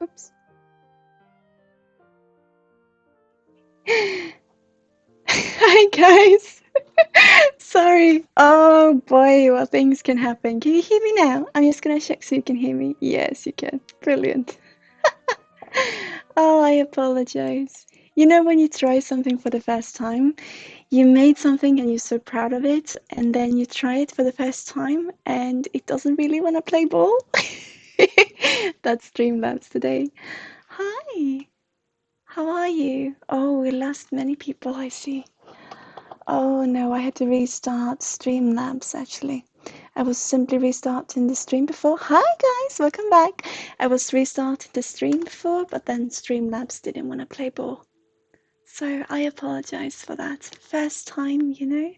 Oops. Hi guys. Sorry. Oh boy, what things can happen. Can you hear me now? I'm just gonna check so you can hear me. Yes, you can. Brilliant. Oh, I apologize. You know when you try something for the first time, you made something and you're so proud of it, and then you try it for the first time and it doesn't really want to play ball? That's Streamlabs today. Hi, how are you? Oh, we lost many people, I see. Oh no, I had to restart Streamlabs actually. I was simply restarting the stream before. Hi guys, welcome back. I was restarting the stream before, but then Streamlabs didn't want to play ball. So I apologize for that. First time, you know,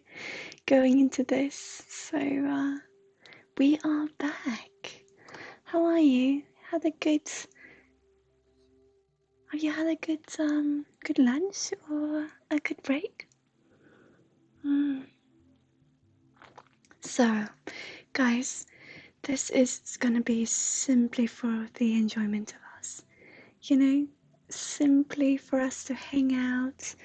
going into this. So we are back. How are you? Had a good have you had a good lunch or a good break? So guys, this is gonna be simply for the enjoyment of us. You know, simply for us to hang out.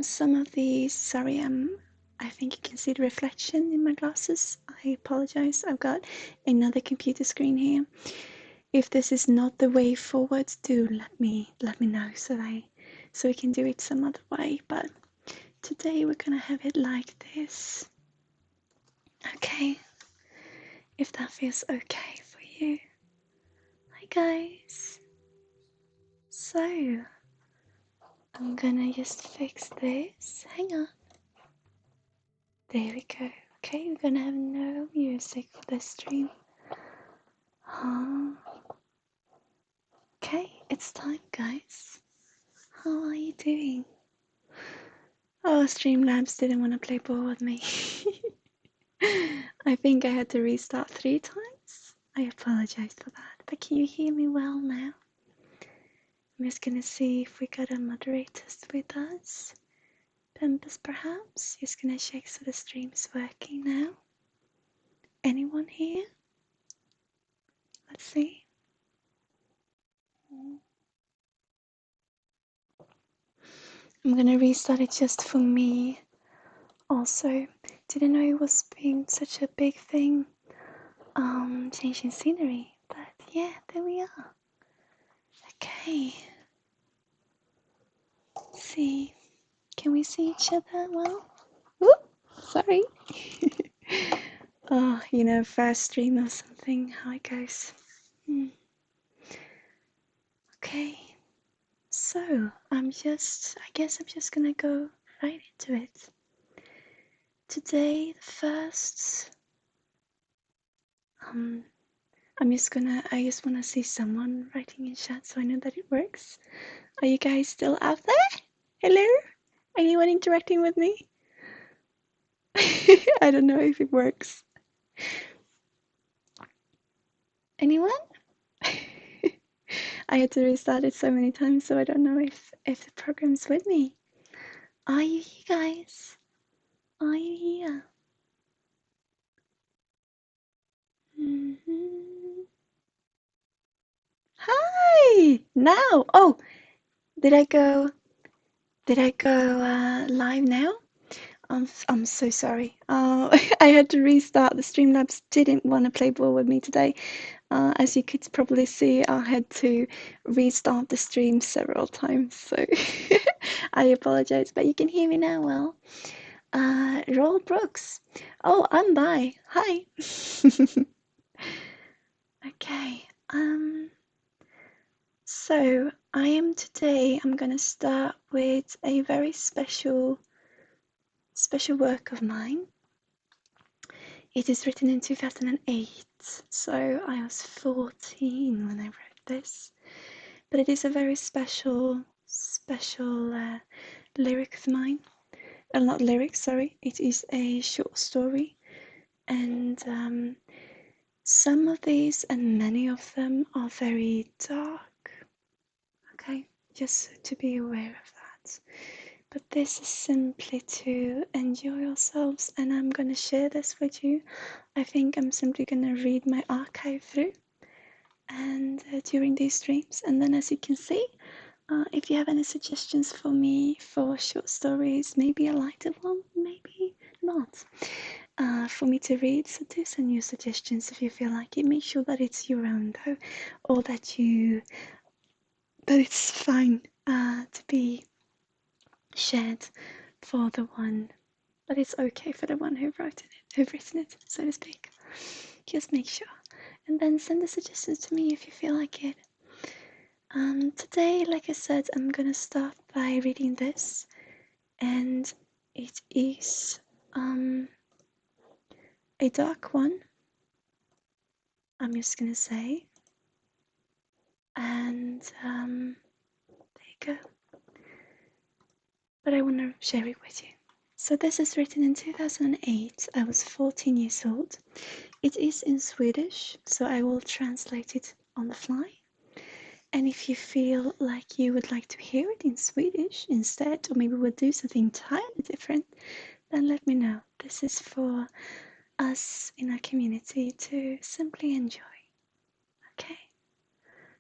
Some of these, sorry, I think you can see the reflection in my glasses. I apologize. I've got another computer screen here. If this is not the way forward, do let me know so we can do it some other way. But today we're gonna have it like this. Okay, if that feels okay for you. Hi guys. So I'm gonna just fix this. Hang on. There we go. Okay, we're gonna have no music for this stream. Okay, it's time, guys. How are you doing? Oh, Streamlabs didn't want to play ball with me. I think I had to restart 3 times. I apologize for that, but can you hear me well now? I'm just gonna see if we got a moderators with us. Pimpus, perhaps? Just gonna check so the stream's working now. Anyone here? Let's see. I'm gonna restart it just for me. Also, didn't know it was being such a big thing, changing scenery, but yeah, there we are. Okay. Let's see, can we see each other well? Whoop, sorry. Oh, you know, first stream or something, how it goes. Okay, so I guess I'm just gonna go right into it. Today, the first, I just wanna see someone writing in chat so I know that it works. Are you guys still out there? Hello? Anyone interacting with me? I don't know if it works. Anyone? I had to restart it so many times, so I don't know if the program's with me. Are you here, guys? Are you here? Hi! Now! Oh, did I go live now? I'm so sorry. I had to restart. The Streamlabs didn't want to play ball with me today. As you could probably see, I had to restart the stream several times, so I apologize, but you can hear me now well. Roll Brooks. Oh, I'm by. Hi. Okay. So I'm gonna start with a very special work of mine. It is written in 2008, so I was 14 when I wrote this. But it is a very special lyric of mine. Not lyric, sorry. It is a short story, and some of these and many of them are very dark. Okay, just to be aware of that. But this is simply to enjoy yourselves, and I'm gonna share this with you. I think I'm simply gonna read my archive through, and during these streams. And then, as you can see, if you have any suggestions for me for short stories, maybe a lighter one, maybe not, for me to read, so do send your suggestions if you feel like it. Make sure that it's your own though, or that it's fine to be shared for the one, but it's okay for the one who've written it, so to speak. Just make sure, and then send the suggestions to me if you feel like it. Today, like I said, I'm gonna start by reading this, and it is a dark one, I'm just gonna say, and there you go. But I want to share it with you. So this is written in 2008. I was 14 years old. It is in Swedish, so I will translate it on the fly. And if you feel like you would like to hear it in Swedish instead, or maybe we'll do something entirely different, then let me know. This is for us in our community to simply enjoy. Okay?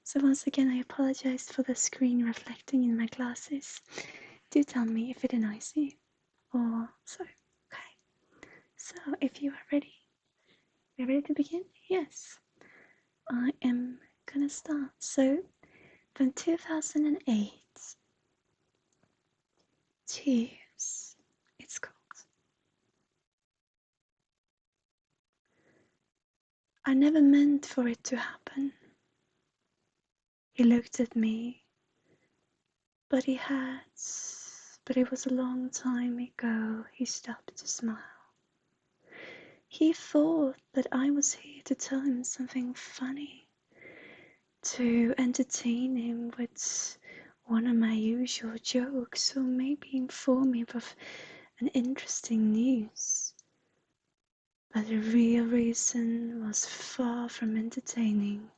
So once again, I apologize for the screen reflecting in my glasses. Do tell me if it annoys you or so. Okay. So if you are ready, we're ready to begin? Yes. I am gonna start. So from 2008, Tears, it's called. I never meant for it to happen. He looked at me, but it was a long time ago he stopped to smile. He thought that I was here to tell him something funny, to entertain him with one of my usual jokes, or maybe inform him of an interesting news. But the real reason was far from entertaining,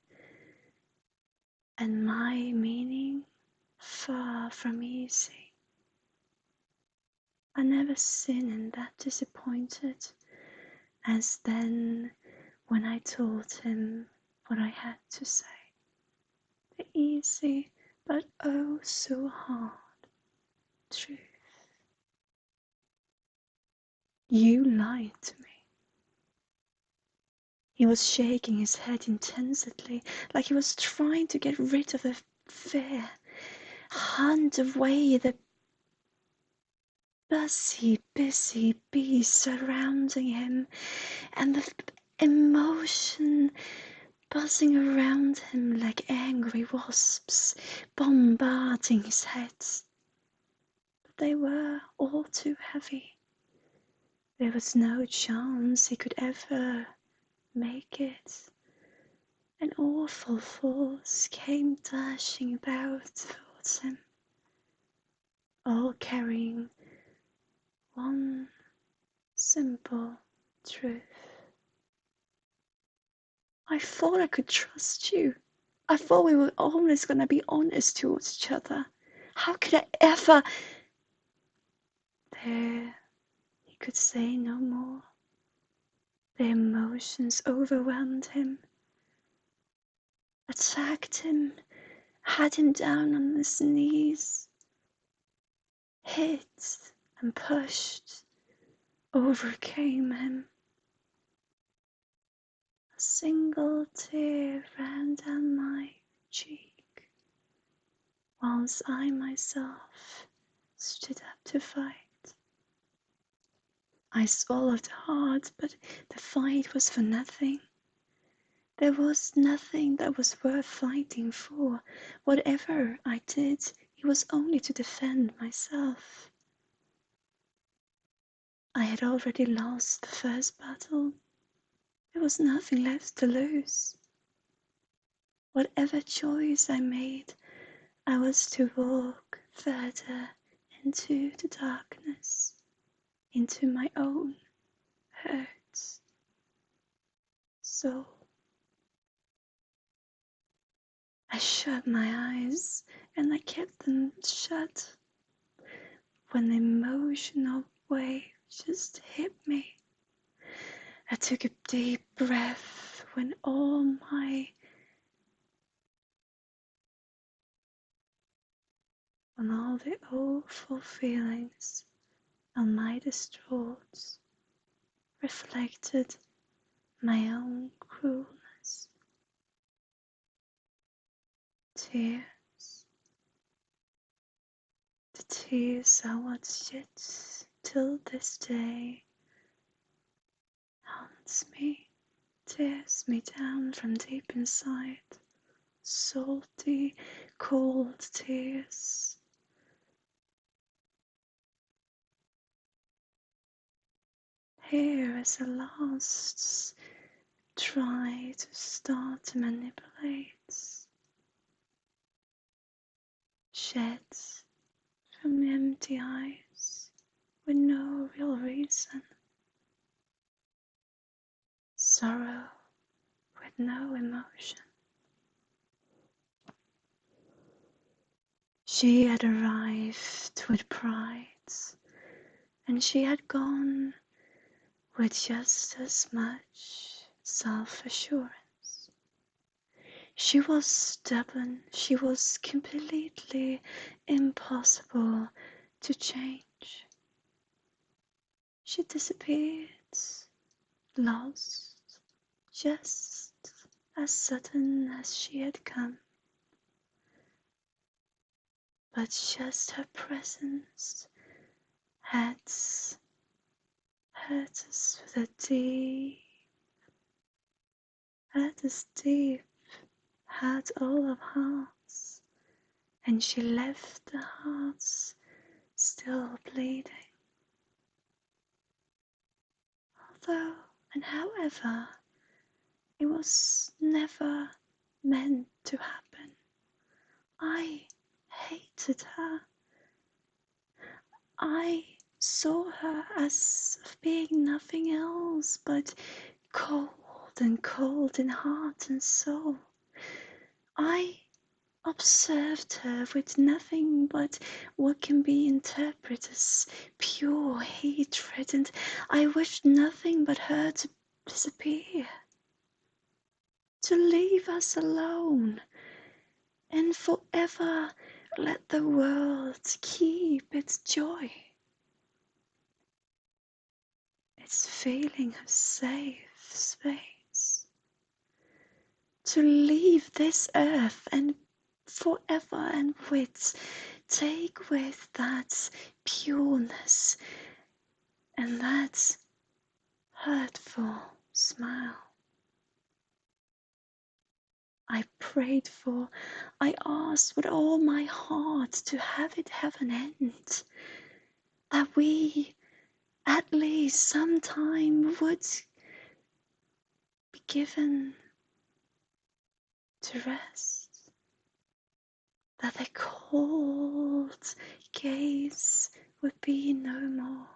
and my meaning far from easy. I never seen that disappointed as then when I told him what I had to say. The easy but oh so hard truth. You lied to me. He was shaking his head intensely, like he was trying to get rid of the fear, hunt away the busy bees surrounding him, and the emotion buzzing around him like angry wasps bombarding his head. But they were all too heavy. There was no chance he could ever make it. An awful force came dashing about towards him, all carrying one simple truth. I thought I could trust you. I thought we were always gonna be honest towards each other. How could I ever... There, he could say no more. The emotions overwhelmed him, attacked him, had him down on his knees, hit and pushed, overcame him. A single tear ran down my cheek, whilst I myself stood up to fight. I swallowed hard, but the fight was for nothing. There was nothing that was worth fighting for. Whatever I did, it was only to defend myself. I had already lost the first battle. There was nothing left to lose. Whatever choice I made, I was to walk further into the darkness, into my own hurt soul. I shut my eyes and I kept them shut when the emotional wave just hit me. I took a deep breath when all my all the awful feelings on my distraught reflected my own cruelness. Tears, the tears are what yet till this day haunts me, tears me down from deep inside, salty, cold tears. Here is a last try to start to manipulate, shed from empty eyes with no real reason, sorrow with no emotion. She had arrived with pride, and she had gone with just as much self-assurance. She was stubborn, she was completely impossible to change. She disappeared, lost, just as sudden as she had come. But just her presence had hurt us with a deep, hurt us deep, hurt all of hearts, and she left the hearts still bleeding. Although and however, it was never meant to happen. I hated her. I saw her as being nothing else but cold and cold in heart and soul. I observed her with nothing but what can be interpreted as pure hatred, and I wished nothing but her to disappear, to leave us alone, and forever let the world keep its joy, its feeling of safe space, to leave this earth and forever and take with that pureness and that hurtful smile. I prayed for, I asked with all my heart to have it have an end, that we at least sometime would be given to rest, that the cold gaze would be no more,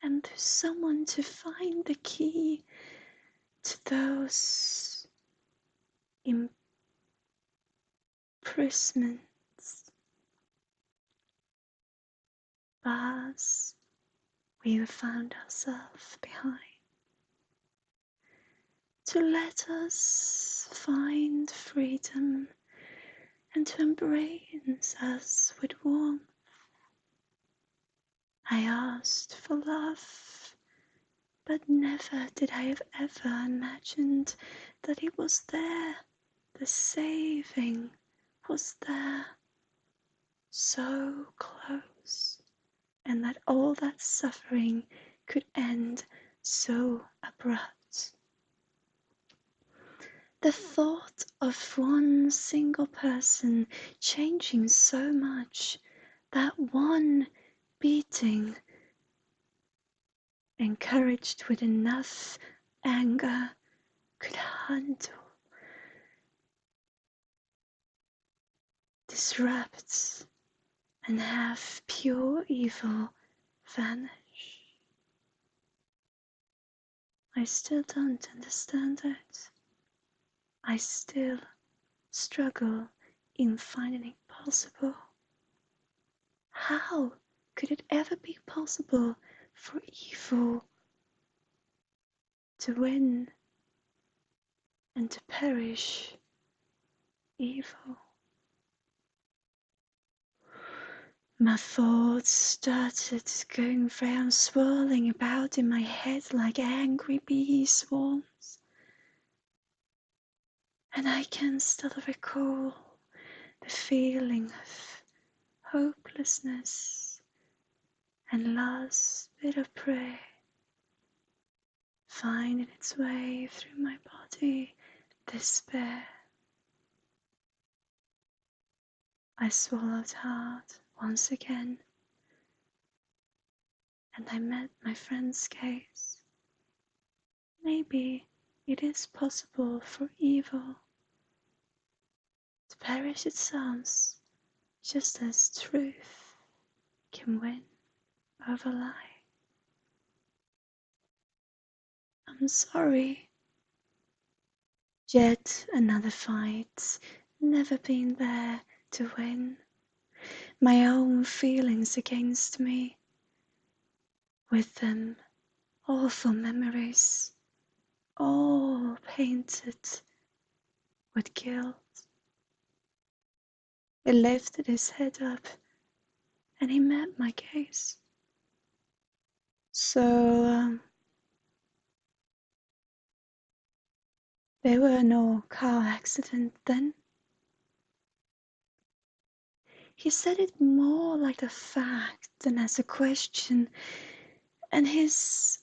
and there's someone to find the key to those imprisonments, bars we found ourselves behind, to let us find freedom and to embrace us with warmth. I asked for love, but never did I have ever imagined that it was there, the saving was there, so close, and that all that suffering could end so abrupt. The thought of one single person changing so much, that one beating, encouraged with enough anger, could handle, disrupt, and have pure evil vanish. I still don't understand it. I still struggle in finding it possible. How could it ever be possible for evil to win and to perish evil? My thoughts started going round, swirling about in my head like angry bee swarms. And I can still recall the feeling of hopelessness and last bit of prayer finding its way through my body, despair. I swallowed hard once again, and I met my friend's gaze. Maybe it is possible for evil to perish, it sounds, just as truth can win over lie. I'm sorry. Yet another fight, never been there to win. My own feelings against me, with them awful memories, all painted with guilt. He lifted his head up and he met my gaze. So there were no car accidents then? He said it more like a fact than as a question, and his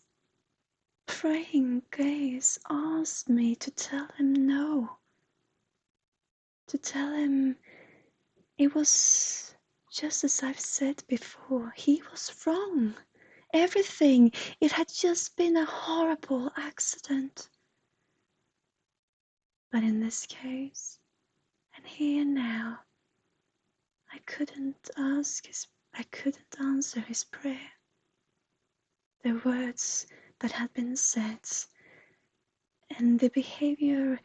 praying gaze asked me to tell him no, to tell him it was just as I've said before. He was wrong. Everything, it had just been a horrible accident. But in this case, and here now, I couldn't answer his prayer. The words that had been said, and the behavior,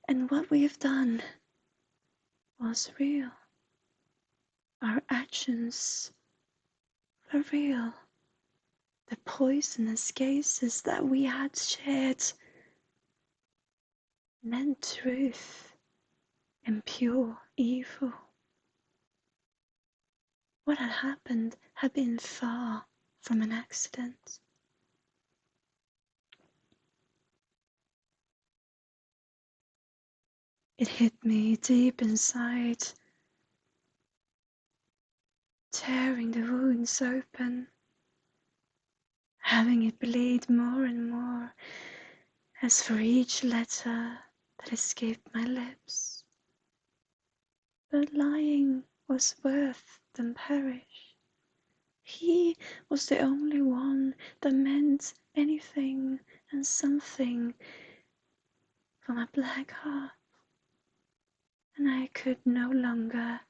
and what we have done was real. Our actions were real. The poisonous gases that we had shared meant truth and pure evil. What had happened had been far from an accident. It hit me deep inside, tearing the wounds open, having it bleed more and more as for each letter that escaped my lips. But lying was worse than perish. He was the only one that meant anything and something for my black heart, and I could no longer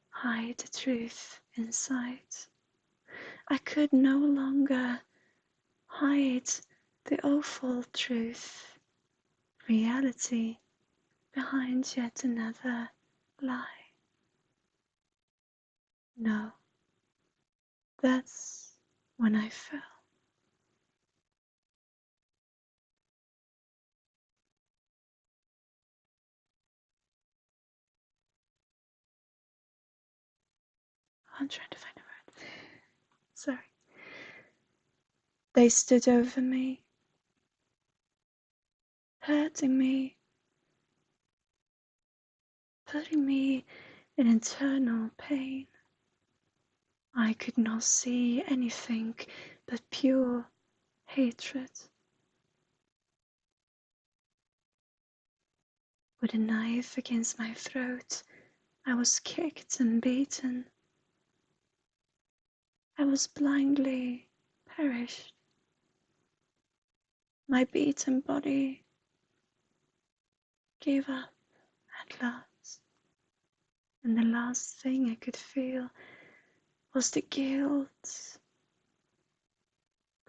hide the truth inside. I could no longer hide the awful truth, reality behind yet another lie. No, that's when I fell. I'm trying to find a word. Sorry. They stood over me, hurting me, putting me in eternal pain. I could not see anything but pure hatred. With a knife against my throat, I was kicked and beaten. I was blindly perished. My beaten body gave up at last, and the last thing I could feel was the guilt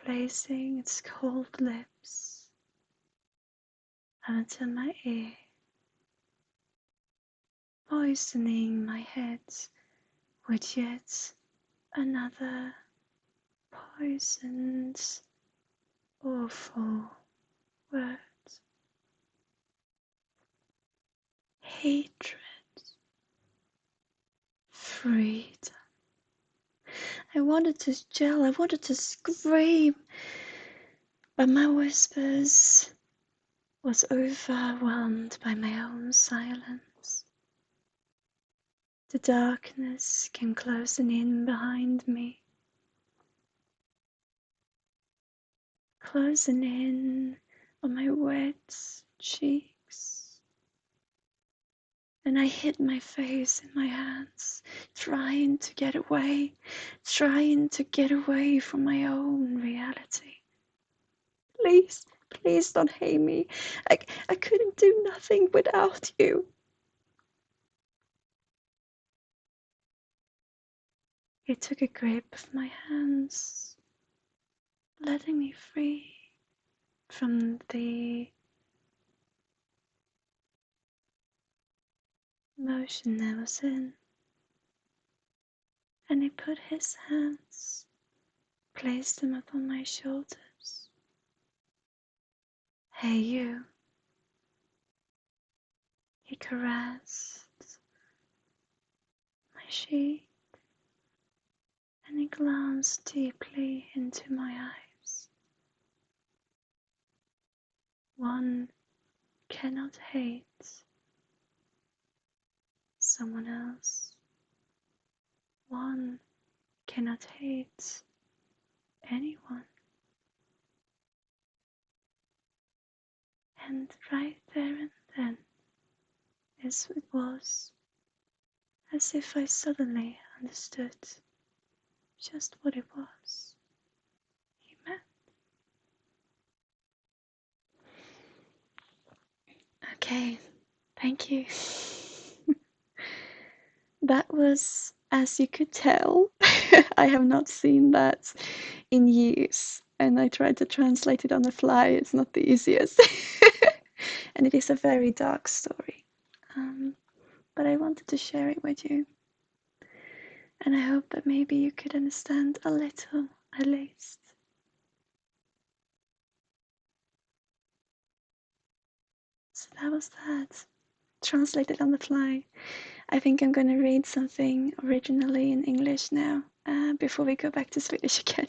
placing its cold lips until my ear, poisoning my head with yet another poisoned, awful word. Hatred, freedom, I wanted to yell, I wanted to scream, but my whispers was overwhelmed by my own silence. The darkness came closing in behind me, closing in on my wet cheeks, and I hid my face in my hands, trying to get away from my own reality. Please, please don't hate me. I couldn't do nothing without you. He took a grip of my hands, letting me free from the motion I was in. And he put his hands, placed them upon my shoulders. Hey, you. He caressed my cheek, and he glanced deeply into my eyes. One cannot hate someone else. One cannot hate anyone. And right there and then, it was as if I suddenly understood just what it was he meant. Okay, thank you. That was, as you could tell, I have not seen that in years, and I tried to translate it on the fly. It's not the easiest. And it is a very dark story. But I wanted to share it with you. And I hope that maybe you could understand a little, at least. So that was that. Translated on the fly. I think I'm going to read something originally in English now, before we go back to Swedish again.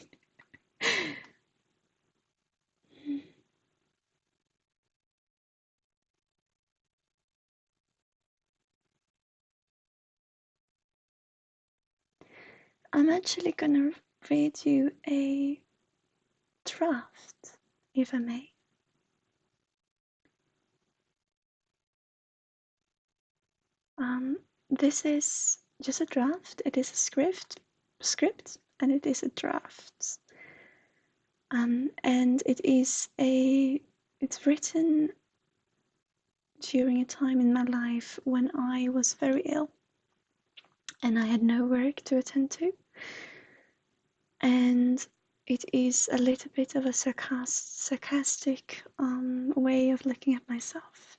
I'm actually going to read you a draft, if I may. This is just a draft. It is a script, and it is a draft. And it's written during a time in my life when I was very ill and I had no work to attend to. And it is a little bit of a sarcastic way of looking at myself.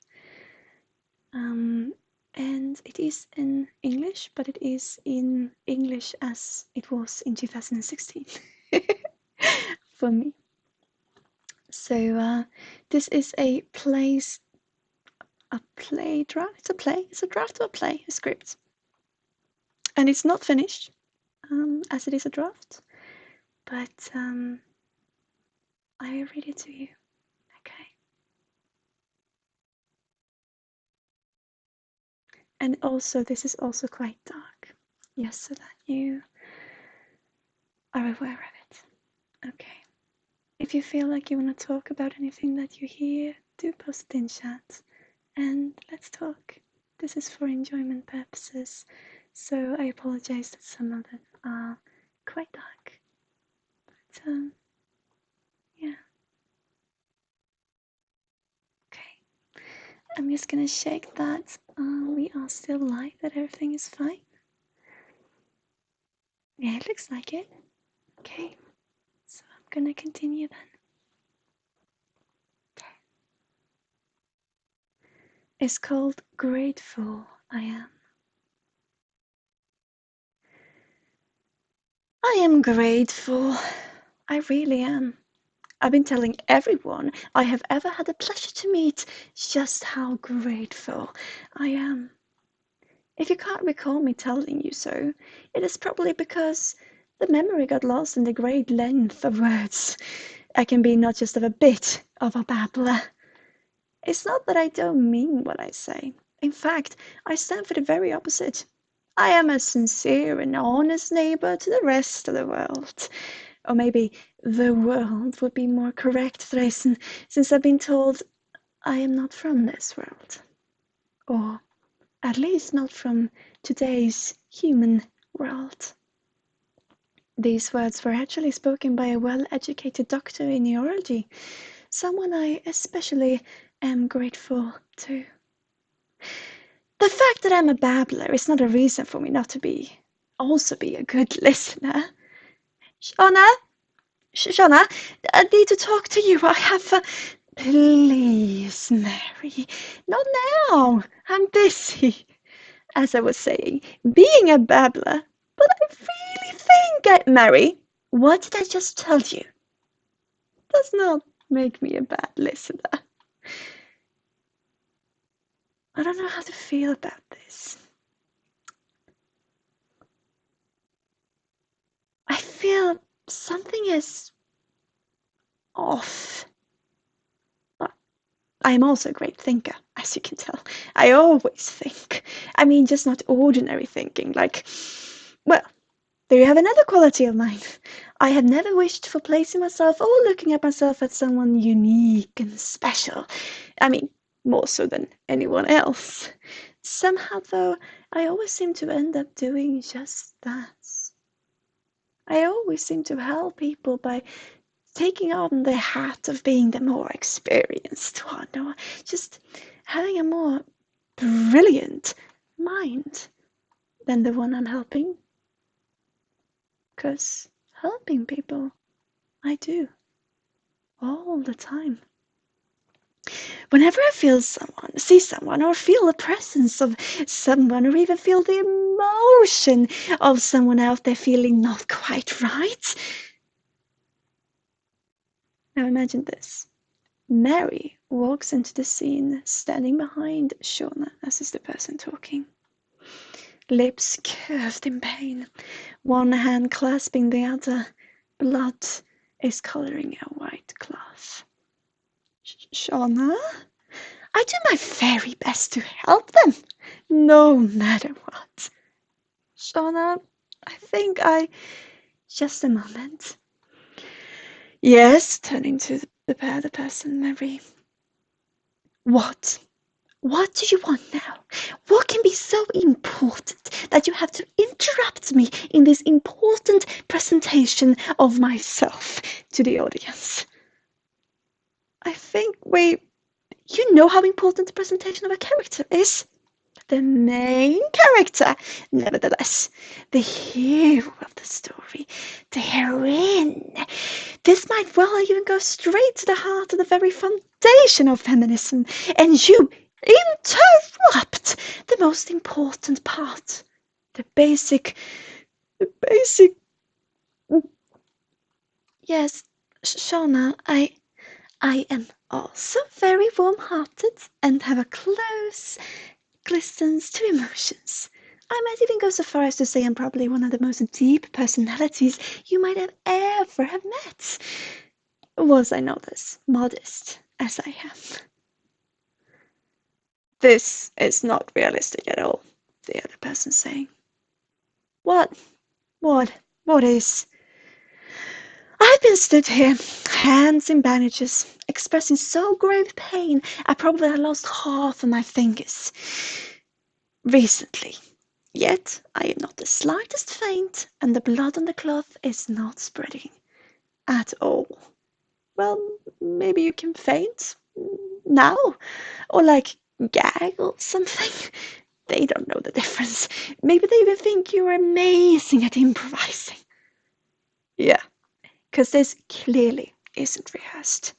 And it is in English, but it is in English as it was in 2016 for me. So this is a play draft. It's a draft of a play, a script. And it's not finished, as it is a draft, but I will read it to you, okay? And also, this is also quite dark, just so that you are aware of it. Okay. If you feel like you want to talk about anything that you hear, do post it in chat and let's talk. This is for enjoyment purposes, so I apologize that some of them are quite dark. But yeah. Okay. I'm just gonna check that we are still live, that everything is fine. Yeah, it looks like it. Okay, so I'm gonna continue then. Okay. It's called Grateful I Am. I am grateful. I really am. I've been telling everyone I have ever had the pleasure to meet just how grateful I am. If you can't recall me telling you so, it is probably because The memory got lost in the great length of words. I can be not just of a bit of a babbler. It's not that I don't mean what I say. In fact, I stand for the very opposite. I am a sincere and honest neighbor to the rest of the world. Or maybe the world would be more correct, Thrasen, since I've been told I am not from this world. Or at least not from today's human world. These words were actually spoken by a well-educated doctor in neurology, someone I especially am grateful to. The fact that I'm a babbler is not a reason for me not to also be a good listener. Shauna, I need to talk to you. I have Please, Mary, not now. I'm busy. As I was saying, being a babbler, but I really think Mary, what did I just tell you? Does not make me a bad listener. I don't know how to feel about this. I feel something is off. I am also a great thinker, as you can tell. I always think. I mean, just not ordinary thinking, like, well, there you have another quality of mine. I have never wished for placing myself or looking at myself as someone unique and special. I mean, more so than anyone else. Somehow, though, I always seem to end up doing just that. I always seem to help people by taking on the hat of being the more experienced one, or just having a more brilliant mind than the one I'm helping. 'Cause helping people, I do. All the time. Whenever I feel someone, see someone, or feel the presence of someone, or even feel the emotion of someone out there feeling not quite right. Now imagine this. Mary walks into the scene, standing behind Shauna, as is the person talking. Lips curved in pain, one hand clasping the other. Blood is coloring a white cloth. Shauna? I do my very best to help them, no matter what. Shauna, I think just a moment. Yes, turning to the person, Mary. What? What do you want now? What can be so important that you have to interrupt me in this important presentation of myself to the audience? I think you know how important the presentation of a character is. The main character, nevertheless, the hero of the story, the heroine. This might well even go straight to the heart of the very foundation of feminism, and you interrupt the most important part, the basic. Yes, Shauna, I am also very warm-hearted and have a close glistens to emotions. I might even go so far as to say I'm probably one of the most deep personalities you might have ever have met. Was I not as modest as I am? This is not realistic at all, the other person saying. What is? I've been stood here, hands in bandages, expressing so grave pain I probably had lost half of my fingers recently. Yet I am not the slightest faint, and the blood on the cloth is not spreading at all. Well, maybe you can faint now, or like gag or something. They don't know the difference. Maybe they even think you're amazing at improvising. Yeah, because this clearly isn't rehearsed.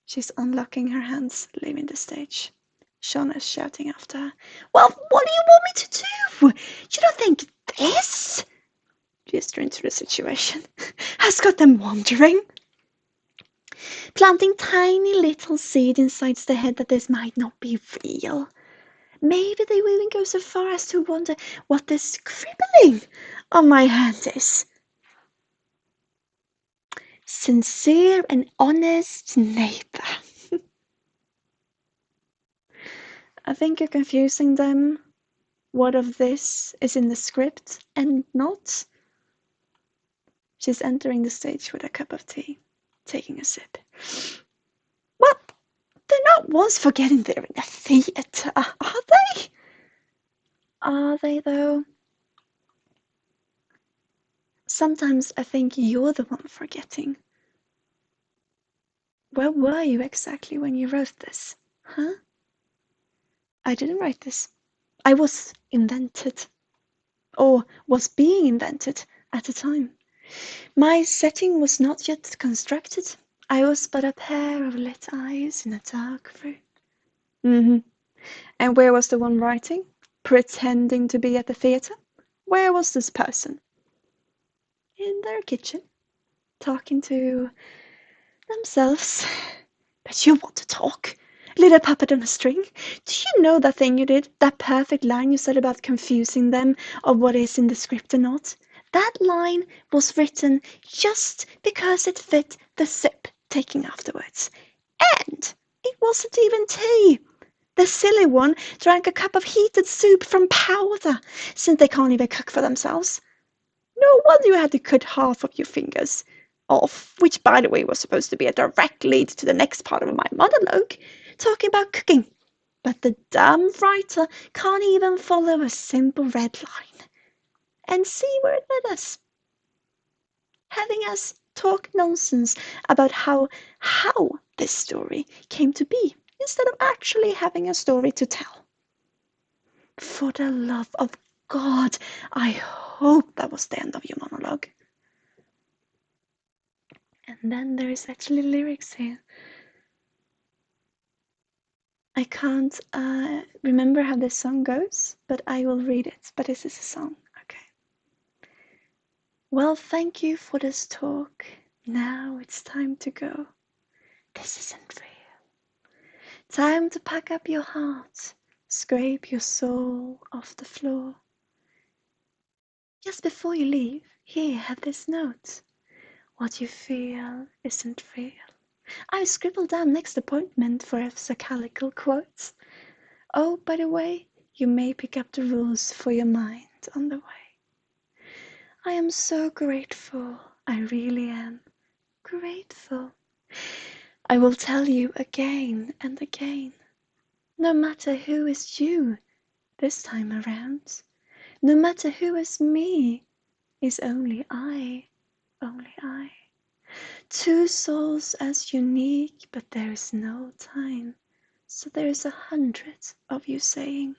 She's unlocking her hands, leaving the stage. Shauna's shouting after her. Well, what do you want me to do? You don't think this, gesturing to the situation, has got them wondering? Planting tiny little seed inside their head that this might not be real. Maybe they will even go so far as to wonder what this scribbling on my hand is. Sincere and honest neighbor. I think you're confusing them. What of this is in the script and not? She's entering the stage with a cup of tea, taking a sip. Well, they're not ones for getting there in the theatre, are they? Are they, though? Sometimes I think you're the one forgetting. Where were you exactly when you wrote this? Huh? I didn't write this. I was invented. Or was being invented at the time. My setting was not yet constructed. I was but a pair of lit eyes in a dark room. Mm-hmm. And where was the one writing? Pretending to be at the theatre? Where was this person? In their kitchen, talking to themselves. But you want to talk? Little puppet on a string. Do you know that thing you did? That perfect line you said about confusing them of what is in the script or not? That line was written just because it fit the sip taking afterwards. And it wasn't even tea. The silly one drank a cup of heated soup from powder, since they can't even cook for themselves. No wonder you had to cut half of your fingers off, which, by the way, was supposed to be a direct lead to the next part of my monologue, talking about cooking. But the damn writer can't even follow a simple red line. And see where it led us. Having us talk nonsense about how this story came to be, instead of actually having a story to tell. For the love of God, I hope that was the end of your monologue. And then there is actually lyrics here. I can't remember how this song goes, but I will read it. But this is a song. Okay. Well, thank you for this talk. Now it's time to go. This isn't real. Time to pack up your heart, scrape your soul off the floor. Just before you leave, here, have this note. What you feel isn't real. I scribbled down next appointment for a psychological quote. Oh, by the way, you may pick up the rules for your mind on the way. I am so grateful. I really am grateful. I will tell you again and again. No matter who is you this time around, no matter who is me, is only I, only I. Two souls as unique, but there is no time. So there is 100 of you saying,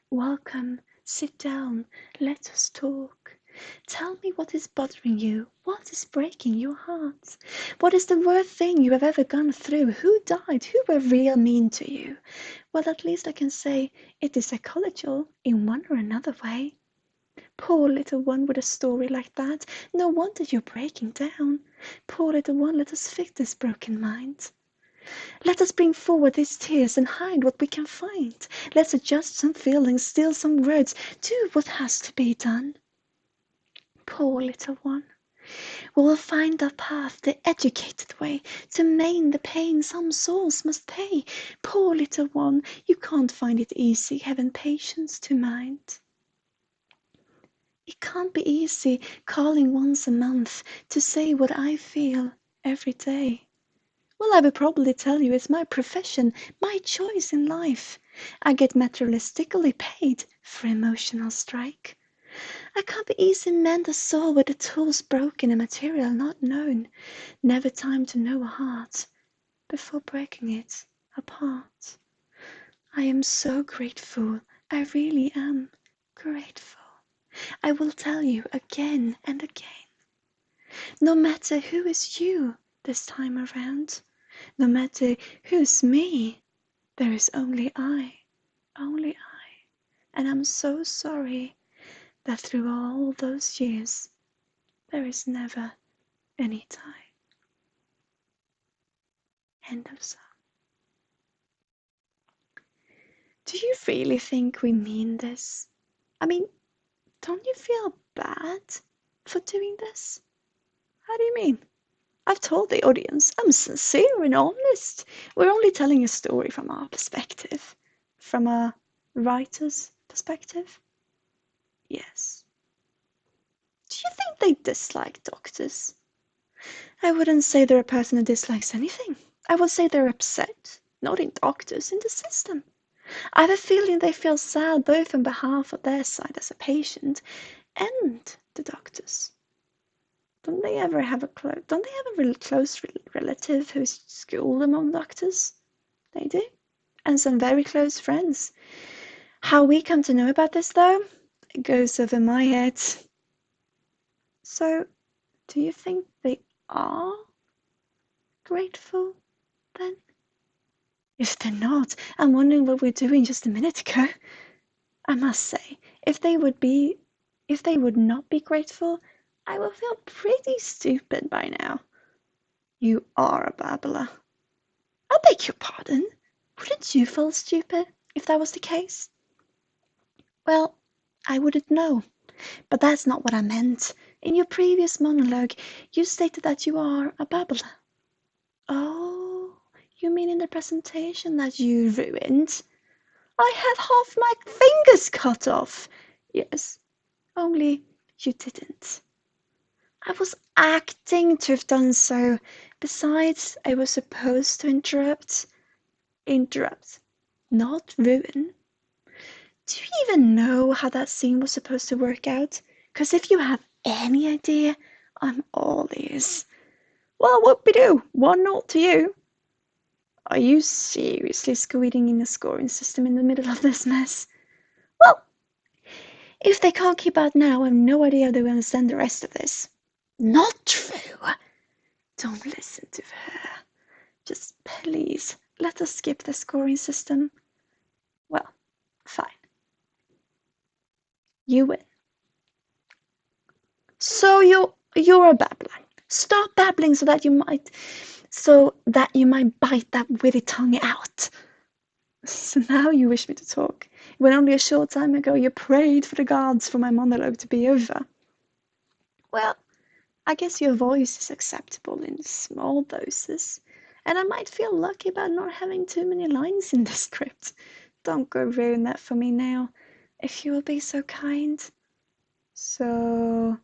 welcome, sit down, let us talk. Tell me what is bothering you, what is breaking your heart. What is the worst thing you have ever gone through? Who died? Who were real mean to you? Well, at least I can say it is psychological in one or another way. Poor little one with a story like that. No wonder you're breaking down. Poor little one, let us fix this broken mind. Let us bring forward these tears and hide what we can find. Let's adjust some feelings, steal some words, do what has to be done. Poor little one. We will find our path, the educated way, to maim the pain some souls must pay. Poor little one, you can't find it easy having patience to mind. It can't be easy calling once a month to say what I feel every day. Well, I will probably tell you it's my profession, my choice in life. I get materialistically paid for emotional strike. I can't be easy mend a soul with the tools broken and material not known. Never time to know a heart before breaking it apart. I am so grateful, I really am grateful. I will tell you again and again. No matter who is you this time around, no matter who's me, there is only I, only I. And I'm so sorry that through all those years, there is never any time. End of song. Do you really think we mean this? I mean, don't you feel bad for doing this? How do you mean? I've told the audience I'm sincere and honest. We're only telling a story from our perspective. From a writer's perspective. Yes. Do you think they dislike doctors? I wouldn't say they're a person who dislikes anything. I would say they're upset. Not in doctors, in the system. I have a feeling they feel sad both on behalf of their side as a patient and the doctors. Don't they have a really close relative who's schooled among doctors? They do. And some very close friends. How we come to know about this, though, it goes over my head. So, do you think they are grateful, then? If they're not, I'm wondering what we were doing just a minute ago. I must say, if they would not be grateful, I would feel pretty stupid by now. You are a babbler. I beg your pardon. Wouldn't you feel stupid if that was the case? Well, I wouldn't know. But that's not what I meant. In your previous monologue, you stated that you are a babbler. Oh, you mean in the presentation that you ruined? I had half my fingers cut off. Yes, only you didn't. I was acting to have done so. Besides, I was supposed to interrupt. Interrupt, not ruin. Do you even know how that scene was supposed to work out? 'Cause if you have any idea, I'm all ears. Well, whoop-de-doo, 1-0 to you. Are you seriously squeezing in a scoring system in the middle of this mess? Well, if they can't keep out now, I have no idea how they will understand the rest of this. Not true. Don't listen to her. Just please, let us skip the scoring system. Well, fine. You win. So you're a babbler. Stop babbling so that you might bite that witty tongue out. So now you wish me to talk, when only a short time ago you prayed for the gods for my monologue to be over. Well, I guess your voice is acceptable in small doses, and I might feel lucky about not having too many lines in the script. Don't go ruin that for me now, if you will be so kind. So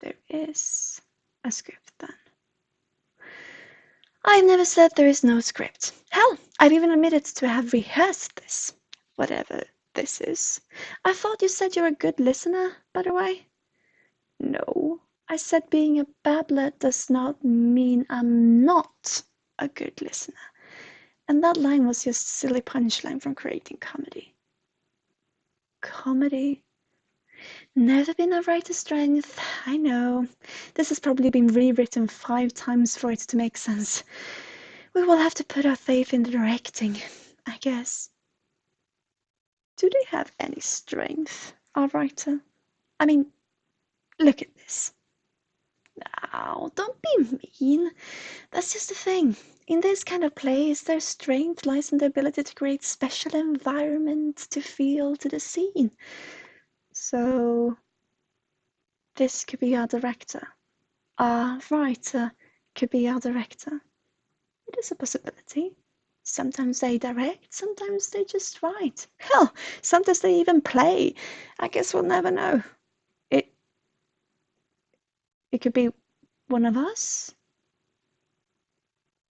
there is a script then. I've never said there is no script. Hell, I've even admitted to have rehearsed this. Whatever this is. I thought you said you're a good listener, by the way. No, I said being a babbler does not mean I'm not a good listener. And that line was just a silly punchline from creating comedy. Comedy? Never been a writer's strength, I know. This has probably been rewritten 5 times for it to make sense. We will have to put our faith in the directing, I guess. Do they have any strength, our writer? I mean, look at this. Now, don't be mean. That's just the thing. In this kind of plays, their strength lies in the ability to create special environments to feel to the scene. So, this could be our director. Our writer could be our director. It is a possibility. Sometimes they direct, sometimes they just write. Hell, sometimes they even play. I guess we'll never know. It could be one of us.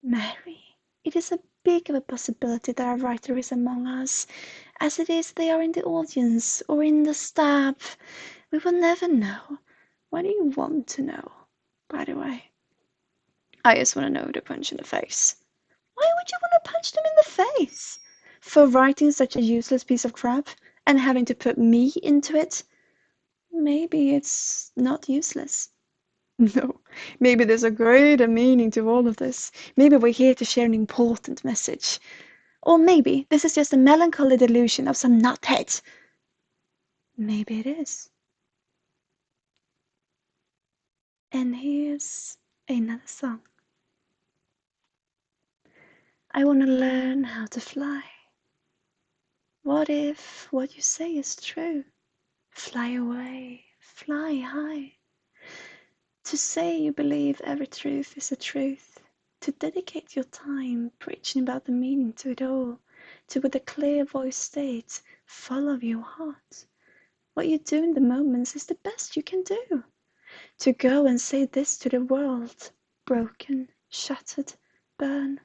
Mary, it is a big of a possibility that a writer is among us, as it is they are in the audience or in the staff. We will never know. Why do you want to know, by the way? I just want to know the punch in the face. Why would you want to punch them in the face? For writing such a useless piece of crap and having to put me into it? Maybe it's not useless. No, maybe there's a greater meaning to all of this. Maybe we're here to share an important message. Or maybe this is just a melancholy delusion of some nuthead. Maybe it is. And here's another song. I want to learn how to fly. What if what you say is true? Fly away, fly high. To say you believe every truth is a truth. To dedicate your time preaching about the meaning to it all. To with a clear voice state, follow your heart. What you do in the moments is the best you can do. To go and say this to the world, broken, shattered, burn.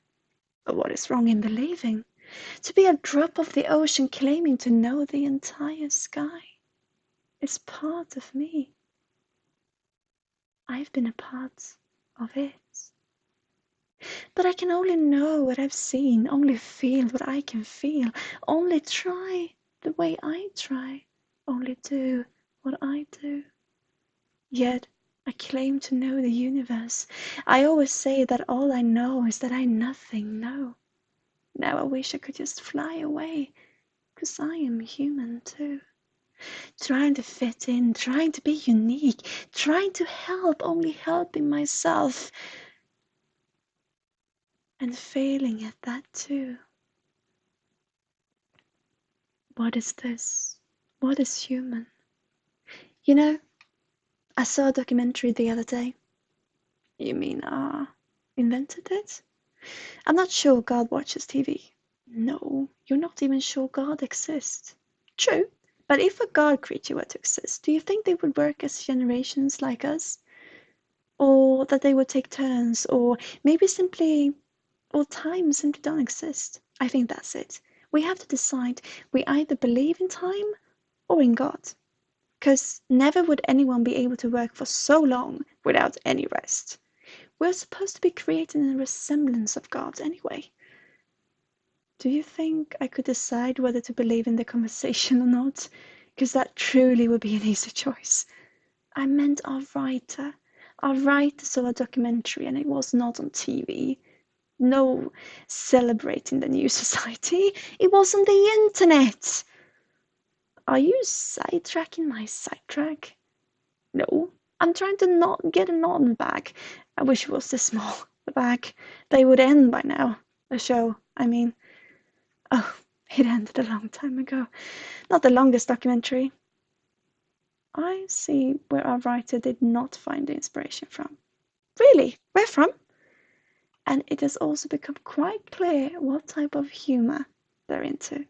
But what is wrong in believing? To be a drop of the ocean claiming to know the entire sky is part of me. I've been a part of it. But I can only know what I've seen, only feel what I can feel, only try the way I try, only do what I do. Yet I claim to know the universe. I always say that all I know is that I nothing know. Now I wish I could just fly away, 'cause I am human too. Trying to fit in, trying to be unique, trying to help, only helping myself. And failing at that too. What is this? What is human? You know, I saw a documentary the other day. You mean, invented it? I'm not sure God watches TV. No, you're not even sure God exists. True, but if a God creature were to exist, do you think they would work as generations like us? Or that they would take turns, or maybe simply, or time simply don't exist? I think that's it. We have to decide. We either believe in time or in God. Because never would anyone be able to work for so long without any rest. We're supposed to be created in a resemblance of God anyway. Do you think I could decide whether to believe in the conversation or not? Because that truly would be an easy choice. I meant our writer. Our writer saw a documentary and it was not on TV. No celebrating the new society. It was on the internet. Are you sidetracking my sidetrack? No, I'm trying to not get a knot in the back. I wish it was this small. The back. They would end by now. The show, I mean. Oh, it ended a long time ago. Not the longest documentary. I see where our writer did not find the inspiration from. Really? Where from? And it has also become quite clear what type of humor they're into.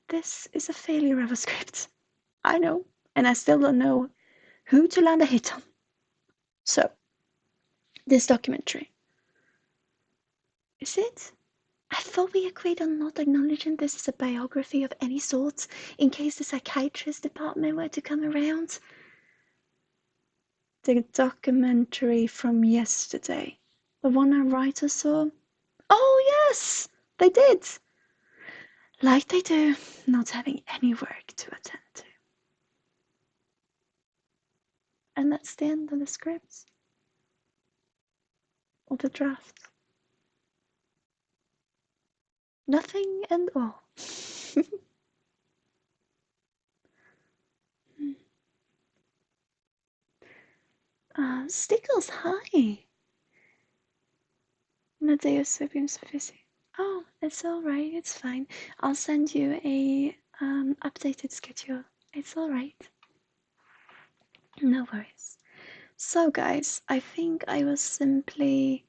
This is a failure of a script. I know, and I still don't know who to land a hit on. So, this documentary. Is it? I thought we agreed on not acknowledging this as a biography of any sort, in case the psychiatrist department were to come around. The documentary from yesterday. The one our writer saw. Oh, yes! They did! Like they do, not having any work to attend to. And that's the end of the script. Or the draft. Nothing and all. Stickles, hi! Nadeo Sibium Sufisi. Oh, it's alright, it's fine. I'll send you a updated schedule. It's alright. No worries. So guys, I think I will simply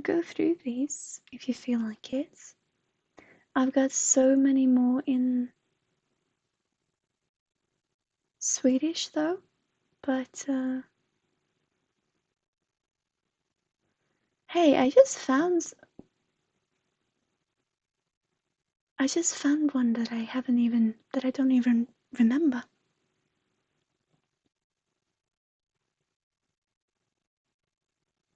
go through these if you feel like it. I've got so many more in Swedish though, but hey, I just found one that I don't even remember.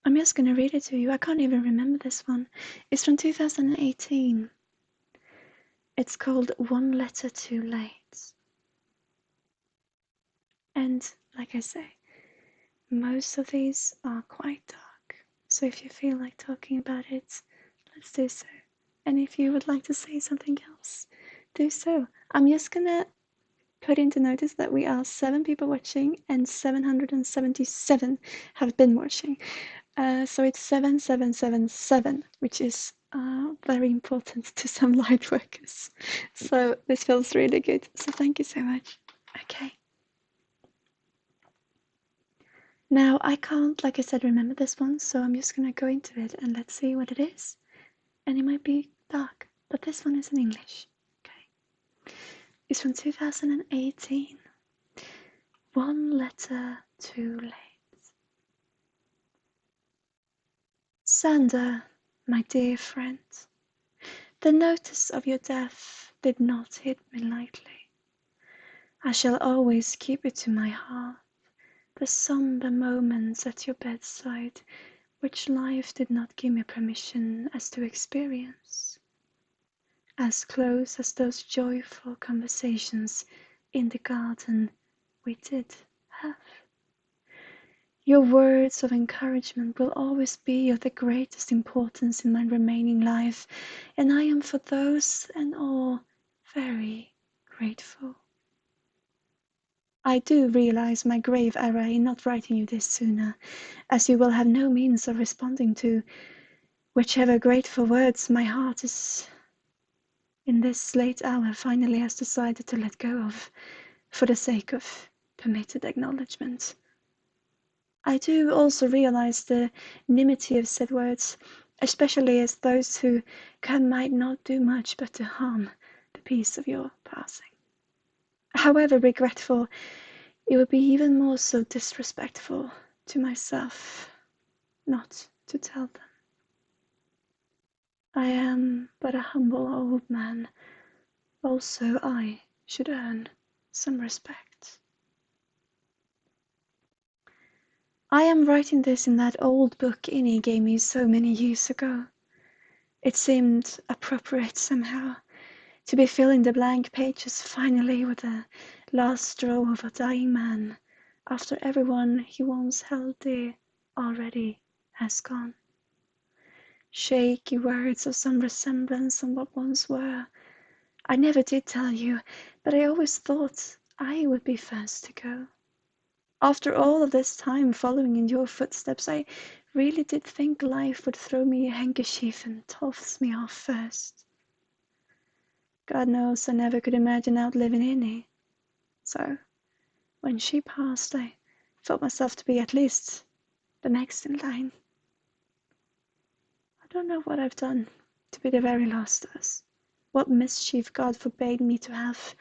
I'm just gonna read it to you. I can't even remember this one. It's from 2018. It's called One Letter Too Late. And like I say, most of these are quite dark. So if you feel like talking about it, let's do so. And if you would like to say something else, do so. I'm just gonna put into notice that we are 7 people watching and 777 have been watching. So it's 7777, which is very important to some light workers. So this feels really good. So thank you so much. Okay. Now I can't, like I said, remember this one, so I'm just gonna go into it and let's see what it is. And it might be dark, but this one is in English. Okay. It's from 2018. One letter too late. Sander, my dear friend, the notice of your death did not hit me lightly. I shall always keep it to my heart, the sombre moments at your bedside, which life did not give me permission as to experience, as close as those joyful conversations in the garden we did have. Your words of encouragement will always be of the greatest importance in my remaining life, and I am for those and all very grateful. I do realize my grave error in not writing you this sooner, as you will have no means of responding to whichever grateful words my heart is in this late hour finally has decided to let go of, for the sake of permitted acknowledgement. I do also realize the nimity of said words, especially as those who can might not do much but to harm the peace of your passing. However regretful, it would be even more so disrespectful to myself not to tell them. I am but a humble old man, also I should earn some respect. I am writing this in that old book Innie gave me so many years ago. It seemed appropriate somehow to be filling the blank pages finally with the last straw of a dying man, after everyone he once held dear already has gone. Shaky words of some resemblance on what once were. I never did tell you, but I always thought I would be first to go. After all of this time following in your footsteps, I really did think life would throw me a handkerchief and toss me off first. God knows I never could imagine outliving Innie. So, when she passed, I felt myself to be at least the next in line. I don't know what I've done to be the very last of us. What mischief God forbade me to have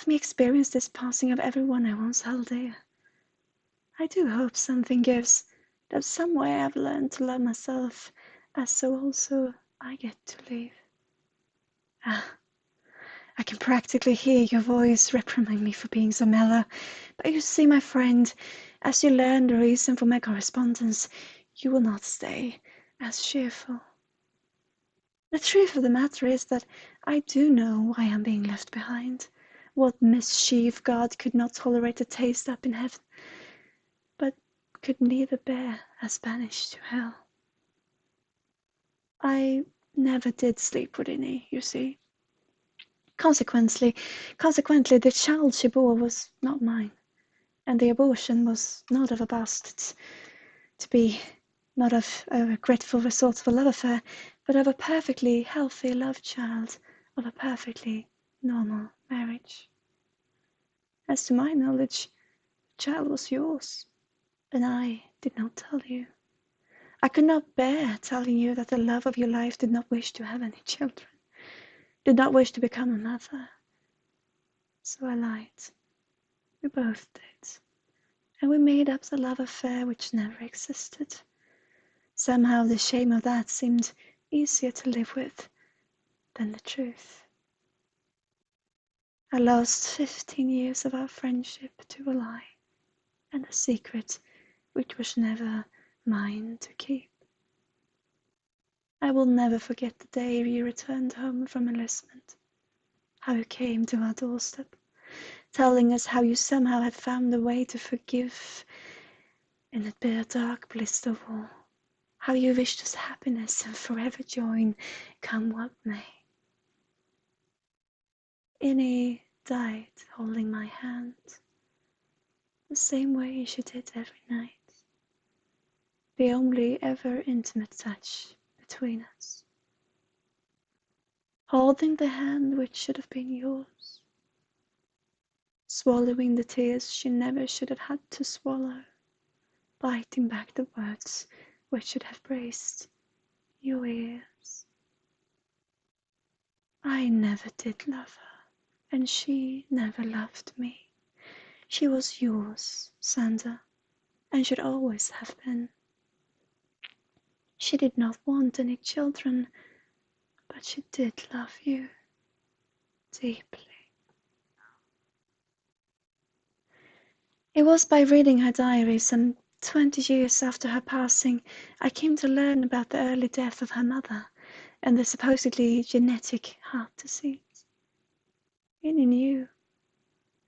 me experience this passing of everyone I once held dear. I do hope something gives, that some way I've learned to love myself, as so also I get to leave. Ah, I can practically hear your voice reprimand me for being so mellow, but you see, my friend, as you learn the reason for my correspondence, you will not stay as cheerful. The truth of the matter is that I do know why I'm being left behind. What mischief God could not tolerate to taste up in heaven, but could neither bear as banished to hell. I never did sleep with Innie, you see. Consequently, the child she bore was not mine, and the abortion was not of a bastard, to be not of a regretful result of a love affair, but of a perfectly healthy love child of a perfectly normal marriage. As to my knowledge, the child was yours, and I did not tell you. I could not bear telling you that the love of your life did not wish to have any children, did not wish to become a mother. So I lied. We both did. And we made up the love affair which never existed. Somehow the shame of that seemed easier to live with than the truth. I lost 15 years of our friendship to a lie, and a secret which was never mine to keep. I will never forget the day you returned home from enlistment, how you came to our doorstep, telling us how you somehow had found a way to forgive in that bitter dark bliss of war, how you wished us happiness and forever joy, come what may. Innie died holding my hand, the same way she did every night, the only ever intimate touch between us, holding the hand which should have been yours, swallowing the tears she never should have had to swallow, biting back the words which should have braced your ears. I never did love her, and she never loved me. She was yours, Sandra, and should always have been. She did not want any children, but she did love you deeply. It was by reading her diary some 20 years after her passing I came to learn about the early death of her mother and the supposedly genetic heart disease. Any knew,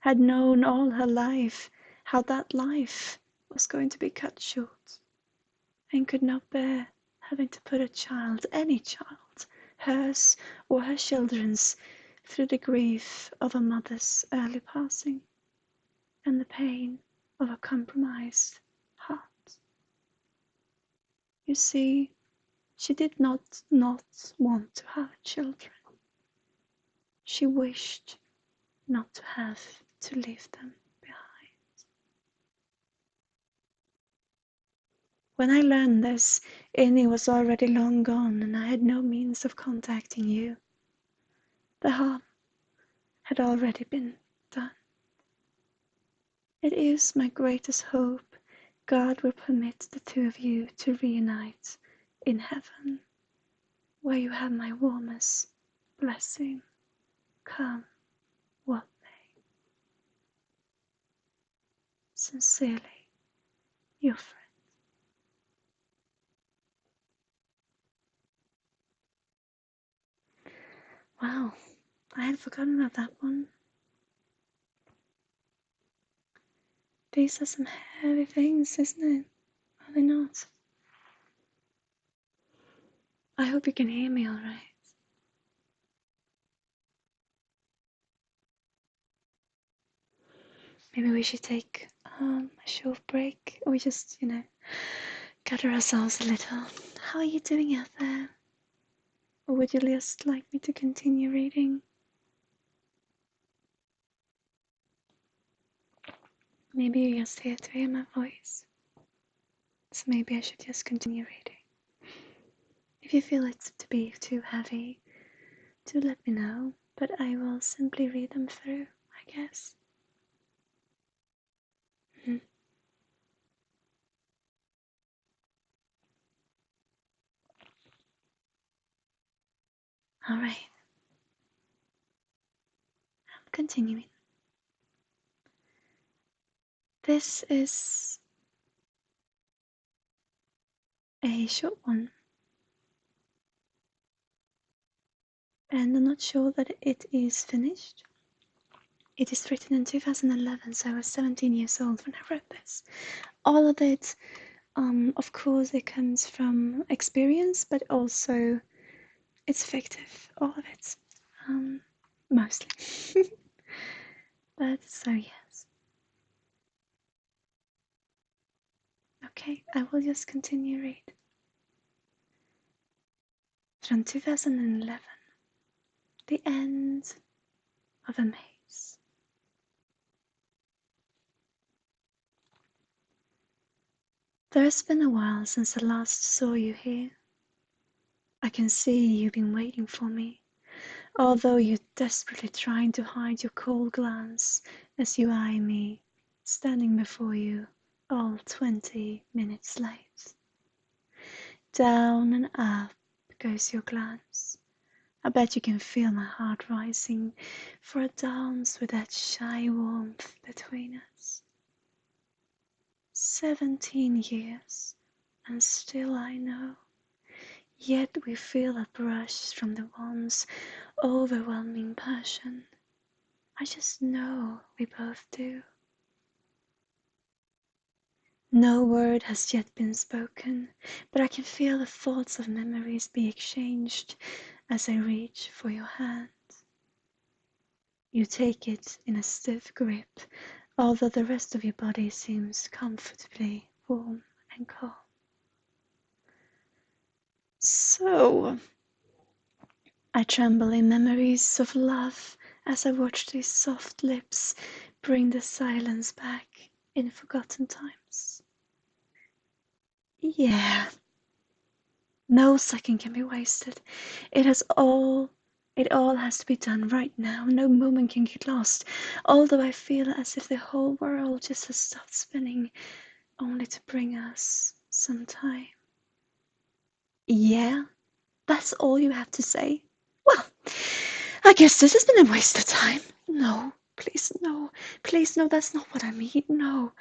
had known all her life how that life was going to be cut short, and could not bear having to put a child, any child, hers or her children's, through the grief of a mother's early passing and the pain of a compromised heart. You see, she did not want to have children. She wished not to have to leave them behind. When I learned this, Inni was already long gone and I had no means of contacting you. The harm had already been done. It is my greatest hope God will permit the two of you to reunite in heaven, where you have my warmest blessing. Come what may. Sincerely, your friend. Wow, I had forgotten about that one. These are some heavy things, isn't it? Are they not? I hope you can hear me all right. Maybe we should take a short break, or just, gather ourselves a little. How are you doing out there? Or would you just like me to continue reading? Maybe you're just here to hear my voice. So maybe I should just continue reading. If you feel it to be too heavy, do let me know, but I will simply read them through, I guess. Alright, I'm continuing. This is a short one, and I'm not sure that it is finished. It is written in 2011, so I was 17 years old when I wrote this. All of it, of course, it comes from experience, but also it's fictive, all of it, mostly. But so yes. Okay, I will just continue read. From 2011, the end of a maze. There's been a while since I last saw you here. I can see you've been waiting for me, although you're desperately trying to hide your cold glance as you eye me, standing before you, all 20 minutes late. Down and up goes your glance. I bet you can feel my heart rising for a dance with that shy warmth between us. 17 years, and still I know. Yet we feel a brush from the once overwhelming passion. I just know we both do. No word has yet been spoken, but I can feel the thoughts of memories be exchanged as I reach for your hand. You take it in a stiff grip, although the rest of your body seems comfortably warm and calm. So, I tremble in memories of love as I watch these soft lips bring the silence back in forgotten times. Yeah, no second can be wasted. It all has to be done right now. No moment can get lost. Although I feel as if the whole world just has stopped spinning, only to bring us some time. Yeah, that's all you have to say. Well, I guess this has been a waste of time. No, please, no. Please, no, that's not what I mean. No.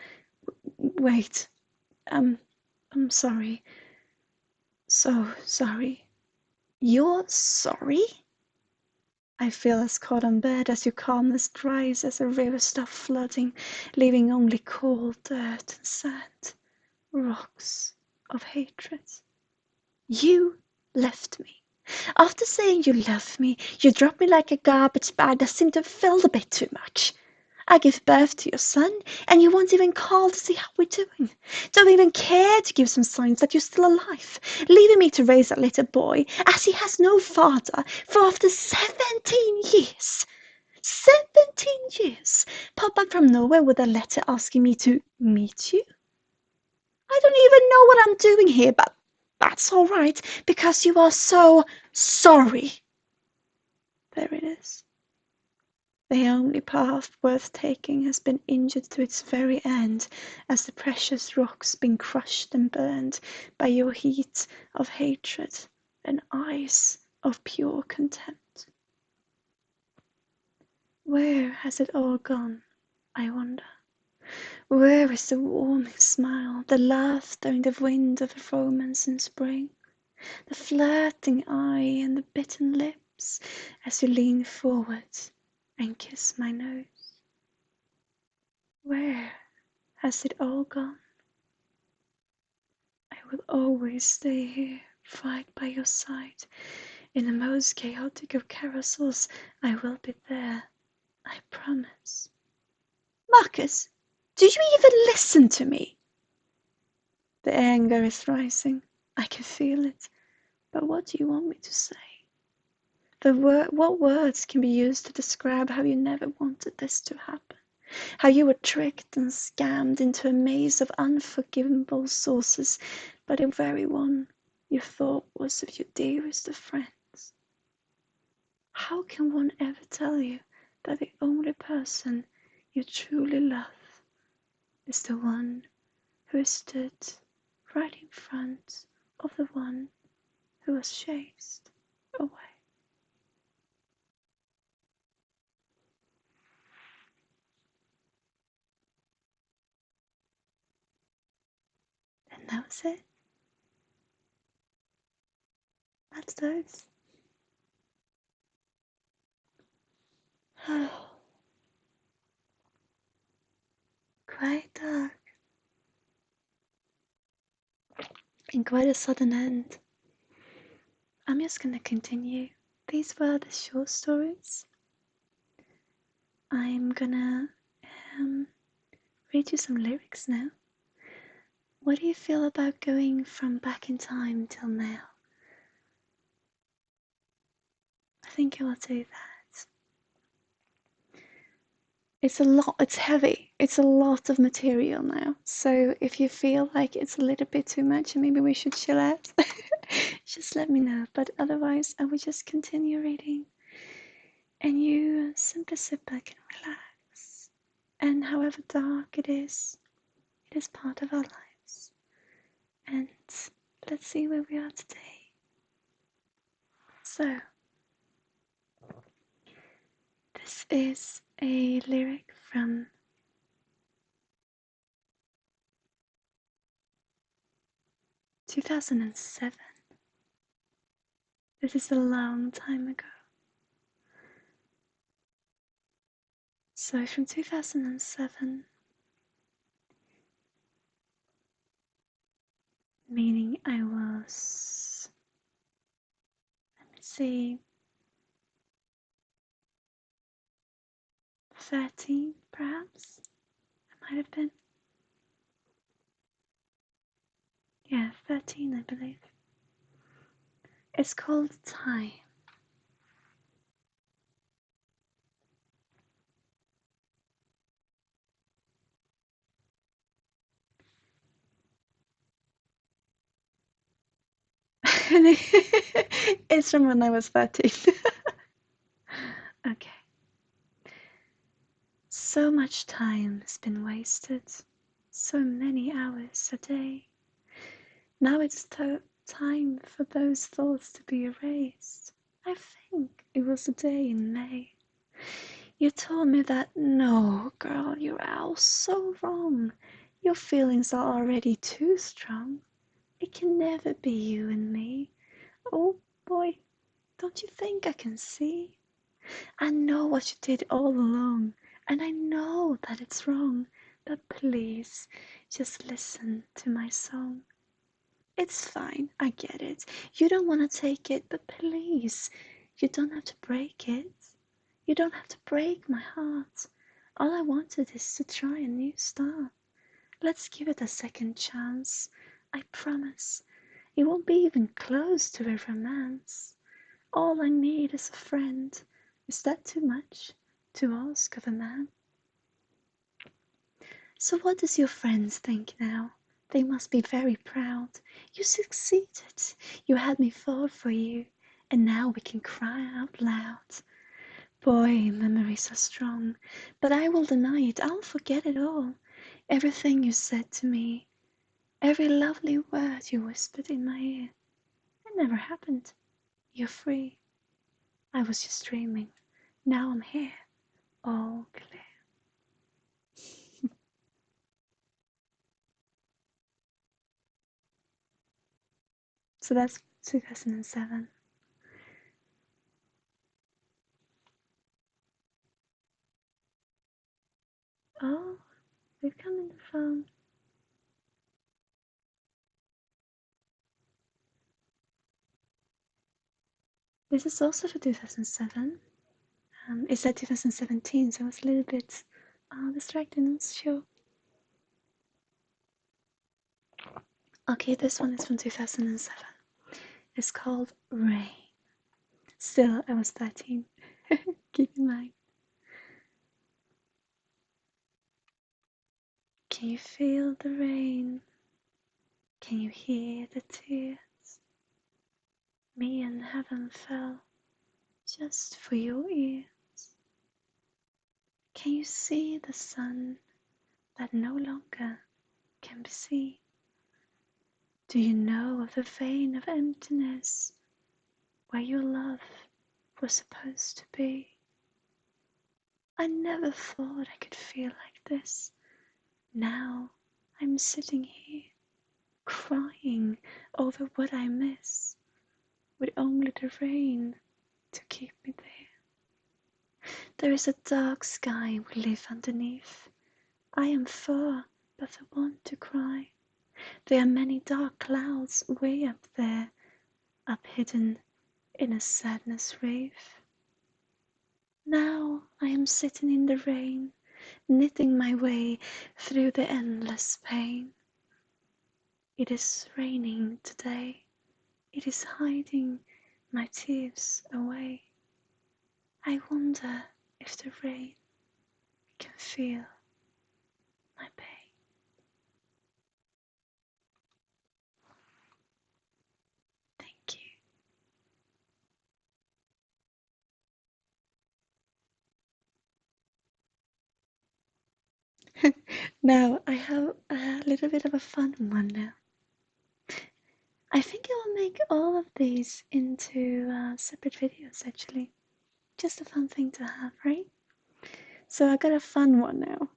Wait. I'm sorry. So sorry. You're sorry? I feel as cold on bed as your calmness dries as a river stops flooding, leaving only cold dirt and sand, rocks of hatred. You left me. After saying you love me, you dropped me like a garbage bag that seemed to have filled a bit too much. I give birth to your son, and you won't even call to see how we're doing. Don't even care to give some signs that you're still alive, leaving me to raise that little boy as he has no father for after 17 years. 17 years! Pop up from nowhere with a letter asking me to meet you? I don't even know what I'm doing here, but that's all right, because you are so sorry. There it is. The only path worth taking has been injured to its very end, as the precious rock's been crushed and burned by your heat of hatred and eyes of pure contempt. Where has it all gone, I wonder? Where is the warming smile, the laughter in the wind of romance in spring, the flirting eye and the bitten lips as you lean forward and kiss my nose? Where has it all gone? I will always stay here, right by your side. In the most chaotic of carousels, I will be there, I promise. Marcus, do you even listen to me? The anger is rising. I can feel it. But what do you want me to say? What words can be used to describe how you never wanted this to happen? How you were tricked and scammed into a maze of unforgivable sources by the very one you thought was of your dearest of friends? How can one ever tell you that the only person you truly love is the one who stood right in front of the one who was chased away? And that was it. That's those. Quite dark and quite a sudden end. I'm just gonna continue. These were the short stories. I'm gonna read you some lyrics now. What do you feel about going from back in time till now? I think I will do that. It's a lot, it's heavy. It's a lot of material now. So if you feel like it's a little bit too much and maybe we should chill out, just let me know. But otherwise, I will just continue reading. And you simply sit back and relax. And however dark it is part of our lives. And let's see where we are today. So, this is a lyric from 2007. This is a long time ago. So, from 2007, meaning I was, let me see, 13 perhaps? I might have been. Yeah, 13, I believe. It's called time. It's from when I was 13. Okay. So much time has been wasted. So many hours a day. Now it's time for those thoughts to be erased. I think it was a day in May. You told me that, no, girl, you're all so wrong. Your feelings are already too strong. It can never be you and me. Oh boy, don't you think I can see? I know what you did all along, and I know that it's wrong, but please, just listen to my song. It's fine, I get it. You don't want to take it, but please, you don't have to break it. You don't have to break my heart. All I wanted is to try a new start. Let's give it a second chance. I promise. It won't be even close to a romance. All I need is a friend. Is that too much to ask of a man? So what does your friends think now? They must be very proud. You succeeded. You had me fall for you, and now we can cry out loud. Boy, memories are strong, but I will deny it. I'll forget it all. Everything you said to me, every lovely word you whispered in my ear. It never happened. You're free. I was just dreaming. Now I'm here, all clear. So that's 2007. Oh, we've come in the phone. This is also for 2007. It said 2017, so I was a little bit distracted, not sure. Okay, this one is from 2007. It's called Rain. Still, I was 13. Keep in mind. Can you feel the rain? Can you hear the tears? Me and heaven fell just for your ears. Can you see the sun that no longer can be seen? Do you know of the vein of emptiness where your love was supposed to be? I never thought I could feel like this. Now I'm sitting here, crying over what I miss, with only the rain to keep me there. There is a dark sky we live underneath. I am far, but the one to cry. There are many dark clouds way up there, up hidden in a sadness reef. Now I am sitting in the rain, knitting my way through the endless pain. It is raining today. It is hiding my tears away. I wonder if the rain can feel my pain. Thank you. Now I have a little bit of a fun one now. I think I will make all of these into separate videos actually. Just a fun thing to have, right? So I got a fun one now.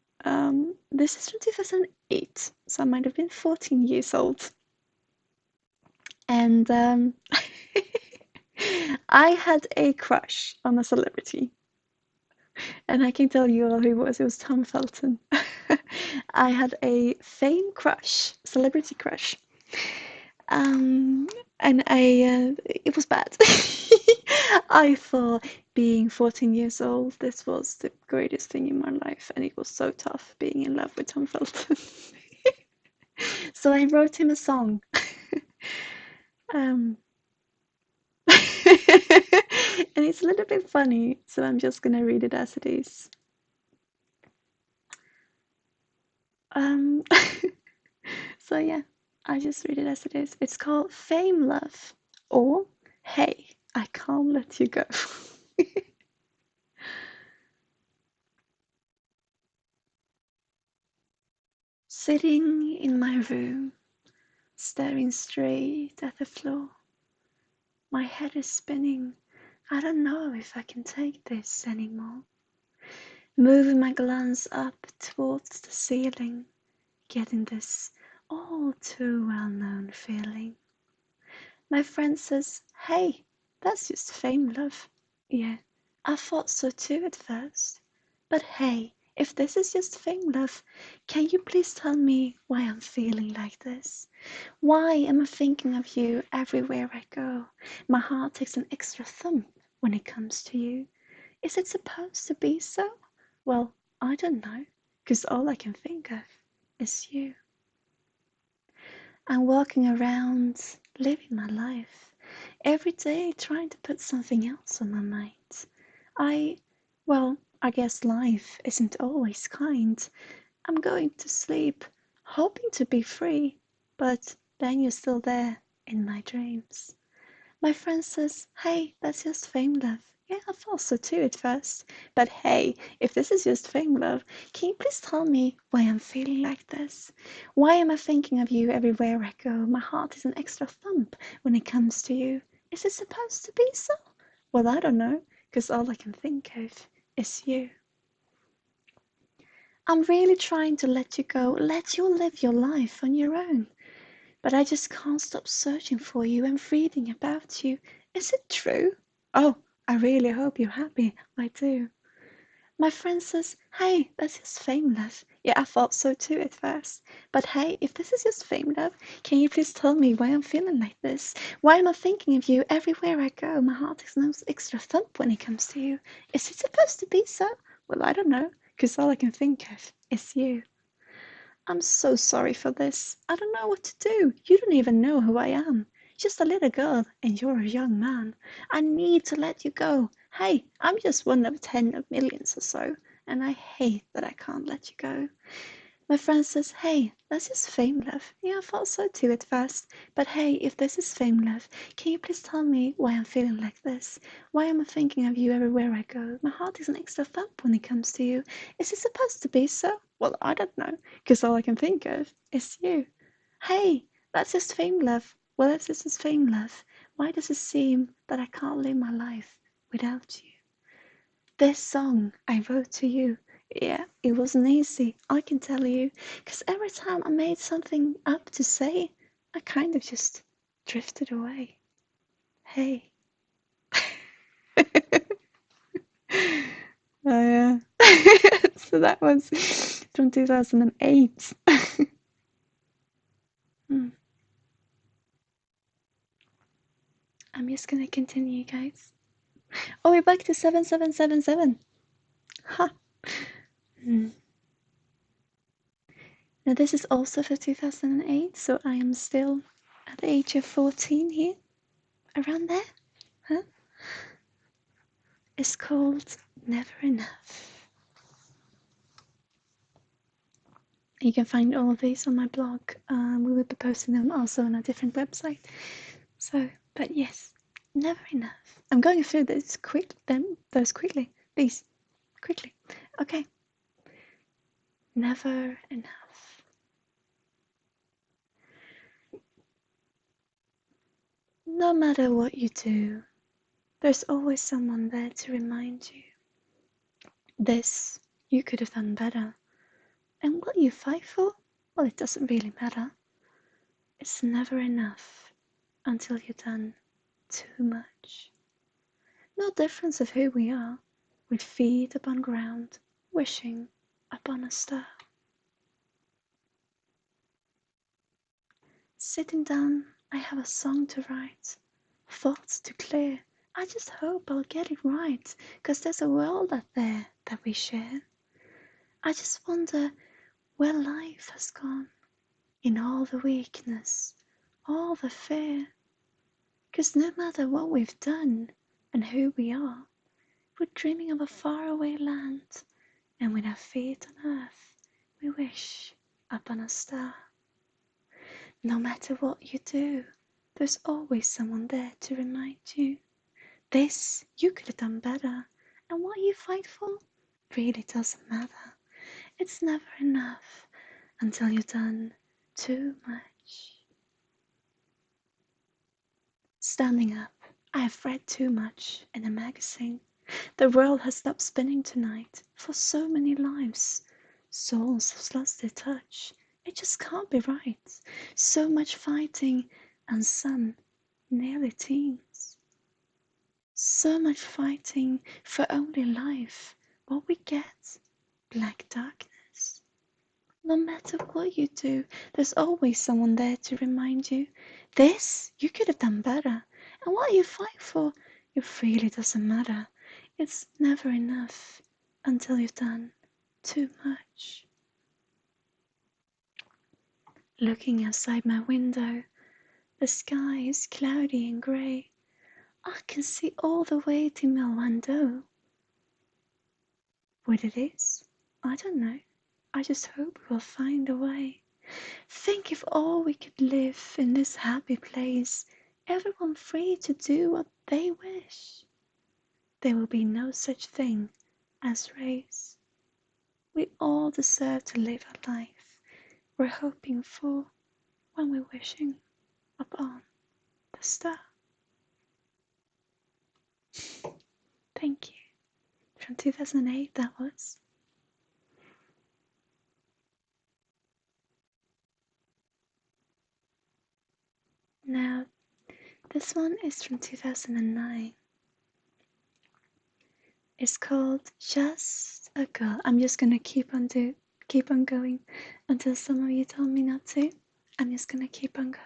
This is from 2008, so I might have been 14 years old. And I had a crush on a celebrity. And I can tell you all who it was. It was Tom Felton. I had a fame crush, celebrity crush. And it was bad. I thought being 14 years old, this was the greatest thing in my life, and it was so tough being in love with Tom Felton. So I wrote him a song. um, And it's a little bit funny, so I'm just gonna read it as it is. Um, so yeah, I just read it as it is. It's called Fame Love, or Hey, I Can't Let You Go. Sitting in my room, staring straight at the floor. My head is spinning. I don't know if I can take this anymore. Moving my glance up towards the ceiling, getting this all too well-known feeling. My friend says, hey, that's just fame, love. Yeah, I thought so too at first. But hey, if this is just fame, love, can you please tell me why I'm feeling like this? Why am I thinking of you everywhere I go? My heart takes an extra thump when it comes to you. Is it supposed to be so? Well, I don't know, 'cause all I can think of is you. I'm walking around, living my life, every day trying to put something else on my mind. I guess life isn't always kind. I'm going to sleep, hoping to be free, but then you're still there in my dreams. My friend says, hey, that's just fame, love. Yeah, I thought so too at first. But hey, if this is just fame, love, can you please tell me why I'm feeling like this? Why am I thinking of you everywhere I go? My heart is an extra thump when it comes to you. Is it supposed to be so? Well, I don't know, 'cause all I can think of is you. I'm really trying to let you go, let you live your life on your own. But I just can't stop searching for you and reading about you. Is it true? Oh, I really hope you're happy. I do. My friend says, hey, that's just fame, love. Yeah, I thought so too at first. But hey, if this is just fame, love, can you please tell me why I'm feeling like this? Why am I thinking of you everywhere I go? My heart takes no extra thump when it comes to you. Is it supposed to be so? Well, I don't know, 'cause all I can think of is you. I'm so sorry for this. I don't know what to do. You don't even know who I am. Just a little girl, and you're a young man. I need to let you go. Hey, I'm just one of 10 of millions or so, and I hate that I can't let you go. My friend says, hey, that's just fame, love. Yeah, I thought so too at first. But hey, if this is fame, love, can you please tell me why I'm feeling like this? Why am I thinking of you everywhere I go? My heart is an extra thump when it comes to you. Is it supposed to be so? Well, I don't know, 'cause all I can think of is you. Hey, that's just fame, love. Well, if this is fame, love, why does it seem that I can't live my life without you? This song I wrote to you. Yeah, it wasn't easy, I can tell you, 'cause every time I made something up to say, I kind of just drifted away. Hey. Oh, yeah. So that was from 2008. Hmm. I'm just gonna continue, guys. Oh, we're back to 7777. Ha! Hmm. Now, this is also for 2008, so I am still at the age of 14 here. Around there? Huh? It's called Never Enough. You can find all of these on my blog. We will be posting them also on a different website. So, but yes, never enough. I'm going through this quickly. These quickly. Okay. Never enough. No matter what you do, there's always someone there to remind you. This you could have done better. And what you fight for? Well, it doesn't really matter. It's never enough until you've done too much. No difference of who we are, with feet upon ground, wishing upon a star. Sitting down, I have a song to write, thoughts to clear. I just hope I'll get it right, 'cause there's a world out there that we share. I just wonder where life has gone, in all the weakness, all the fear. 'Cause no matter what we've done and who we are, we're dreaming of a faraway land, and with our feet on earth, we wish upon a star. No matter what you do, there's always someone there to remind you. This you could have done better, and what you fight for really doesn't matter. It's never enough until you've done too much. Standing up, I have read too much in a magazine. The world has stopped spinning tonight for so many lives. Souls have lost their touch. It just can't be right. So much fighting, and some nearly teens. So much fighting for only life. What we get, black darkness. No matter what you do, there's always someone there to remind you. This you could have done better. And what you fight for, it really doesn't matter. It's never enough until you've done too much. Looking outside my window, the sky is cloudy and grey. I can see all the way to Milwando. What it is, I don't know. I just hope we'll find a way. Think if all we could live in this happy place, everyone free to do what they wish. There will be no such thing as race. We all deserve to live a life we're hoping for when we're wishing upon the star. Thank you. From 2008, that was. Now, this one is from 2009. It's called Just a Girl. I'm just gonna keep on going until some of you tell me not to. I'm just gonna keep on going.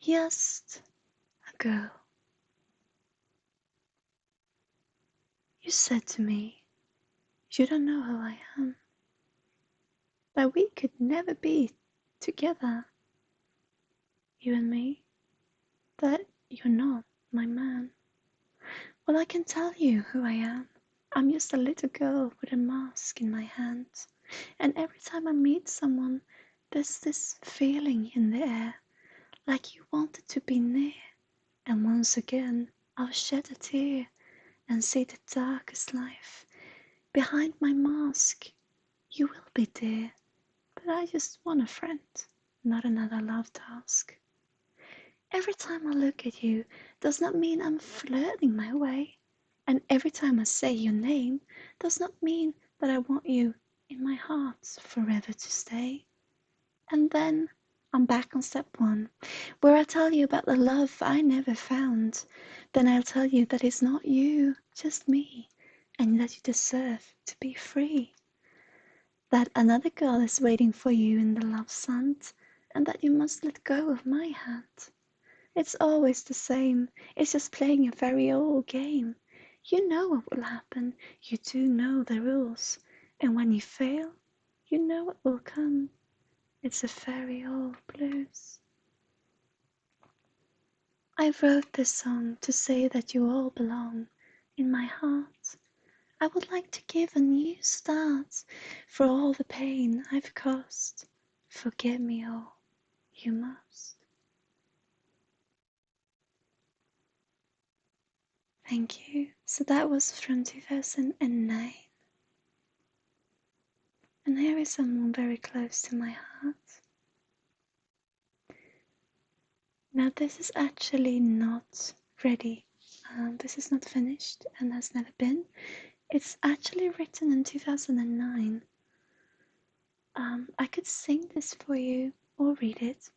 Just a girl. You said to me, you don't know who I am, that we could never be together, you and me, that you're not my man. Well, I can tell you who I am. I'm just a little girl with a mask in my hand, and every time I meet someone, there's this feeling in the air, like you wanted to be near, and once again I'll shed a tear and see the darkest life. Behind my mask, you will be dear, but I just want a friend, not another love task. Every time I look at you does not mean I'm flirting my way, and every time I say your name does not mean that I want you in my heart forever to stay. And then I'm back on step one, where I tell you about the love I never found. Then I'll tell you that it's not you, just me, and that you deserve to be free. That another girl is waiting for you in the love sand, and that you must let go of my hand. It's always the same, it's just playing a very old game. You know what will happen, you do know the rules, and when you fail, you know what will come. It's a very old blues. I wrote this song to say that you all belong in my heart. I would like to give a new start for all the pain I've caused. Forgive me all, you must. Thank you. So that was from 2009. And here is someone very close to my heart. Now this is actually not ready. This is not finished and has never been. It's actually written in 2009. I could sing this for you or read it.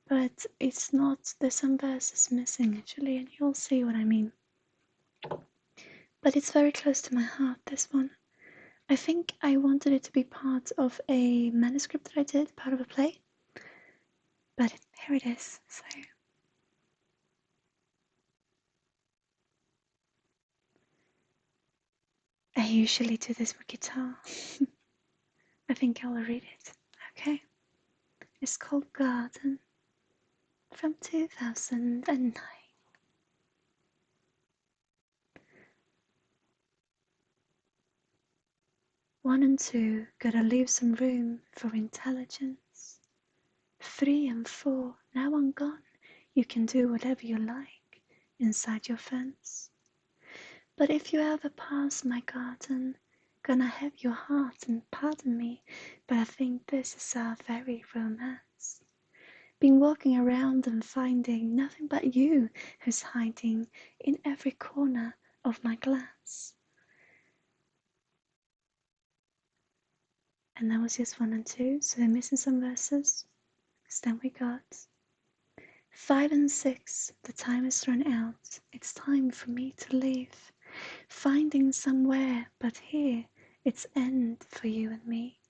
But it's not, there's some verses missing actually, and you'll see what I mean. But it's very close to my heart, this one. I think I wanted it to be part of a manuscript that I did, part of a play. But here it is, so. I usually do this with guitar. I think I'll read it. Okay. It's called Garden from 2009. 1 and 2 gotta leave some room for intelligence. 3 and 4, now I'm gone, you can do whatever you like inside your fence. But if you ever pass my garden, gonna have your heart and pardon me, but I think this is our very romance. Been walking around and finding nothing but you who's hiding in every corner of my glance. And that was just 1 and 2, so we're missing some verses. Because then we got 5 and 6, the time has run out, it's time for me to leave. Finding somewhere but here, it's end for you and me.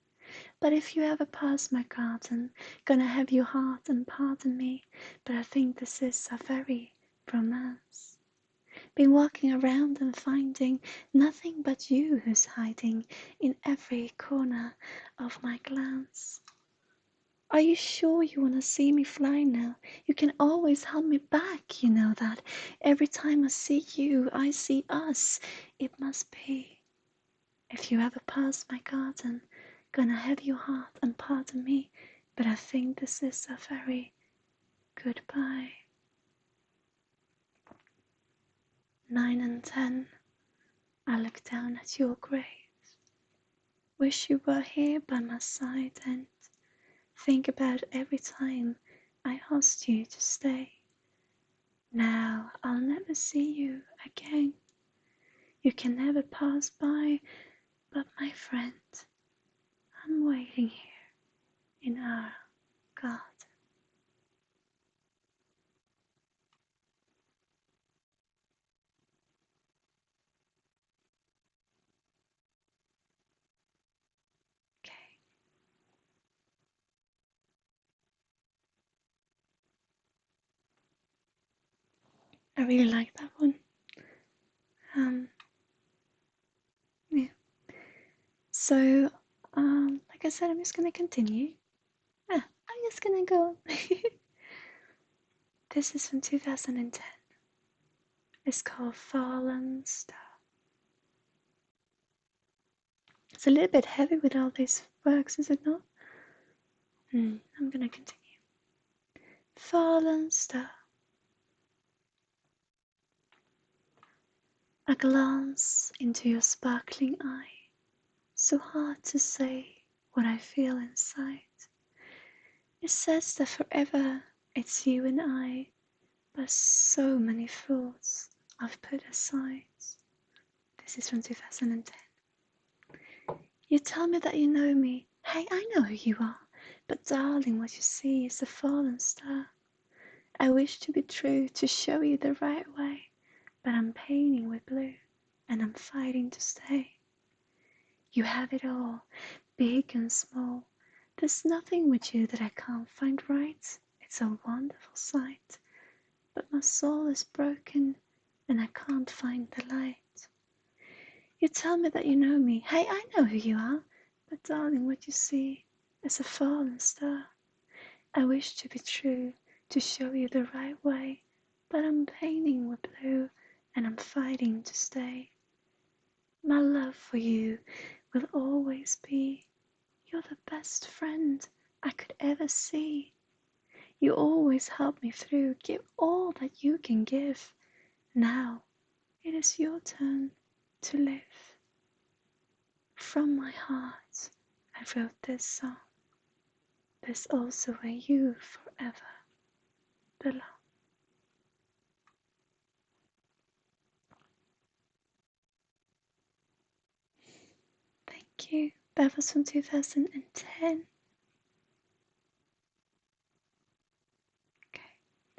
But if you ever pass my garden, gonna have your heart and pardon me, but I think this is a very romance. Been walking around and finding nothing but you who's hiding in every corner of my glance. Are you sure you wanna see me fly now? You can always hold me back, you know that. Every time I see you, I see us. It must be. If you ever pass my garden, gonna have your heart and pardon me, but I think this is a very goodbye. 9 and 10, I look down at your grave. Wish you were here by my side and think about every time I asked you to stay. Now I'll never see you again. You can never pass by, but my friend, I'm waiting here in our garden. Okay, I really like that one. Yeah. So, like I said, I'm just gonna continue. I'm just gonna go. This is from 2010. It's called Fallen Star. It's a little bit heavy with all these works, is it not? I'm gonna continue. Fallen Star. A glance into your sparkling eye. So hard to say what I feel inside. It says that forever it's you and I, but so many thoughts I've put aside. This is from 2010. You tell me that you know me. Hey, I know who you are. But darling, what you see is a fallen star. I wish to be true, to show you the right way. But I'm painting with blue, and I'm fighting to stay. You have it all, big and small. There's nothing with you that I can't find right. It's a wonderful sight. But my soul is broken, and I can't find the light. You tell me that you know me. Hey, I know who you are. But darling, what you see is a fallen star. I wish to be true, to show you the right way. But I'm painting with blue, and I'm fighting to stay. My love for you will always be. You're the best friend I could ever see. You always help me through, give all that you can give. Now it is your turn to live. From my heart, I wrote this song. There's also where you forever belong. Thank you. That was from 2010. Okay,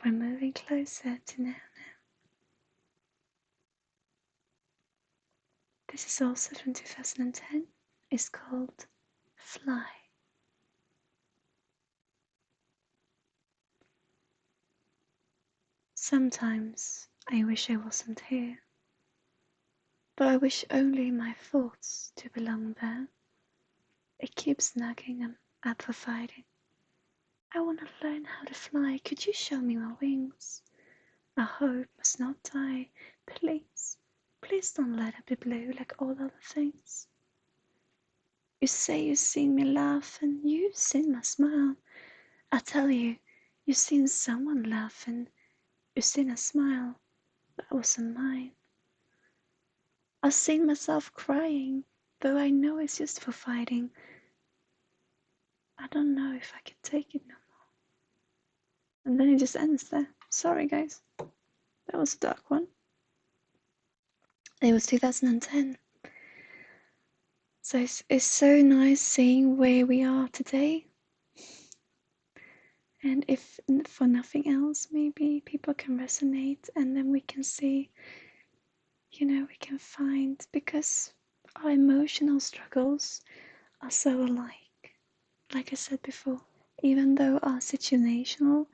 we're moving closer to now. This is also from 2010. It's called Fly. Sometimes I wish I wasn't here, but I wish only my thoughts to belong there. It keeps nagging up for fighting. I want to learn how to fly. Could you show me my wings? Our hope must not die. Please, please don't let it be blue like all other things. You say you've seen me laugh and you've seen my smile. I tell you, you've seen someone laugh and you've seen a smile that wasn't mine. I've seen myself crying, though I know it's just for fighting. I don't know if I can take it no more. And then it just ends there. Sorry, guys. That was a dark one. It was 2010. So it's so nice seeing where we are today. And if for nothing else, maybe people can resonate and then we can see, we can find, because our emotional struggles are so alike. Like I said before, even though our situative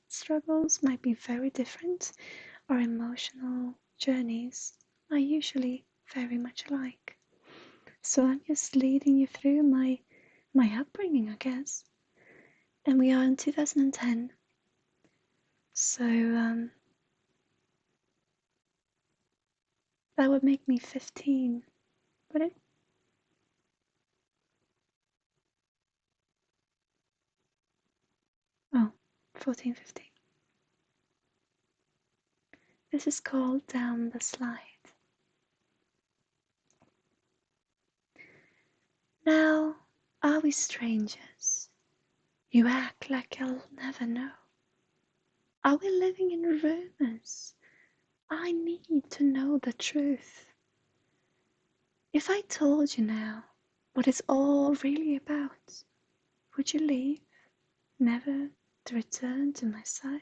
struggles might be very different, our emotional journeys are usually very much alike. So I'm just leading you through my upbringing, I guess. And we are in 2010. So that would make me 15, would it? Oh, 14, 15. This is called Down the Slide. Now, are we strangers? You act like I'll never know. Are we living in rumors? I need to know the truth. If I told you now what it's all really about, would you leave, never to return to my side?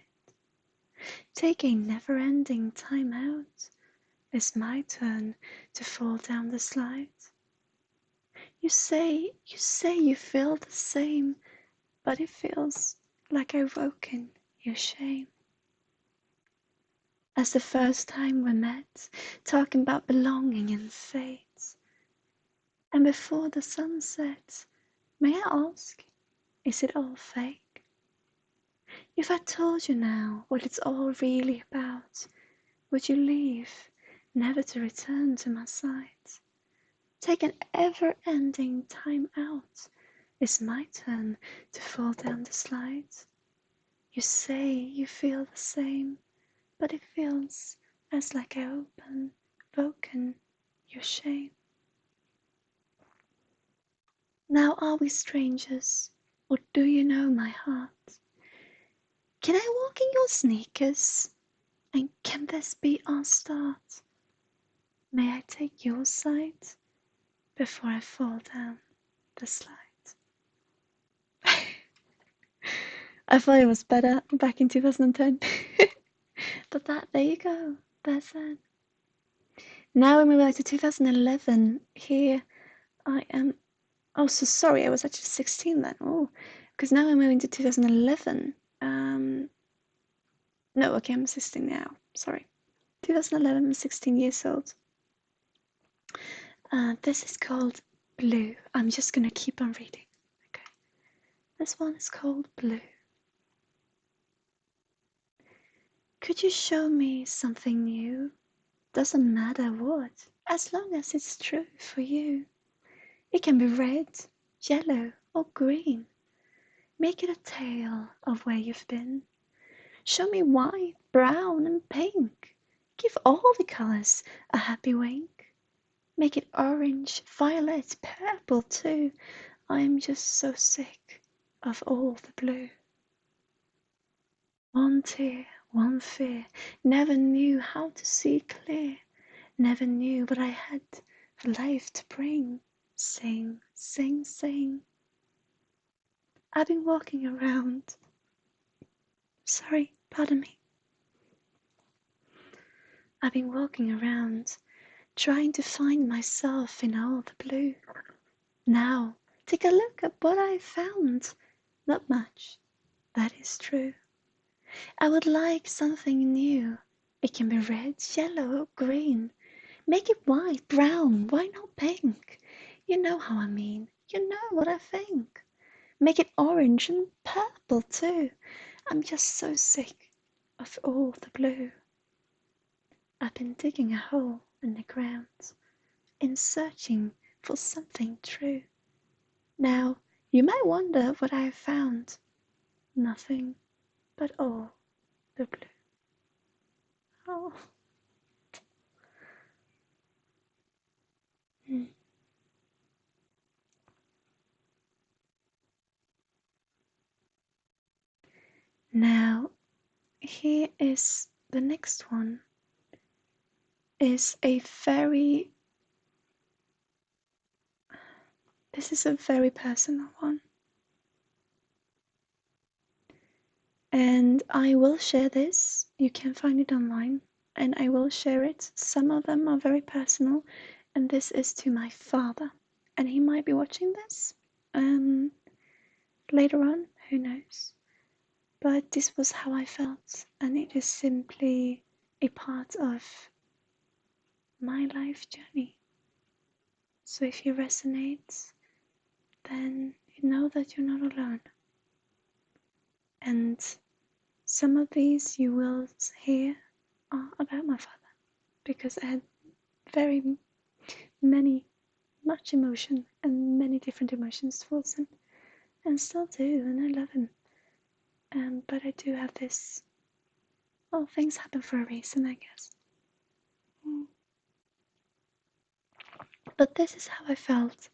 Take a never-ending time out. It's my turn to fall down the slide. You say you feel the same, but it feels like I've woken your shame. As the first time we met, talking about belonging and fate. And before the sun sets, may I ask, is it all fake? If I told you now what it's all really about, would you leave, never to return to my side? Take an ever-ending time out. It's my turn to fall down the slide. You say you feel the same, but it feels as like I woken your shame. Now are we strangers, or do you know my heart? Can I walk in your sneakers? And can this be our start? May I take your side before I fall down the slide? I thought it was better back in 2010. But there you go. That's it. Now when we go to 2011, here I am. Oh, so sorry, I was actually 16 then. Oh, because now I'm moving to 2011. No, okay, I'm 16 now. Sorry. 2011, I'm 16 years old. This is called Blue. I'm just gonna keep on reading. Okay. This one is called Blue. Could you show me something new? Doesn't matter what, as long as it's true for you. It can be red, yellow, or green. Make it a tale of where you've been. Show me white, brown, and pink. Give all the colors a happy wink. Make it orange, violet, purple too. I'm just so sick of all the blue. One tear, one fear, never knew how to see clear. Never knew what I had for life to bring. Sing, sing, sing. I've been walking around. Sorry, pardon me. I've been walking around, trying to find myself in all the blue. Now, take a look at what I found. Not much, that is true. I would like something new. It can be red, yellow, or green. Make it white, brown, why not pink? You know how I mean. You know what I think. Make it orange and purple too. I'm just so sick of all the blue. I've been digging a hole in the ground in searching for something true. Now, you might wonder what I have found. Nothing but all the blue. Oh. Mm. Now, here is the next one. Is a very This is a very personal one. And I will share this. You can find it online. And I will share it. Some of them are very personal. And this is to my father. And he might be watching this later on. Who knows? But this was how I felt. And it is simply a part of my life journey. So if you resonate, then you know that you're not alone. And some of these you will hear are about my father, because I had very much emotion and many different emotions towards him, and still do, and I love him. But I do have this, well, things happen for a reason, I guess. But this is how I felt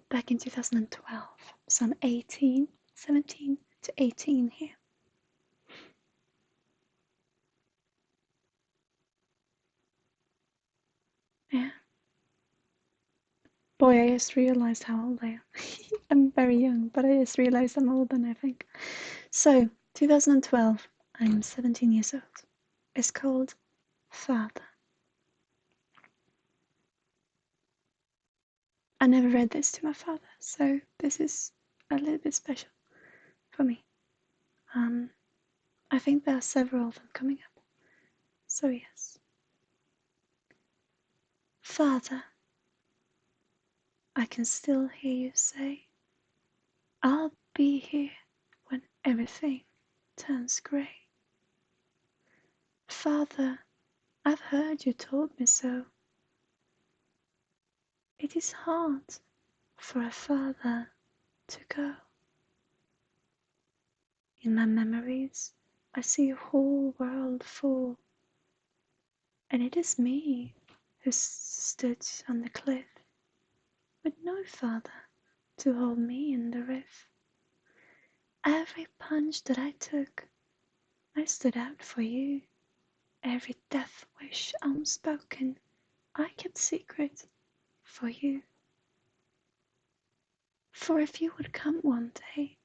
back in 2012, so I'm 17 to 18 here. Yeah. Boy, I just realized how old I am. I'm very young, but I just realized I'm older than I think. So, 2012, I'm 17 years old. It's called Father. I never read this to my father, so this is a little bit special for me. I think there are several of them coming up. So, yes. Father, I can still hear you say, I'll be here when everything turns grey. Father, I've heard you told me so. It is hard for a father to go. In my memories, I see a whole world full, and it is me who stood on the cliff, with no father to hold me in the riff. Every punch that I took, I stood out for you. Every death wish unspoken, I kept secret for you. For if you would come one day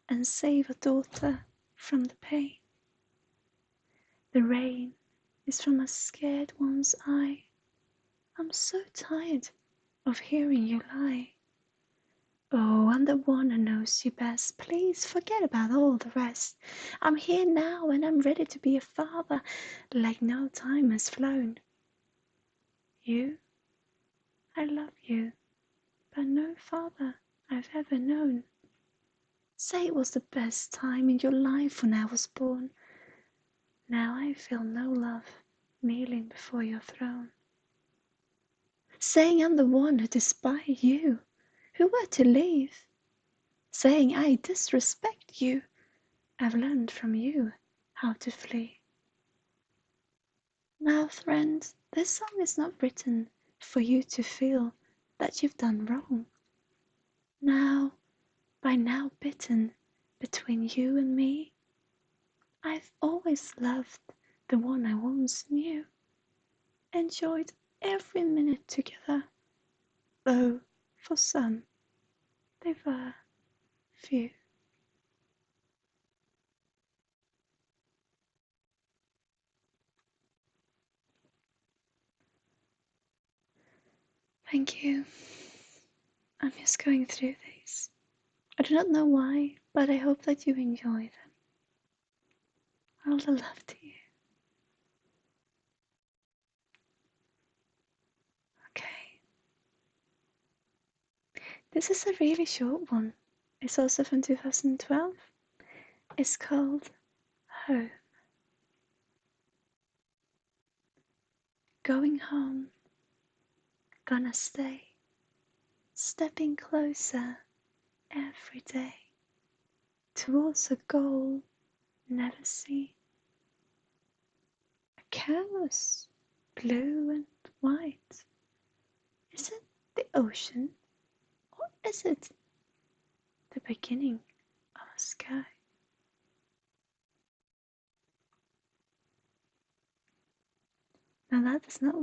and save a daughter from the pain, the rain is from a scared one's eye. I'm so tired of hearing you lie. Oh, I'm the one who knows you best. Please forget about all the rest. I'm here now and I'm ready to be a father like no time has flown. You, I love you, but no father I've ever known. Say it was the best time in your life when I was born. Now I feel no love kneeling before your throne. Saying I'm the one who despise you, who were to leave. Saying I disrespect you, I've learned from you how to flee. Now, friend, this song is not written for you to feel that you've done wrong. Now, by now bitten between you and me, I've always loved the one I once knew, enjoyed every minute together, though for some they were few. Thank you. I'm just going through these. I do not know why, but I hope that you enjoy them. All the love to you. Okay. This is a really short one. It's also from 2012. It's called Home. Going home, gonna stay, stepping closer every day towards a goal never seen. A canvas, blue and white. Is it the ocean, or is it the beginning of a sky? Now that does not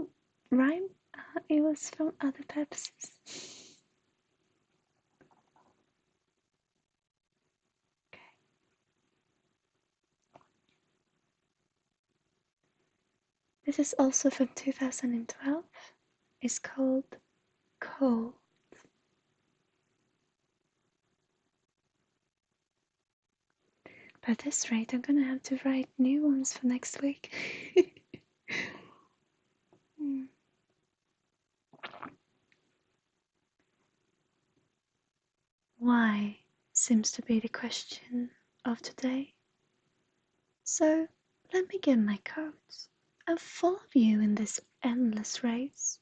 rhyme. It was from other purposes. Okay. This is also from 2012. It's called Cold. But at this rate, I'm gonna have to write new ones for next week. Why seems to be the question of today. So let me get my coat and follow you in this endless race.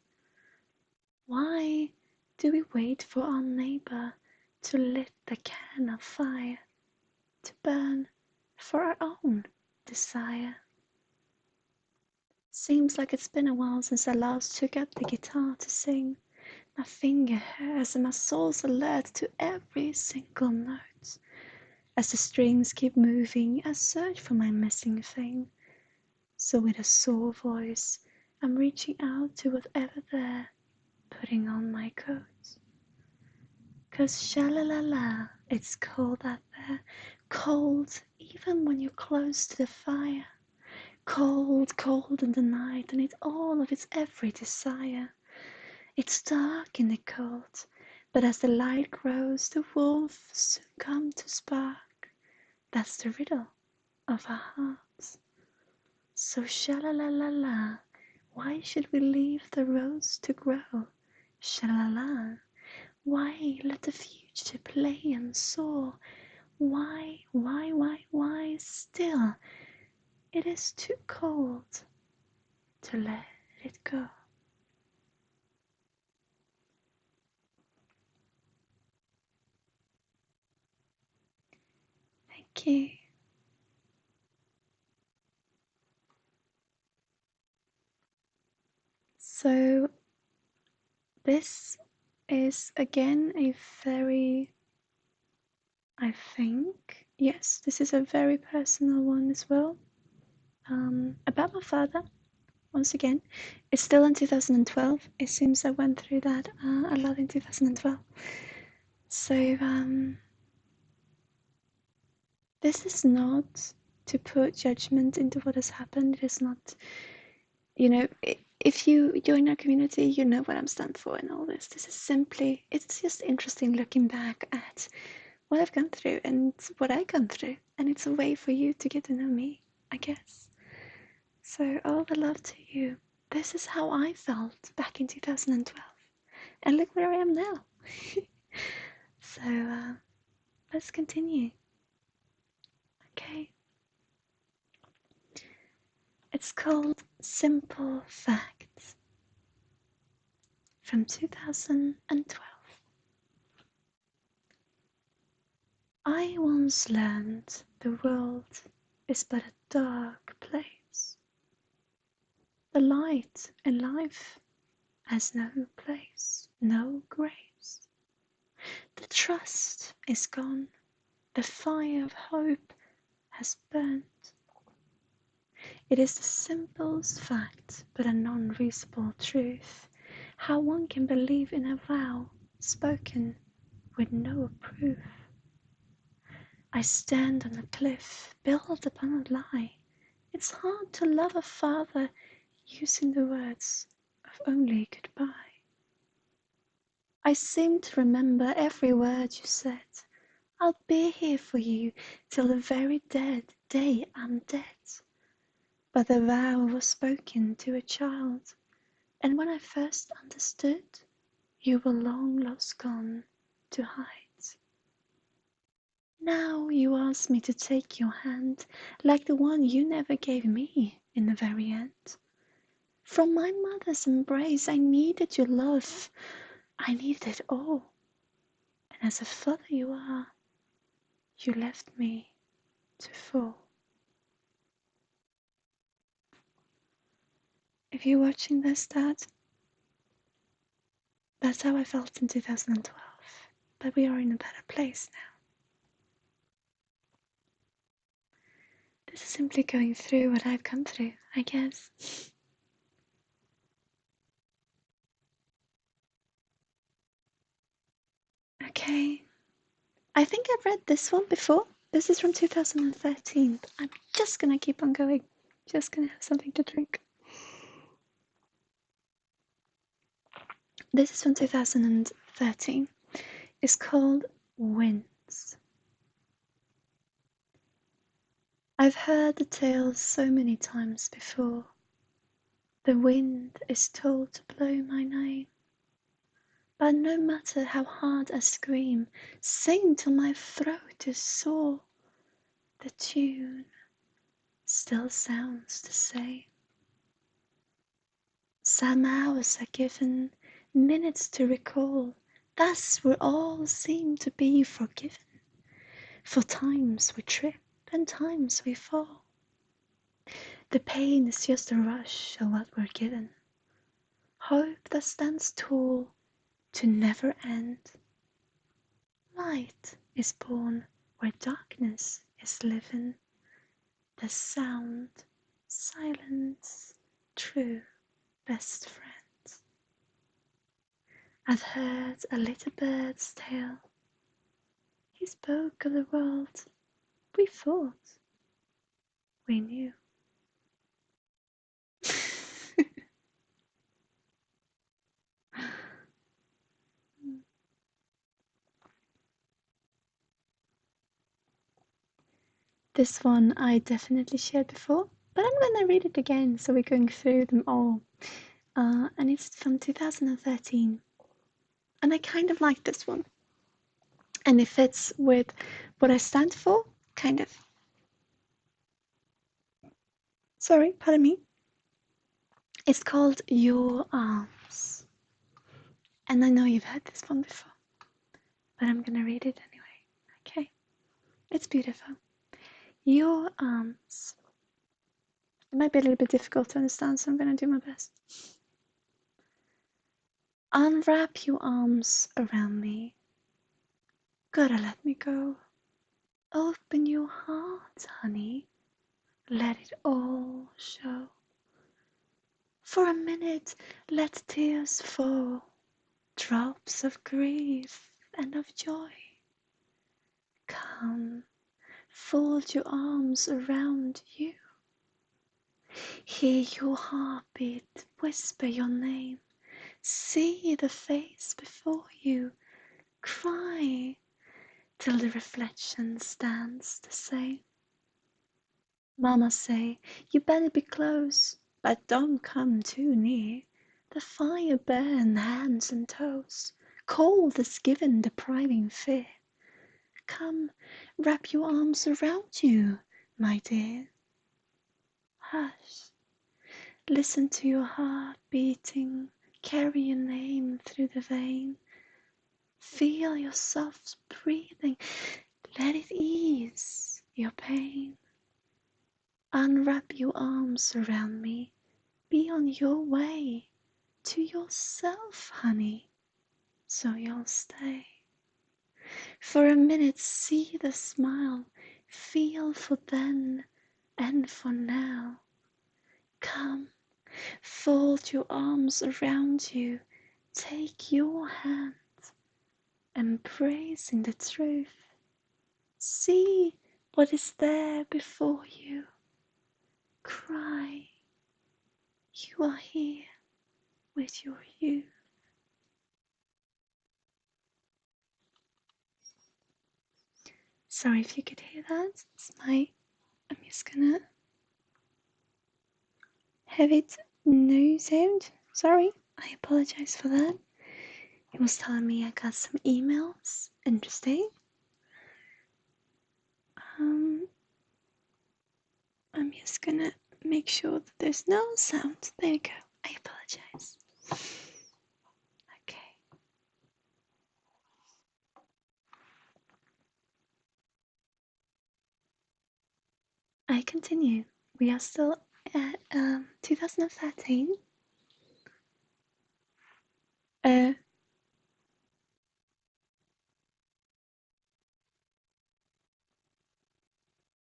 Why do we wait for our neighbor to lit the can of fire, to burn for our own desire? Seems like it's been a while since I last took up the guitar to sing. My finger hurts and my soul's alert to every single note. As the strings keep moving, I search for my missing thing. So with a sore voice, I'm reaching out to whatever there, putting on my coat. 'Cause sha-la-la-la, it's cold out there, cold even when you're close to the fire. Cold, cold in the night, and it's all of its every desire. It's dark in the cold, but as the light grows, the wolves soon come to spark. That's the riddle of our hearts. So sha-la-la-la-la, why should we leave the rose to grow? Sha-la-la, why let the future play and soar? Why still? It is too cold to let it go. Thank you. So this is again a very, I think, yes, this is a very personal one as well. About my father. Once again, it's still in 2012. It seems I went through that a lot in 2012. So this is not to put judgment into what has happened. It is not, if you join our community, you know what I'm stand for and all this. This is simply, it's just interesting looking back at what I've gone through and what I've gone through. And it's a way for you to get to know me, I guess. So all the love to you. This is how I felt back in 2012. And look where I am now. So let's continue. Okay. It's called Simple Facts from 2012. I once learned the world is but a dark place. The light in life has no place, no grace. The trust is gone, the fire of hope has burnt. It is the simplest fact, but a non-reasonable truth, how one can believe in a vow spoken with no proof. I stand on a cliff, built upon a lie. It's hard to love a father using the words of only goodbye. I seem to remember every word you said. I'll be here for you till the very dead day I'm dead. But the vow was spoken to a child, and when I first understood, you were long lost gone, to hide. Now you ask me to take your hand, like the one you never gave me in the very end. From my mother's embrace I needed your love, I needed it all. And as a father you are, you left me to fall. If you're watching this, Dad, that's how I felt in 2012. But we are in a better place now. This is simply going through what I've come through, I guess. Okay. I think I've read this one before. This is from 2013. I'm just gonna keep on going. Just gonna have something to drink. This is from 2013. It's called Winds. I've heard the tale so many times before. The wind is told to blow my name. But no matter how hard I scream, sing till my throat is sore, the tune still sounds the same. Some hours are given, minutes to recall, thus we all seem to be forgiven. For times we trip and times we fall. The pain is just a rush of what we're given. Hope that stands tall to never end. Light is born where darkness is living. The sound, silence, true best friends. I've heard a little bird's tale. He spoke of the world we thought we knew. This one I definitely shared before, but I'm gonna read it again, so we're going through them all. And it's from 2013. And I kind of like this one. And it fits with what I stand for, kind of. Sorry, pardon me. It's called Your Arms. And I know you've heard this one before, but I'm gonna read it anyway. Okay? It's beautiful. Your arms. It might be a little bit difficult to understand, so I'm gonna do my best. Unwrap your arms around me. Gotta let me go. Open your heart, honey. Let it all show. For a minute, let tears fall. Drops of grief and of joy. Come, fold your arms around you. Hear your heartbeat whisper your name. See the face before you. Cry till the reflection stands the same. Mama say, you better be close, but don't come too near. The fire burn hands and toes. Cold is given depriving fear. Come, wrap your arms around you, my dear. Hush, listen to your heart beating, carry your name through the vein. Feel your soft breathing, let it ease your pain. Unwrap your arms around me, be on your way to yourself, honey, so you'll stay. For a minute see the smile, feel for then and for now. Come, fold your arms around you, take your hand, embracing the truth. See what is there before you. Cry, you are here with your youth. Sorry if you could hear that. I'm just gonna have it no sound. Sorry, I apologize for that. He was telling me I got some emails. Interesting. I'm just gonna make sure that there's no sound. There you go. I apologize. Okay. I continue. We are still at 2013.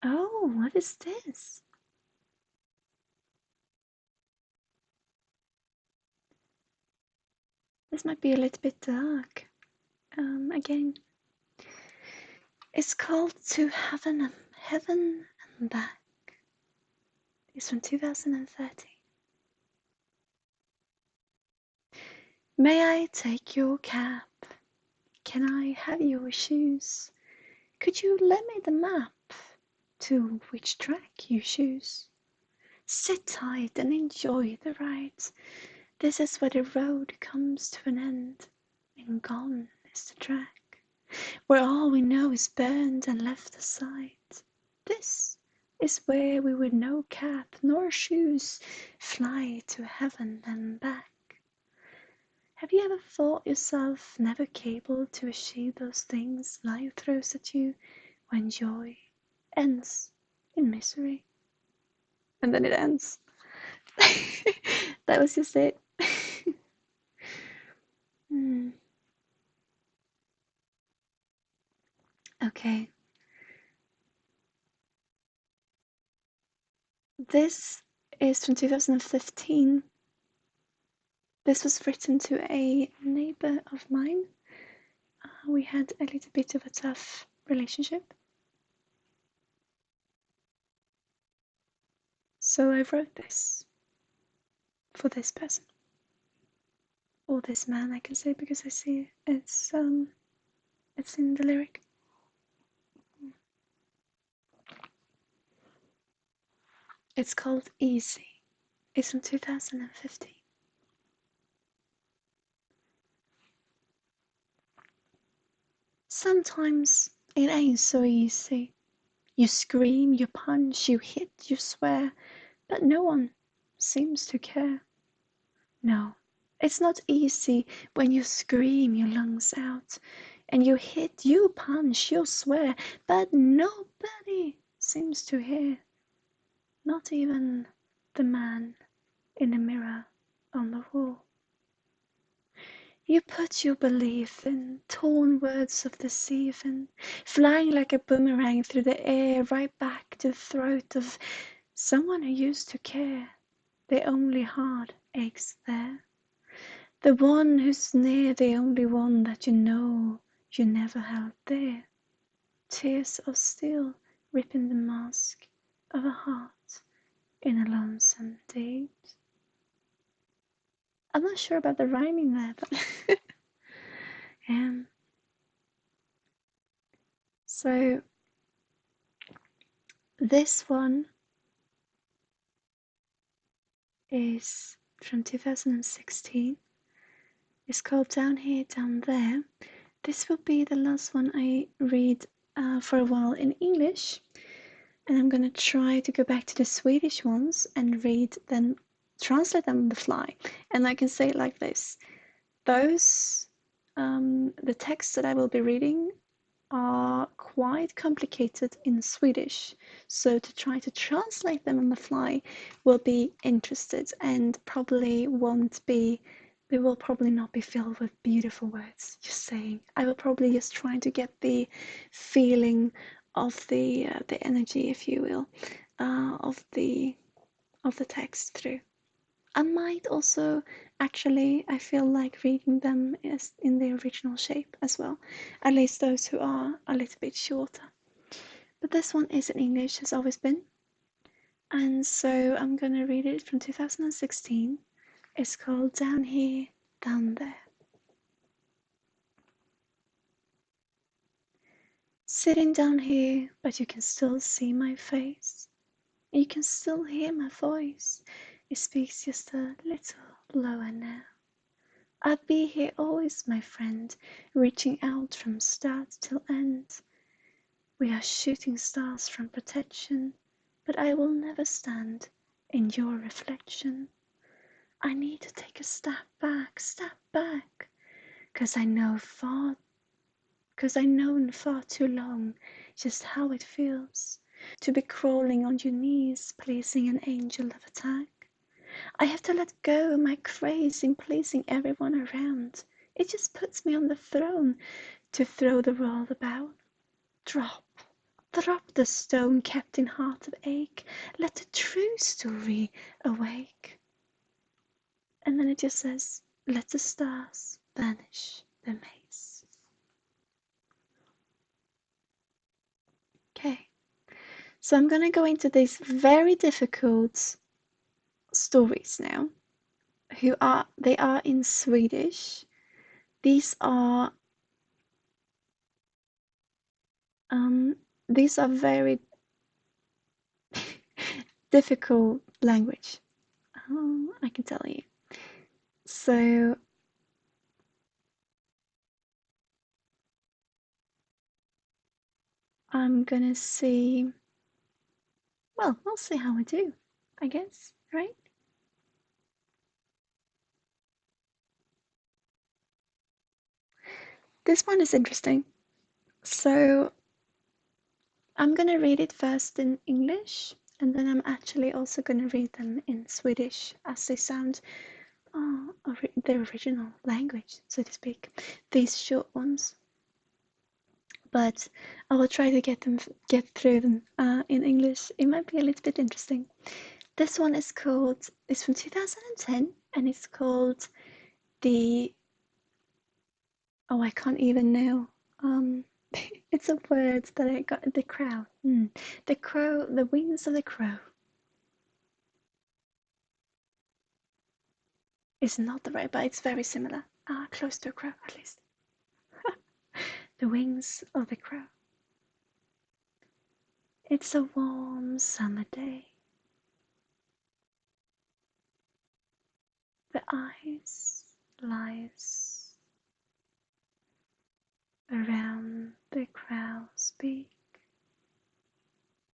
Oh, what is this? This might be a little bit dark. Again, it's called To Heaven and Back. It's from 2013. May I take your cap? Can I have your shoes? Could you lend me the map to which track you choose? Sit tight and enjoy the ride. This is where the road comes to an end, and gone is the track, where all we know is burned and left aside. This is where we with no cap nor shoes fly to heaven and back. Have you ever thought yourself never capable to achieve those things life throws at you when joy ends in misery? And then it ends. That was just it. Okay. This is from 2015. This was written to a neighbor of mine. We had a little bit of a tough relationship. So I wrote this for this person. Or this man, I can say, because I see it's in the lyric. It's called Easy. It's from 2015. Sometimes it ain't so easy. You scream, you punch, you hit, you swear, but no one seems to care. No, it's not easy when you scream your lungs out, and you hit, you punch, you swear, but nobody seems to hear. Not even the man in the mirror on the wall. You put your belief in torn words of deceiving, flying like a boomerang through the air, right back to the throat of someone who used to care. The only heart aches there. The one who's near, the only one that you know you never held there. Tears of steel ripping the mask of a heart in a lonesome date. I'm not sure about the rhyming there, but so this one is from 2016. It's called Down Here, Down There. This will be the last one I read for a while in English, and I'm gonna try to go back to the Swedish ones and read them, translate them on the fly. And I can say it like this: those, the texts that I will be reading are quite complicated in Swedish, so to try to translate them on the fly will be interested and probably won't be, they will probably not be filled with beautiful words, just saying. I will probably just try to get the feeling of the energy, if you will, of the text through. I might also actually, I feel like reading them as in the original shape as well, at least those who are a little bit shorter. But this one is in English, has always been, and so I'm gonna read it from 2016. It's called Down Here, Down There. Sitting down here, but you can still see my face. You can still hear my voice. It speaks just a little lower now. I'll be here always, my friend, reaching out from start till end. We are shooting stars from protection, but I will never stand in your reflection. I need to take a step back, 'cause I know far 'cause I known far too long just how it feels to be crawling on your knees, pleasing an angel of attack. I have to let go of my craze in pleasing everyone around. It just puts me on the throne to throw the world about. Drop the stone kept in heart of ache. Let the true story awake. And then it just says, let the stars banish the maze. Okay, so I'm gonna go into these very difficult stories now. They are in Swedish. These are very difficult language. I can tell you. So I'm gonna see. Well, we'll see how I do, I guess, right? This one is interesting. So I'm gonna read it first in English, and then I'm actually also gonna read them in Swedish as they sound their original language, so to speak. These short ones, but I will try to get through them in English. It might be a little bit interesting. This one is from 2010, and it's called the. Oh, I can't even know. It's a word that I got. The crow. The crow. The wings of the crow. It's not the right, but it's very similar. Close to a crow, at least. The wings of the crow. It's a warm summer day. The ice lies around the crow's beak.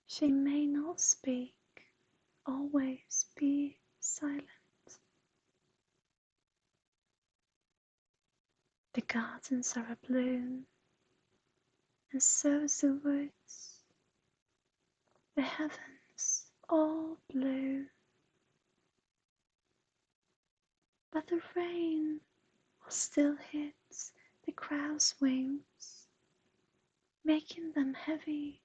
She may not speak, always be silent. The gardens are abloom, and so's the woods. The heavens all blue, but the rain still hits the crow's wings, making them heavy,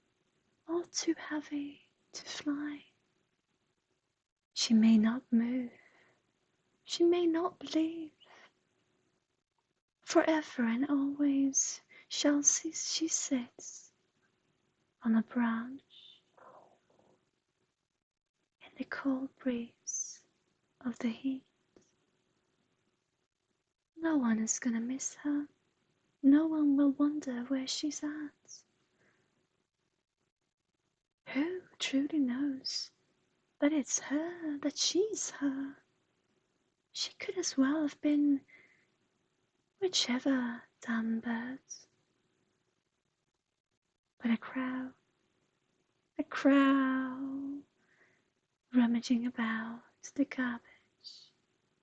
all too heavy to fly. She may not move, she may not believe. Forever and always she sits on a branch in the cold breeze of the heat. No one is gonna miss her. No one will wonder where she's at. Who truly knows that it's her, that she's her? She could as well have been whichever damn bird. But a crow rummaging about the garbage,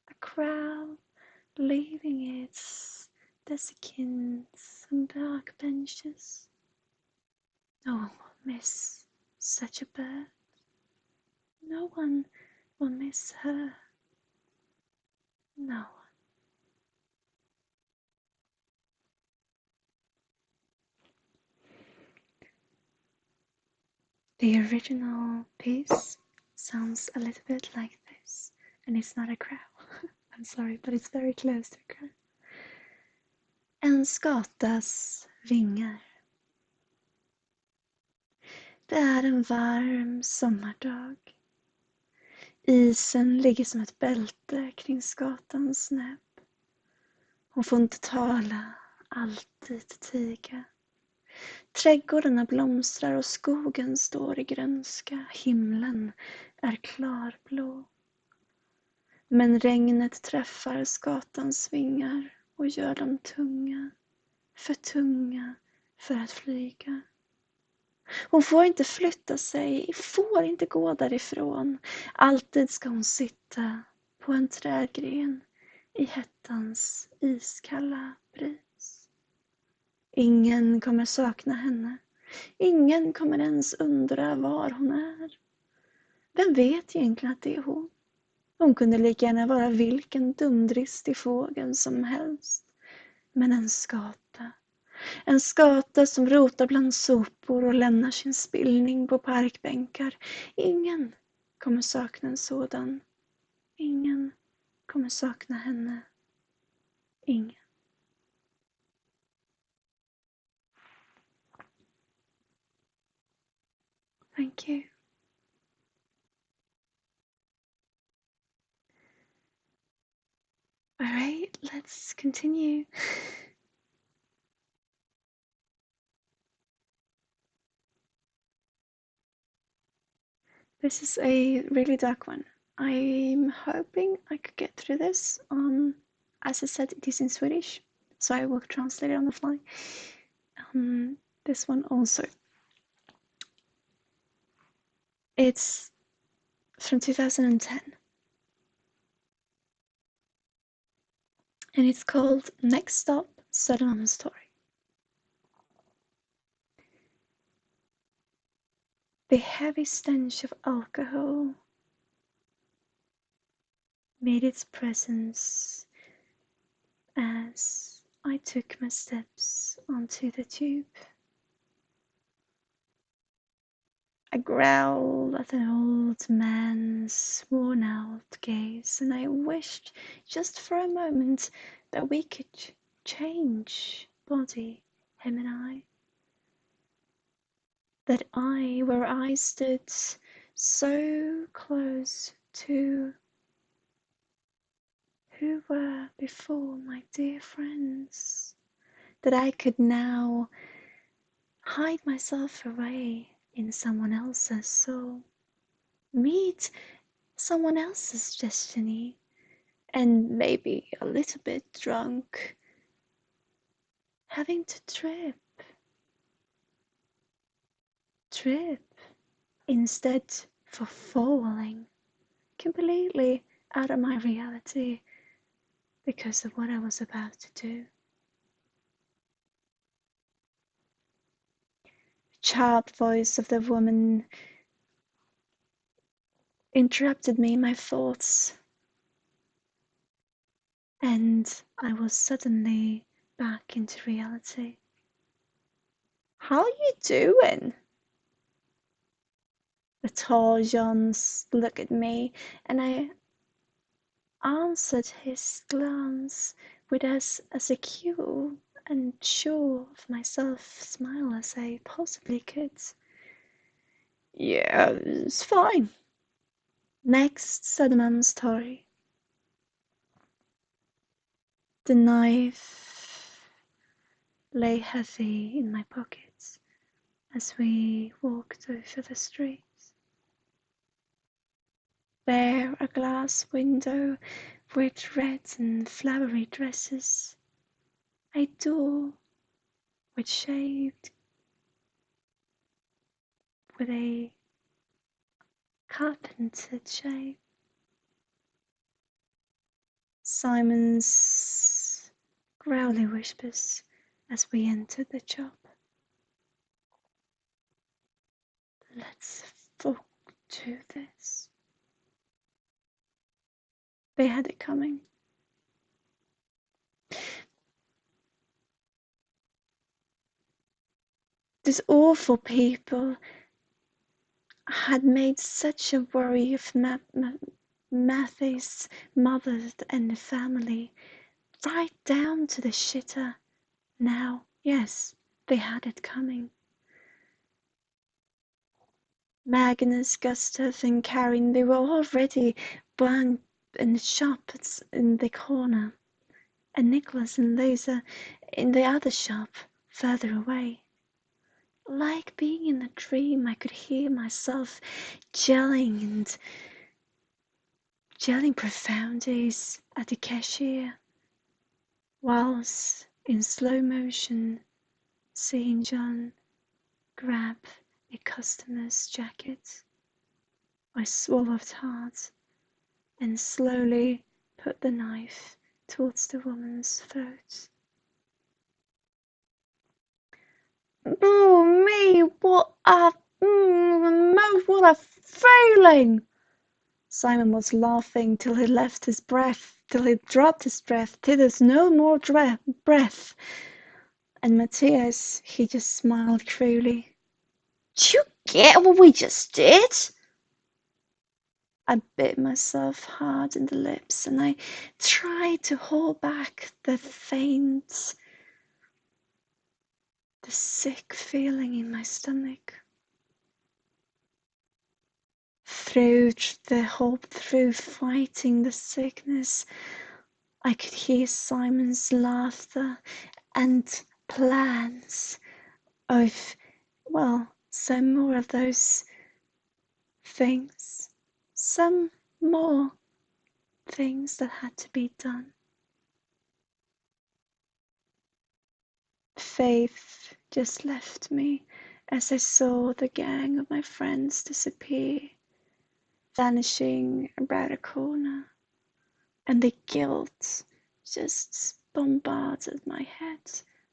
a crow leaving its desiccants on dark benches. No one will miss such a bird. No one will miss her. No one. The original piece sounds a little bit like this, and it's not a crow. I'm sorry, but it's very close to a crow. En skatas vingar. Det är en varm sommardag. Isen ligger som ett bälte kring skatans näbb. Hon får inte tala, alltid tiga. Trädgårdarna blomstrar och skogen står i grönska. Himlen är klarblå. Men regnet träffar skatans vingar och gör dem tunga, för att flyga. Hon får inte flytta sig, får inte gå därifrån. Alltid ska hon sitta på en trädgren i hettans iskalla bris. Ingen kommer sakna henne. Ingen kommer ens undra var hon är. Vem vet egentligen att det är hon? Hon kunde lika gärna vara vilken dumdristig fågel som helst. Men en skata som rotar bland sopor och lämnar sin spillning på parkbänkar. Ingen kommer sakna en sådan. Ingen kommer sakna henne. Ingen. Thank you. All right, let's continue. This is a really dark one. I'm hoping I could get through this. As I said, it is in Swedish, so I will translate it on the fly. This one also. It's from 2010. And it's called Next Stop, Södermalms Story. The heavy stench of alcohol made its presence as I took my steps onto the tube. I growled at an old man's worn-out gaze, and I wished just for a moment that we could change body, him and I. That where I stood so close to who were before my dear friends, that I could now hide myself away in someone else's soul, meet someone else's destiny, and maybe a little bit drunk, having to trip instead for falling completely out of my reality because of what I was about to do. The sharp voice of the woman interrupted me in my thoughts, and I was suddenly back into reality. How you doing? The tall John looked at me, and I answered his glance with as secure and sure of myself smile as I possibly could. Yeah, it's fine. Next, Södermalms Story. The knife lay heavy in my pockets as we walked over the street. There a glass window with red and flowery dresses, a door with shaved with a carpentered shape. Simon's growly whispers as we entered the shop. Let's fuck to this. They had it coming. These awful people had made such a worry of Matthew's mother and the family, right down to the shitter. Now, yes, they had it coming. Magnus, Gustav, and Karin, they were already burned in the shop in the corner, and Nicholas and Lisa in the other shop further away. Like being in a dream, I could hear myself yelling yelling profanities at the cashier, whilst in slow motion seeing John grab a customer's jacket. I swallowed hard and slowly put the knife towards the woman's throat. Oh me, what a feeling! Simon was laughing till he left his breath, till he dropped his breath, till there's no more breath. And Matthias, he just smiled cruelly. "Did you get what we just did?" I bit myself hard in the lips, and I tried to hold back the sick feeling in my stomach. Through fighting the sickness, I could hear Simon's laughter and plans of, well, some more of those things, some more things that had to be done. Faith just left me as I saw the gang of my friends disappear, vanishing around a corner, and the guilt just bombarded my head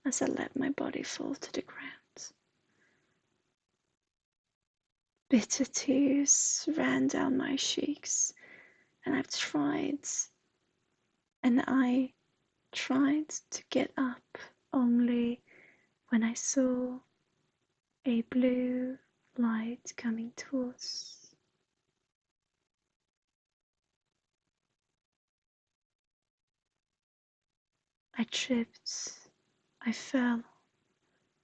as I let my body fall to the ground. Bitter tears ran down my cheeks, and I tried to get up only when I saw a blue light coming towards. I tripped, I fell,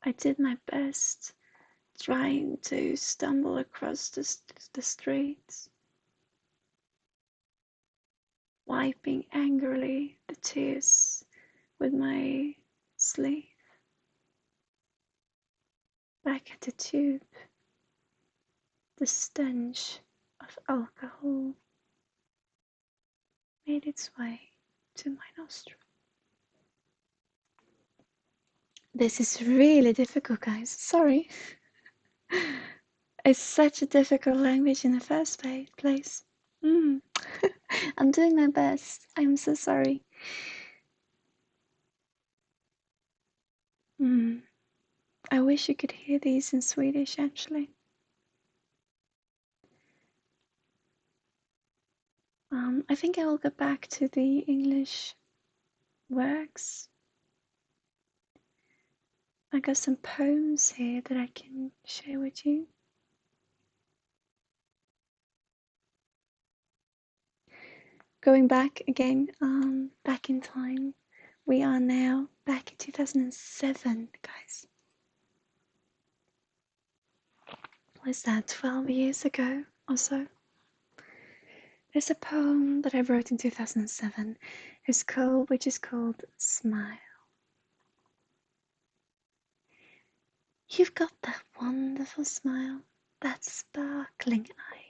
I did my best, trying to stumble across the streets, wiping angrily the tears with my sleeve. Back at the tube, the stench of alcohol made its way to my nostril. This is really difficult, guys. Sorry. It's such a difficult language in the first place. I'm doing my best. I'm so sorry. I wish you could hear these in Swedish, actually. I think I will go back to the English works. I got some poems here that I can share with you. Going back again, back in time. We are now back in 2007, guys. Was that 12 years ago or so? There's a poem that I wrote in 2007, which is called Smile. You've got that wonderful smile, that sparkling eye.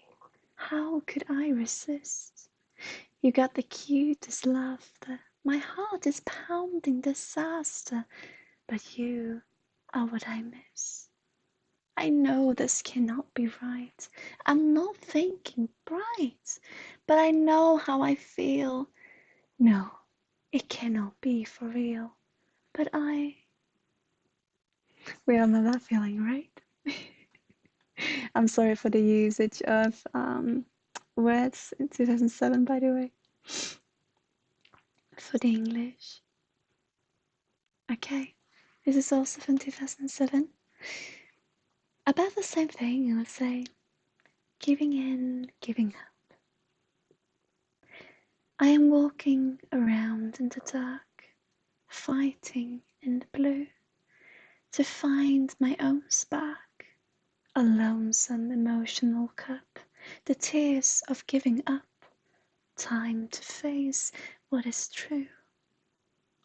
How could I resist? You got the cutest laughter. My heart is pounding disaster, but you are what I miss. I know this cannot be right. I'm not thinking bright, but I know how I feel. No, it cannot be for real. But we all know that feeling, right? I'm sorry for the usage of words in 2007, by the way. For the English. Okay, this is also from 2007. About the same thing, I would say. Giving in, giving up. I am walking around in the dark, fighting in the blue, to find my own spark, a lonesome emotional cup, the tears of giving up, time to face what is true.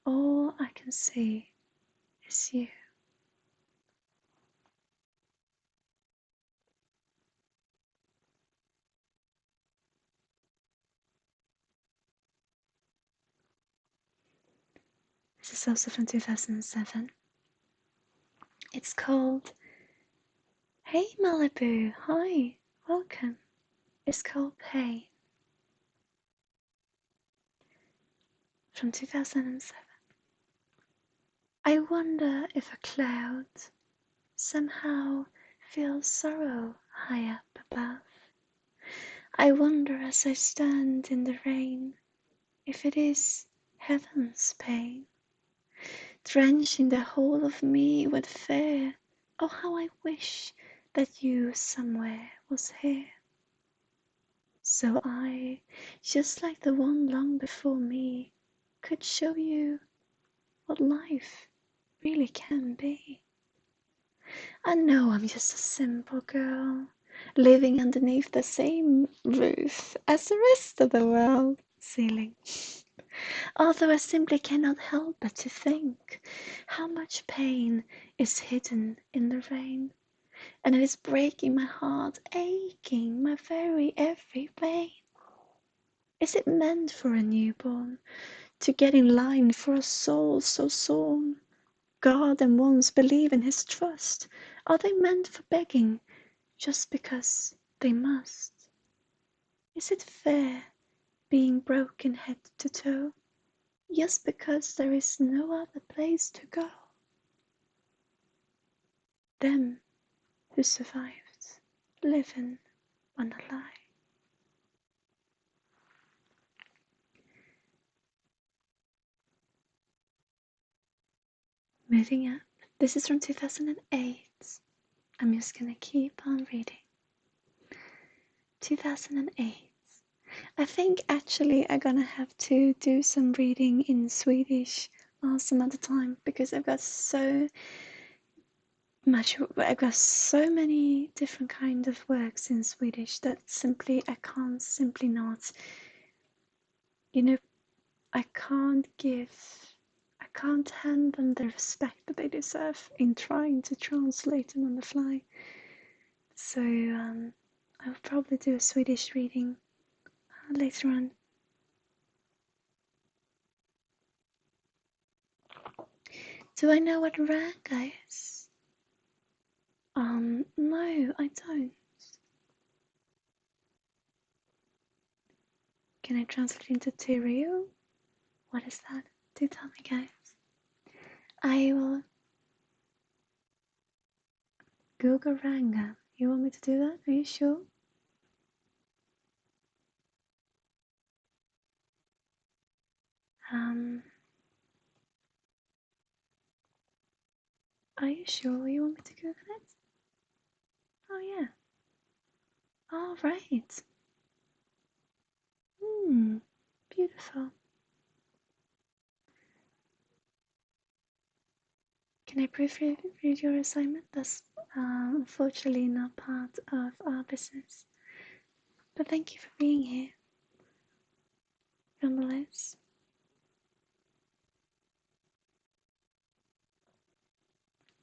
All I can see is you. It's also from 2007. It's called Hey Malibu, hi, welcome. It's called Pain. From 2007. I wonder if a cloud somehow feels sorrow high up above. I wonder as I stand in the rain if it is heaven's pain, drenching the whole of me with fear. Oh, how I wish that you somewhere was here. So I, just like the one long before me, could show you what life really can be. I know I'm just a simple girl, living underneath the same roof as the rest of the world, ceiling. Although I simply cannot help but to think how much pain is hidden in the rain, and it is breaking my heart, aching my very every vein. Is it meant for a newborn to get in line for a soul so sown? God and once believe in his trust, are they meant for begging just because they must? Is it fair being broken head to toe just because there is no other place to go? Them who survived, living on a lie. Moving up, this is from 2008. I'm just gonna keep on reading. 2008. I think actually I'm gonna have to do some reading in Swedish some other time because I've got so many different kind of works in Swedish that I can't simply not, I can't hand them the respect that they deserve in trying to translate them on the fly. So I'll probably do a Swedish reading later on. Do I know what ranga is? No, I don't. Can I translate into Tyrio? What is that? Do tell me, guys. I will Google ranga. You want me to do that? Are you sure? Are you sure you want me to Google it? Oh yeah. All right. Beautiful. Can I proofread your assignment? That's unfortunately not part of our business. But thank you for being here, nonetheless.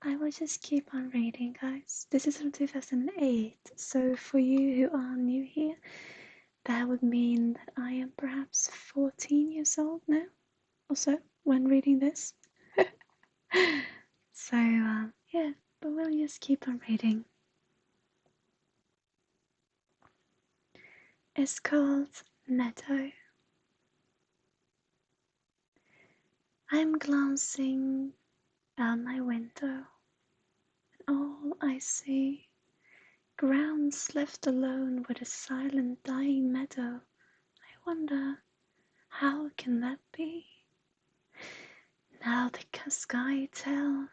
I will just keep on reading, guys. This is from 2008, so for you who are new here, that would mean that I am perhaps 14 years old now, or so, when reading this. So, yeah, but we'll just keep on reading. It's called Meadow. I'm glancing out my window, and all I see, grounds left alone with a silent dying meadow. I wonder, how can that be? Now the sky tell,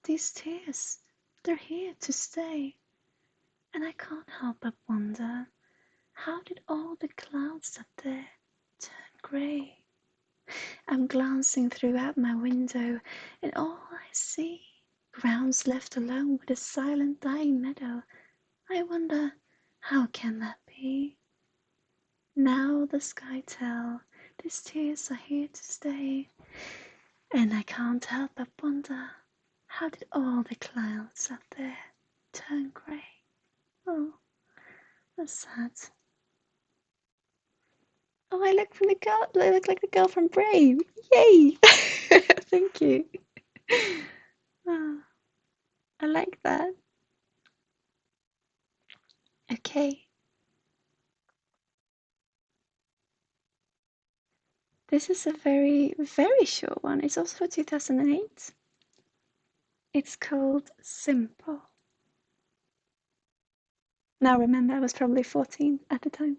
these tears, they're here to stay. And I can't help but wonder, how did all the clouds up there turn grey? I'm glancing throughout my window, and all I see, grounds left alone with a silent dying meadow. I wonder, how can that be? Now the sky tell, these tears are here to stay. And I can't help but wonder, how did all the clouds up there turn grey? Oh, that's sad. Oh, I look like the girl from Brave. Yay! Thank you. Oh, I like that. Okay. This is a very, very short one. It's also for 2008. It's called Simple. Now remember, I was probably 14 at the time.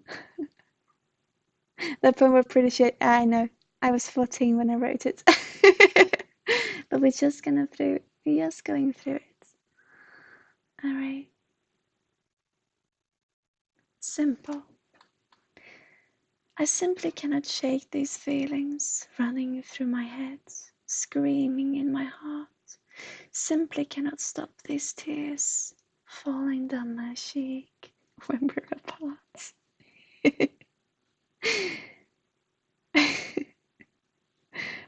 That poem was pretty shit. I know. I was 14 when I wrote it. But we're just going through it. All right. Simple. I simply cannot shake these feelings running through my head, screaming in my heart. Simply cannot stop these tears falling down my cheek when we're apart.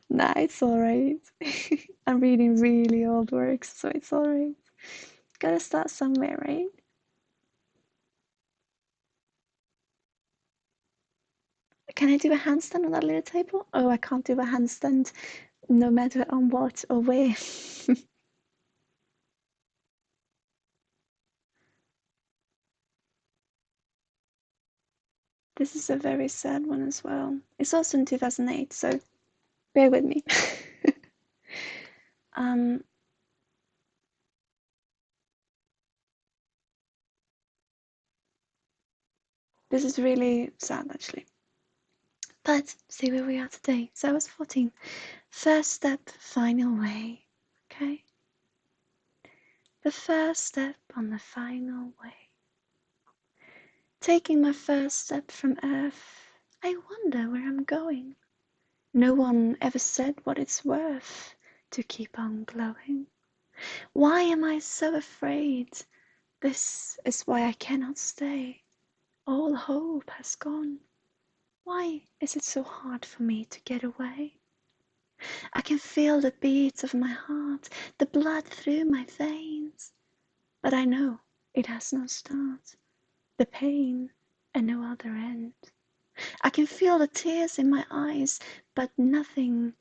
Nah, it's alright. I'm reading really old works, so it's alright. Gotta start somewhere, right? Can I do a handstand on that little table? Oh, I can't do a handstand no matter on what or where. This is a very sad one as well. It's also in 2008, so bear with me. um, this is really sad, actually. But see where we are today. So I was 14. First step, final way. Okay? The first step on the final way. Taking my first step from Earth, I wonder where I'm going. No one ever said what it's worth to keep on glowing. Why am I so afraid? This is why I cannot stay. All hope has gone. Why is it so hard for me to get away? I can feel the beats of my heart, the blood through my veins. But I know it has no start, the pain and no other end. I can feel the tears in my eyes, but nothing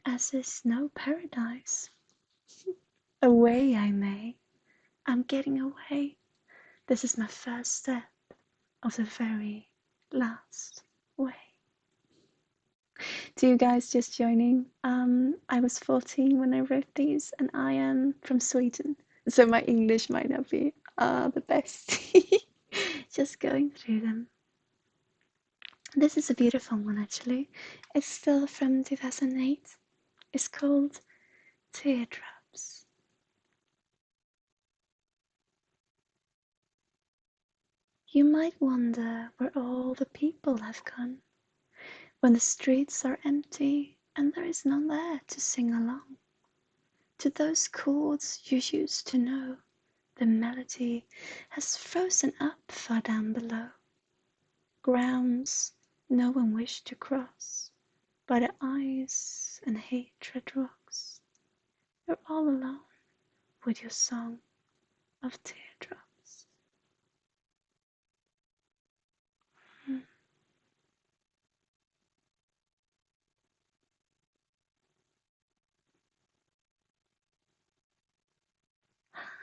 as is no paradise. Away I may, I'm getting away. This is my first step of the very last way. To you guys just joining, I was 14 when I wrote these, and I am from Sweden, so my English might not be the best. Just going through them. This is a beautiful one, actually. It's still from 2008. It's called Teardrops. You might wonder where all the people have gone, when the streets are empty and there is none there to sing along. To those chords you used to know, the melody has frozen up far down below. Grounds no one wished to cross, by the ice and hatred rocks. You're all alone with your song of teardrops.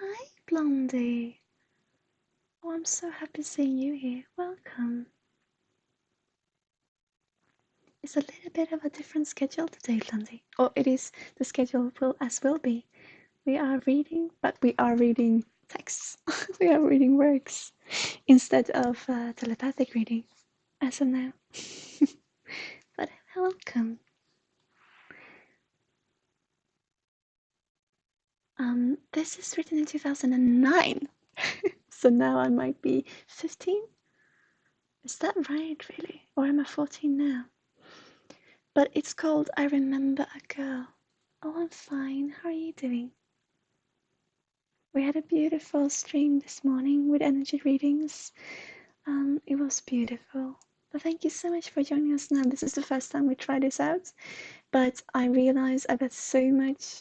Hi, Blondie. Oh, I'm so happy seeing you here. Welcome. It's a little bit of a different schedule today, Blondie. Or it is the schedule will be. We are reading, but we are reading texts. We are reading works instead of telepathic reading as of now. But welcome. This is written in 2009, so now I might be 15. Is that right, really? Or am I 14 now? But it's called I Remember a Girl. Oh, I'm fine. How are you doing? We had a beautiful stream this morning with energy readings. It was beautiful. But thank you so much for joining us now. This is the first time we try this out, but I realize I've got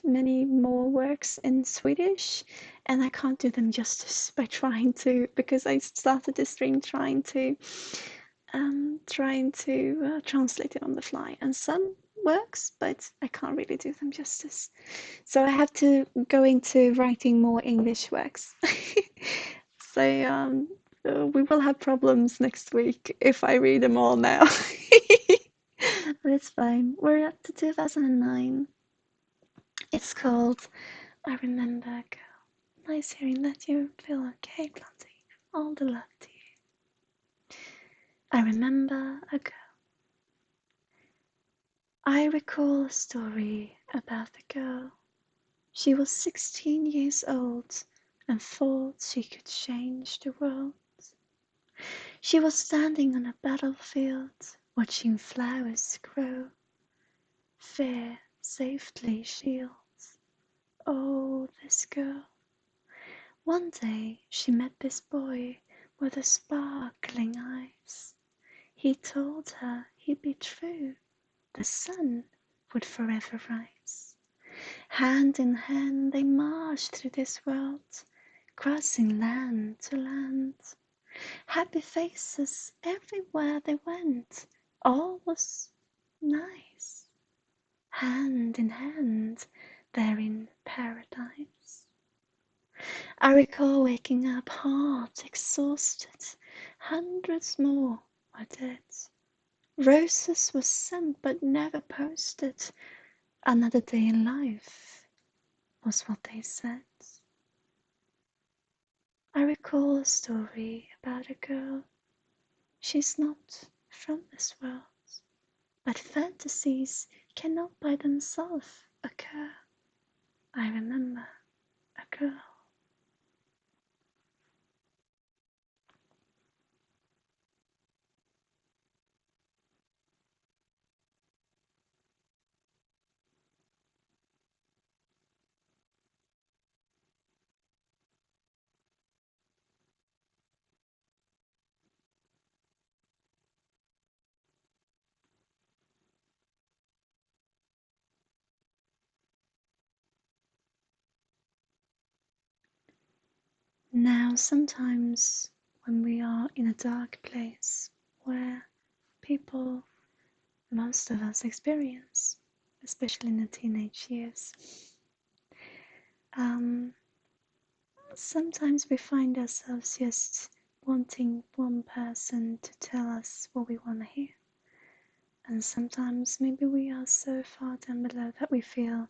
many more works in Swedish, and I can't do them justice by trying to, because I started the stream trying to trying to translate it on the fly, and some works, but I can't really do them justice. So I have to go into writing more English works. So we will have problems next week if I read them all now. But it's fine. We're up to 2009. It's called I Remember a Girl. Nice hearing that you feel okay, Blondie. All the love to you. I remember a girl. I recall a story about the girl. She was 16 years old and thought she could change the world. She was standing on a battlefield, watching flowers grow. Fear safely shields. Oh, this girl. One day she met this boy with the sparkling eyes. He told her he'd be true. The sun would forever rise. Hand in hand they marched through this world, crossing land to land. Happy faces everywhere they went. All was nice. Hand in hand, they're in paradise. I recall waking up heart exhausted. Hundreds more were dead. Roses were sent but never posted. Another day in life was what they said. I recall a story about a girl. She's not from this world, but fantasies cannot by themselves occur. I remember a girl. Now, sometimes when we are in a dark place where people, most of us experience, especially in the teenage years, um, sometimes we find ourselves just wanting one person to tell us what we want to hear. And sometimes maybe we are so far down below that we feel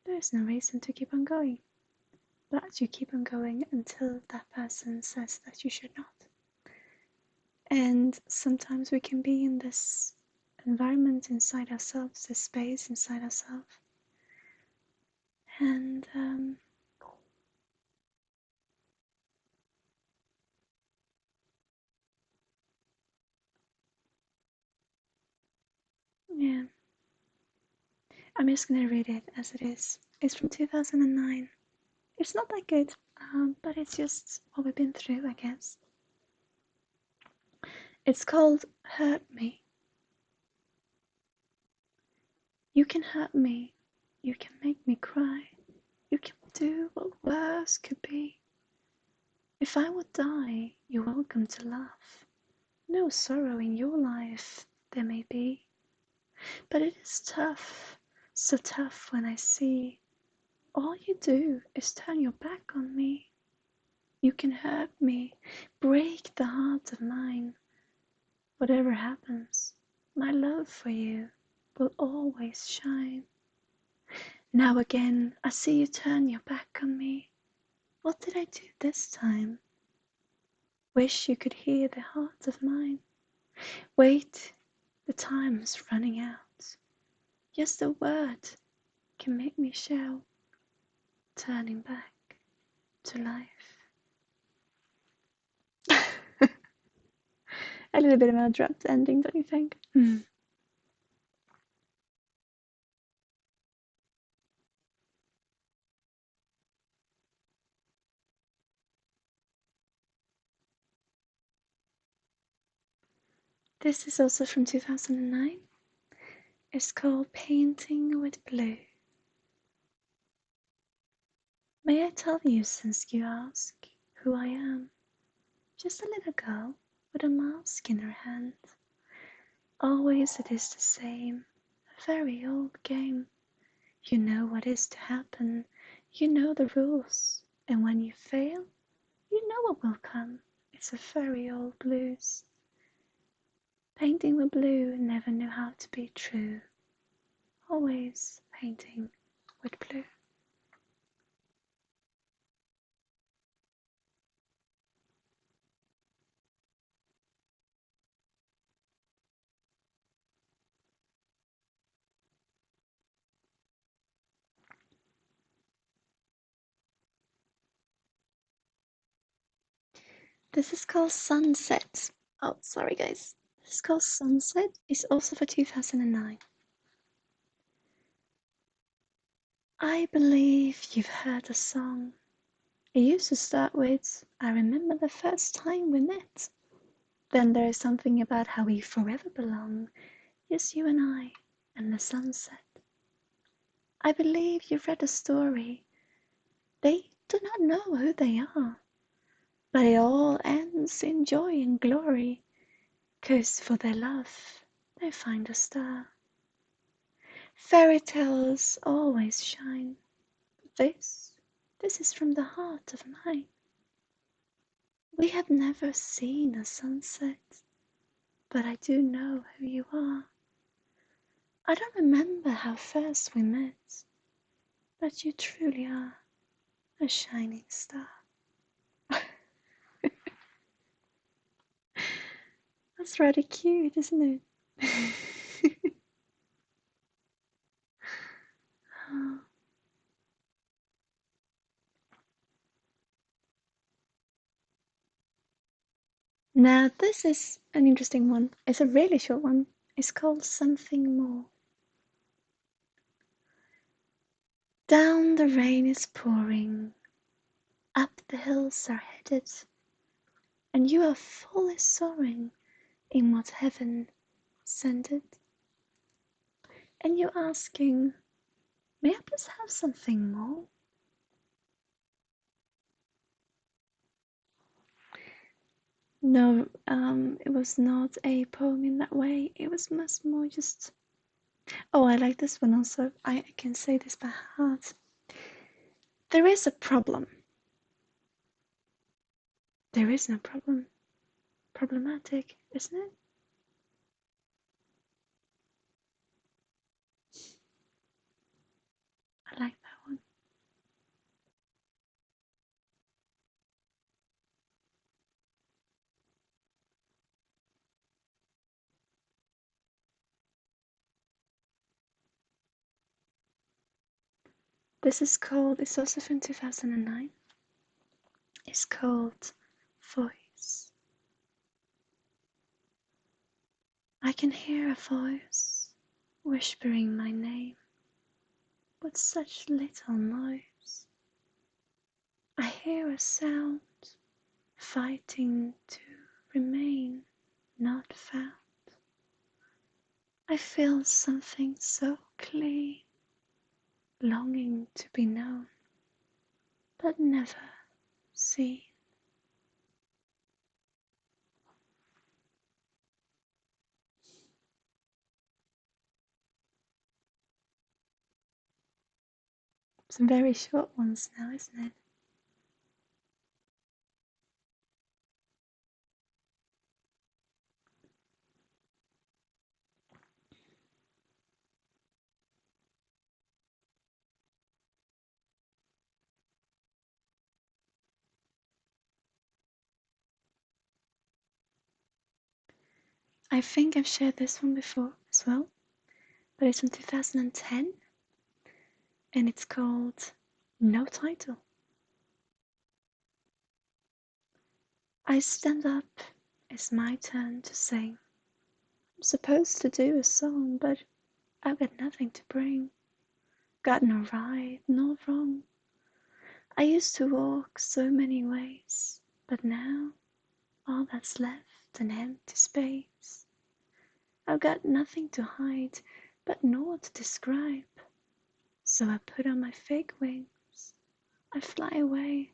there's no reason to keep on going. But you keep on going until that person says that you should not. And sometimes we can be in this environment inside ourselves, this space inside ourselves. And yeah, I'm just gonna read it as it is. It's from 2009. It's not that good, but it's just what we've been through, I guess. It's called Hurt Me. You can hurt me. You can make me cry. You can do what worse could be. If I would die, you're welcome to laugh. No sorrow in your life there may be. But it is tough, so tough when I see all you do is turn your back on me. You can hurt me, break the heart of mine. Whatever happens, my love for you will always shine. Now again, I see you turn your back on me. What did I do this time? Wish you could hear the heart of mine. Wait, the time's running out. Just a word can make me shout, turning back to life. A little bit of an abrupt ending, don't you think? This is also from 2009. It's called Painting with Blue. May I tell you, since you ask, who I am? Just a little girl with a mask in her hand. Always it is the same, a very old game. You know what is to happen, you know the rules, and when you fail, you know what will come. It's a very old blues. Painting with blue never knew how to be true. Always painting with blue. This is called Sunset. Oh, sorry guys. This is called Sunset. It's also for 2009. I believe you've heard the song. It used to start with, I remember the first time we met. Then there is something about how we forever belong, just you and I, and the sunset. I believe you've read the story. They do not know who they are, but it all ends in joy and glory, 'cause for their love they find a star. Fairy tales always shine, but this is from the heart of mine. We have never seen a sunset, but I do know who you are. I don't remember how first we met, but you truly are a shining star. That's rather cute, isn't it? Now, this is an interesting one. It's a really short one. It's called Something More. Down the rain is pouring, up the hills are headed, and you are fully soaring in what heaven sended. And you're asking, may I please have something more? No, it was not a poem in that way. It was much more just. Oh, I like this one also. I can say this by heart. There is a problem. There is no problem. Problematic, isn't it? I like that one. This is called, it's also from 2009. It's called Voice. I can hear a voice whispering my name with such little noise. I hear a sound fighting to remain not found. I feel something so clean, longing to be known, but never seen. Some very short ones now, isn't it? I think I've shared this one before as well, but it's from 2010 and it's called No Title. I stand up, it's my turn to sing. I'm supposed to do a song, but I've got nothing to bring. Got no right, no wrong. I used to walk so many ways, but now all that's left an empty space. I've got nothing to hide, but naught to describe. So I put on my fake wings, I fly away,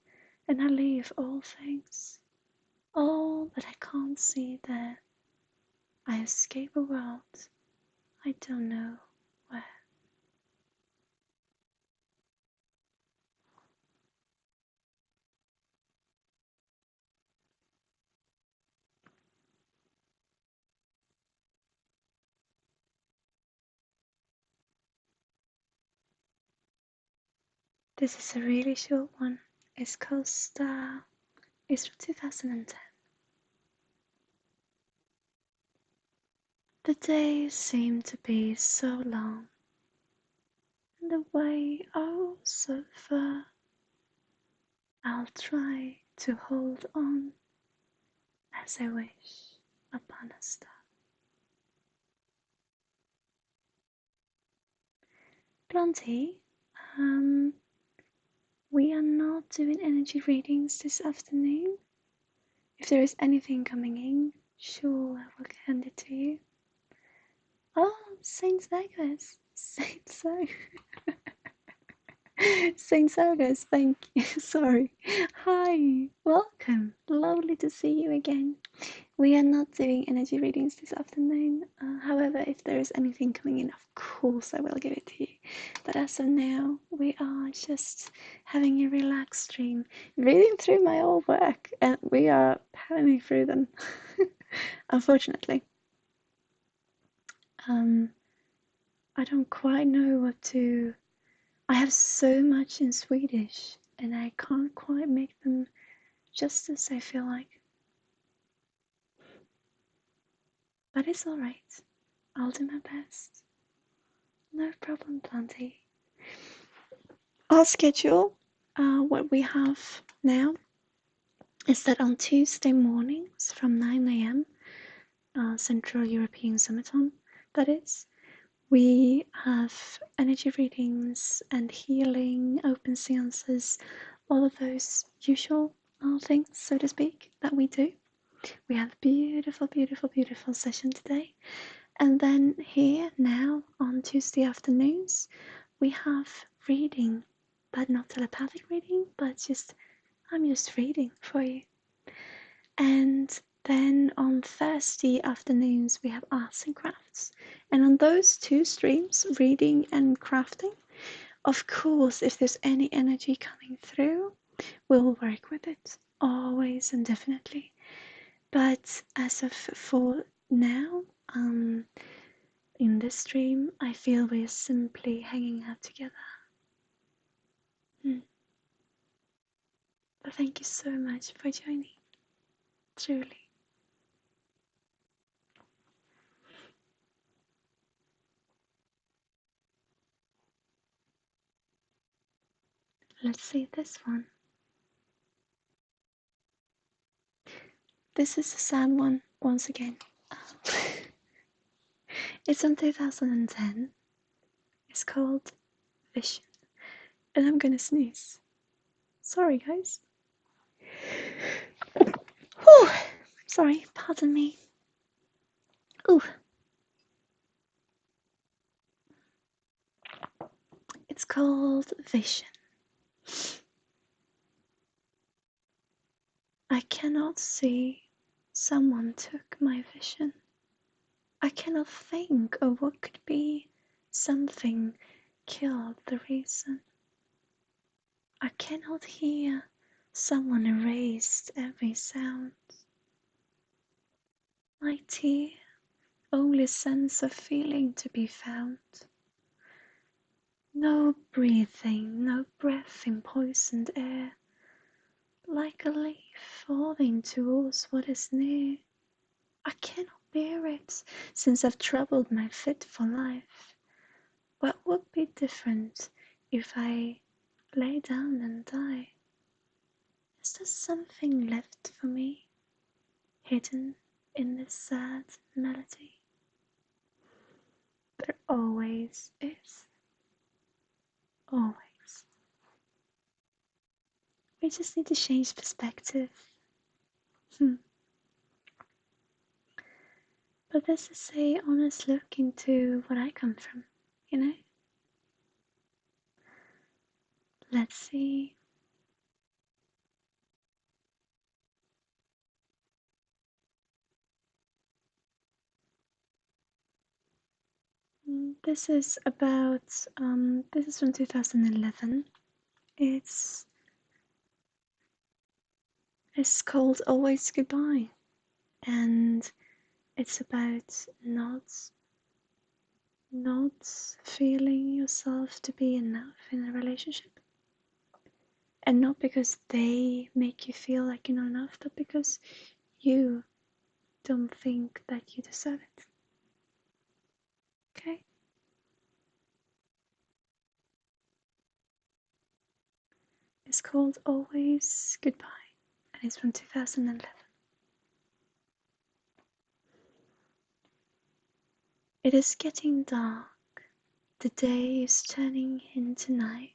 and I leave all things. Oh, but I can't see that I escape a world I don't know where. This is a really short one. It's called Star. It's from 2010. The days seem to be so long, and the way oh so far. I'll try to hold on as I wish upon a star. Blondie, we are not doing energy readings this afternoon. If there is anything coming in, sure, I will hand it to you. Oh, Saint Vegas. Saint So. Saint Vegas, thank you. Sorry. Hi, welcome. Lovely to see you again. We are not doing energy readings this afternoon. However, if there is anything coming in, of course I will give it to you. But as of now, we are just having a relaxed stream, reading through my old work, and we are pounding through them. Unfortunately, I don't quite know what to. I have so much in Swedish, and I can't quite make them justice, I feel like. But it's alright. I'll do my best. No problem, Planty. Our schedule, what we have now, is that on Tuesday mornings from 9 a.m. Central European Summer Time, that is, we have energy readings and healing, open seances, all of those usual things, so to speak, that we do. We have a beautiful, beautiful, beautiful session today. And then here now on Tuesday afternoons, we have reading, but not telepathic reading, but I'm just reading for you. And then on Thursday afternoons, we have arts and crafts. And on those two streams, reading and crafting, of course, if there's any energy coming through, we'll work with it, always and definitely. But as of for now, in this stream, I feel we're simply hanging out together. But thank you so much for joining, truly. Let's see this one. This is a sad one, once again. It's from 2010. It's called Vision. And I'm gonna sneeze. Sorry, guys. Whew. Sorry, pardon me. Ooh. It's called Vision. I cannot see. Someone took my vision. I cannot think of what could be. Something killed the reason. I cannot hear. Someone erased every sound. My tear, only sense of feeling to be found. No breathing, no breath in poisoned air. Like a leaf falling towards what is near. I cannot bear it, since I've troubled my fitful life. What would be different if I lay down and die? Is there something left for me, hidden in this sad melody? There always is. Always. We just need to change perspective. But this is a honest look into what I come from, you know? Let's see. This is about, this is from 2011. It's called Always Goodbye, and it's about not feeling yourself to be enough in a relationship. And not because they make you feel like you're not enough, but because you don't think that you deserve it. Okay? It's called Always Goodbye, and it's from 2011. It is getting dark. The day is turning into night.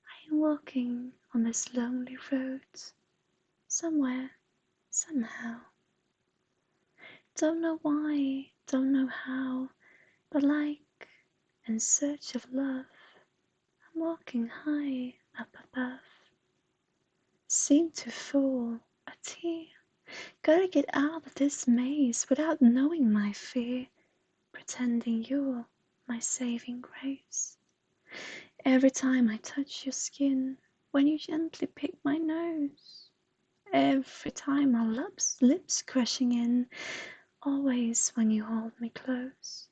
I am walking on this lonely road, somewhere, somehow. Don't know why, don't know how, but like in search of love, I'm walking high up above. Seem to fall a tear. Gotta get out of this maze without knowing my fear, pretending you're my saving grace. Every time I touch your skin, when you gently pick my nose, every time our lips crashing in, always when you hold me close.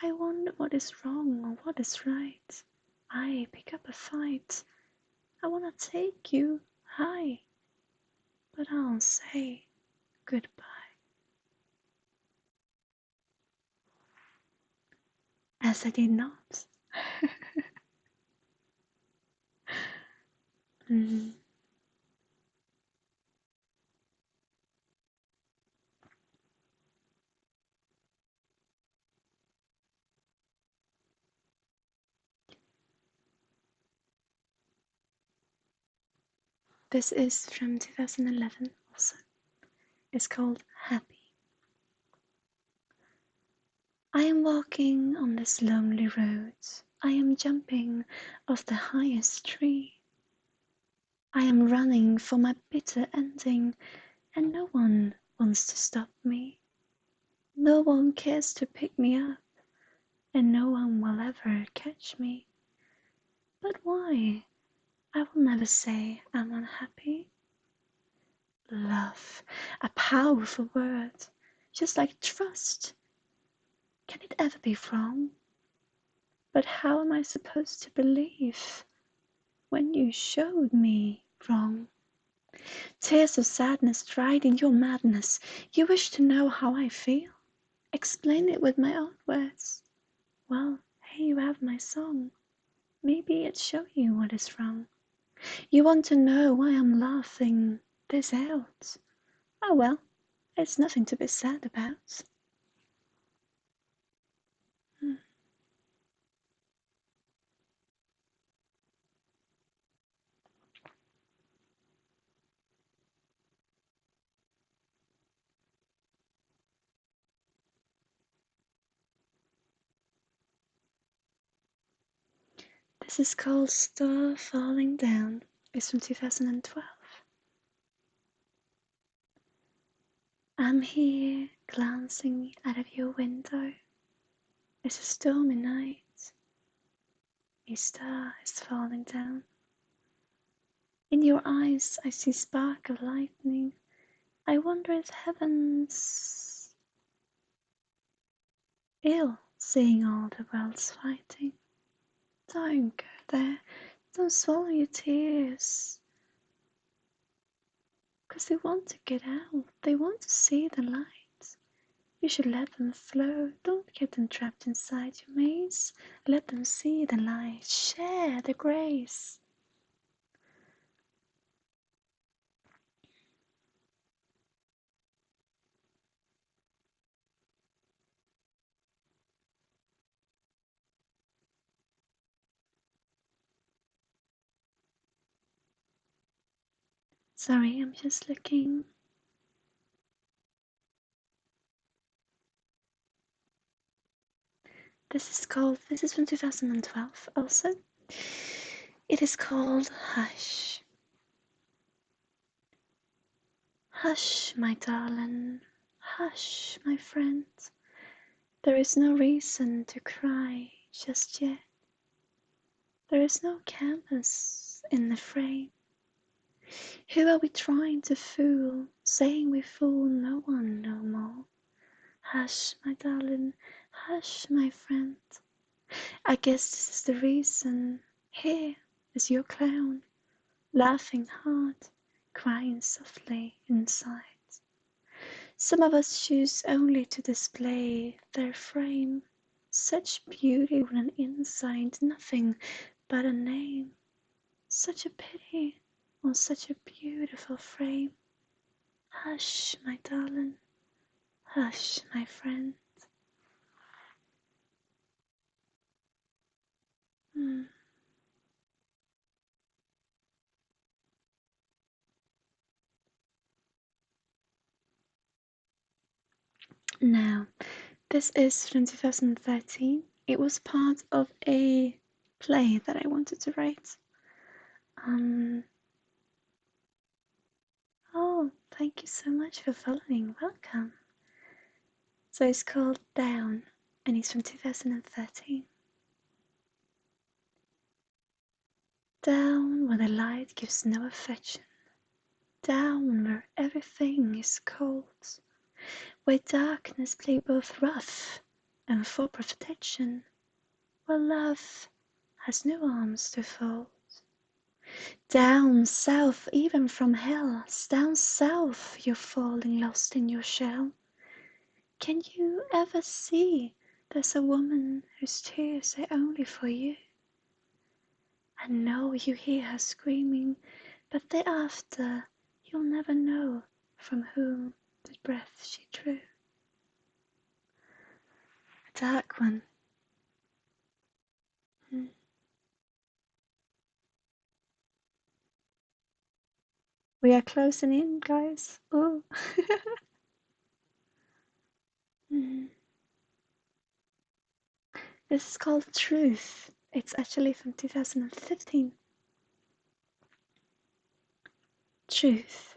I wonder what is wrong or what is right. I pick up a fight. I wanna take you high, but I'll say goodbye. As I did not. Mm. This is from 2011 also. It's called Happy. I am walking on this lonely road. I am jumping off the highest tree. I am running for my bitter ending, and no one wants to stop me. No one cares to pick me up, and no one will ever catch me. But why? I will never say I'm unhappy. Love, a powerful word, just like trust. Can it ever be wrong? But how am I supposed to believe when you showed me wrong? Tears of sadness dried in your madness. You wish to know how I feel? Explain it with my own words. Well, here you have my song. Maybe it show you what is wrong. You want to know why I'm laughing this out. Oh well, it's nothing to be sad about. Hmm. This is called Star Falling Down. It's from 2012. I'm here glancing out of your window. It's a stormy night. A star is falling down. In your eyes I see spark of lightning. I wonder if heaven's ill, seeing all the world's fighting. Don't go there. Don't swallow your tears. 'Cause they want to get out. They want to see the light. You should let them flow. Don't get them trapped inside your maze. Let them see the light. Share the grace. Sorry, I'm just looking. This is from 2012 also. It is called Hush. Hush, my darling. Hush, my friend. There is no reason to cry just yet. There is no canvas in the frame. Who are we trying to fool, saying we fool no one no more? Hush, my darling, hush, my friend. I guess this is the reason. Here is your clown, laughing hard, crying softly inside. Some of us choose only to display their frame. Such beauty with an inside nothing but a name. Such a pity on such a beautiful frame. Hush, my darling, hush, my friend. Hmm. Now, this is from 2013. It was part of a play that I wanted to write. Oh, thank you so much for following. Welcome. So it's called Down, and it's from 2013. Down where the light gives no affection. Down where everything is cold. Where darkness plays both rough and for protection. Where love has no arms to fold. Down south even from hell, down south you're falling lost in your shell. Can you ever see there's a woman whose tears are only for you? I know you hear her screaming, but thereafter you'll never know from whom the breath she drew. A dark one. We are closing in, guys. Oh. This is called Truth. It's actually from 2015. Truth.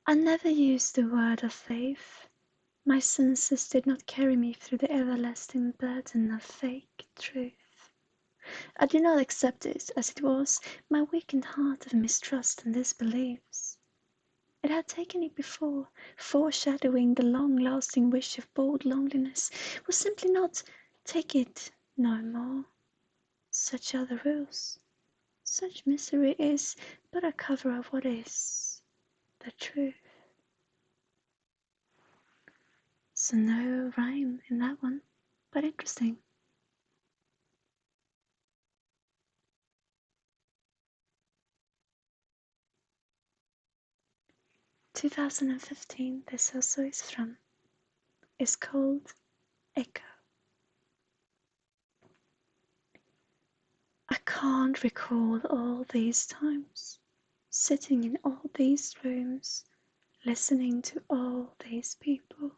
I never used the word of faith. My senses did not carry me through the everlasting burden of fake truth. I did not accept it as it was, my weakened heart of mistrust and disbeliefs. It had taken it before, foreshadowing the long-lasting wish of bold loneliness, was simply not take it no more. Such are the rules. Such misery is but a cover of what is the truth. So no rhyme in that one, but interesting. 2015, this also is from. It's called Echo. I can't recall all these times, sitting in all these rooms, listening to all these people,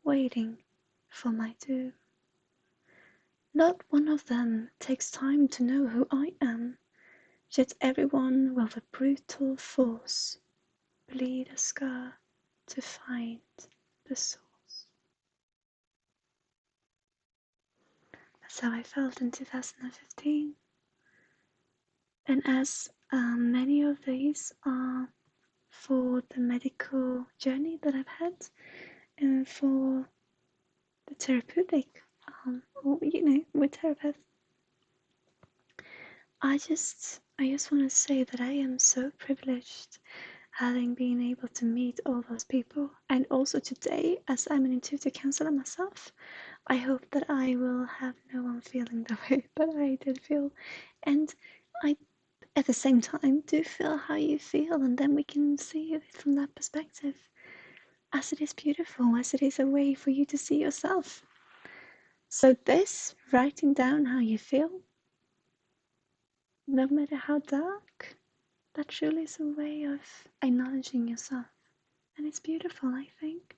waiting for my doom. Not one of them takes time to know who I am, yet everyone will with brutal force bleed a scar to find the source. That's how I felt in 2015. And as many of these are for the medical journey that I've had and for the therapeutic, with therapists, I just want to say that I am so privileged having been able to meet all those people, and also today, as I'm an intuitive counselor myself, I hope that I will have no one feeling the way that I did feel, and I at the same time do feel how you feel, and then we can see it from that perspective, as it is beautiful, as it is a way for you to see yourself. So this, writing down how you feel, no matter how dark, that truly is a way of acknowledging yourself, and it's beautiful, I think.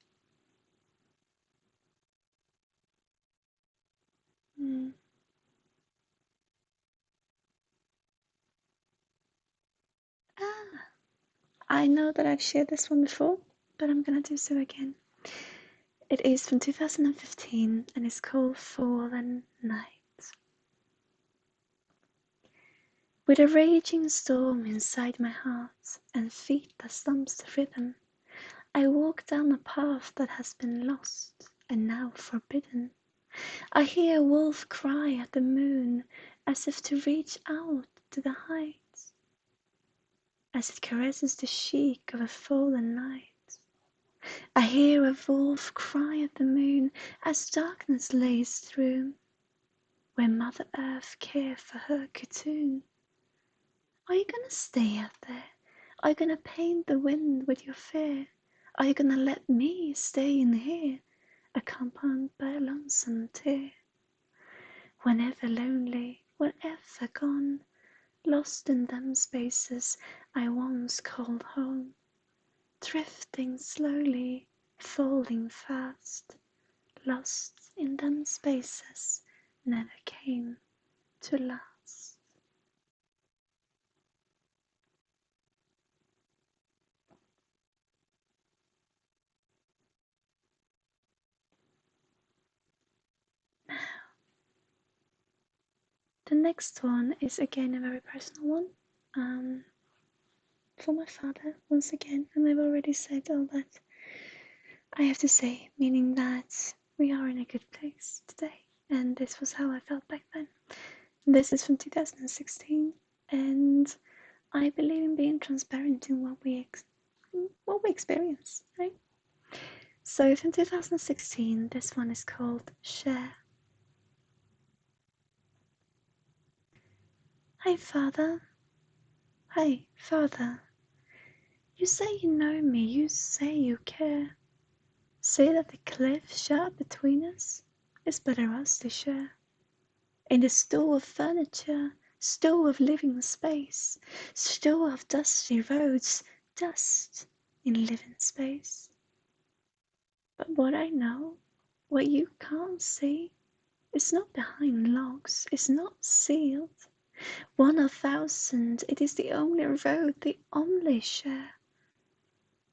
I know that I've shared this one before, but I'm gonna do so again. It is from 2015 and it's called Fallen Night. With a raging storm inside my heart and feet that stumps the rhythm, I walk down a path that has been lost and now forbidden. I hear a wolf cry at the moon as if to reach out to the heights, as it caresses the cheek of a fallen night. I hear a wolf cry at the moon as darkness lays through, where Mother Earth cares for her cocoon. Are you gonna stay out there? Are you gonna paint the wind with your fear? Are you gonna let me stay in here, accompanied by a lonesome tear? Whenever lonely, whenever gone, lost in them spaces I once called home, drifting slowly, falling fast, lost in them spaces never came to last. The next one is again a very personal one. For my father, once again, and I've already said all that I have to say, meaning that we are in a good place today, and this was how I felt back then. This is from 2016, and I believe in being transparent in what we experience, right? So from 2016, this one is called Share. Hi, Father. Hi, Father. You say you know me, you say you care. Say that the cliff shut between us is better us to share. In the store of furniture, store of living space, store of dusty roads, dust in living space. But what I know, what you can't see, is not behind locks, is not sealed. One of thousand, it is the only road, the only share,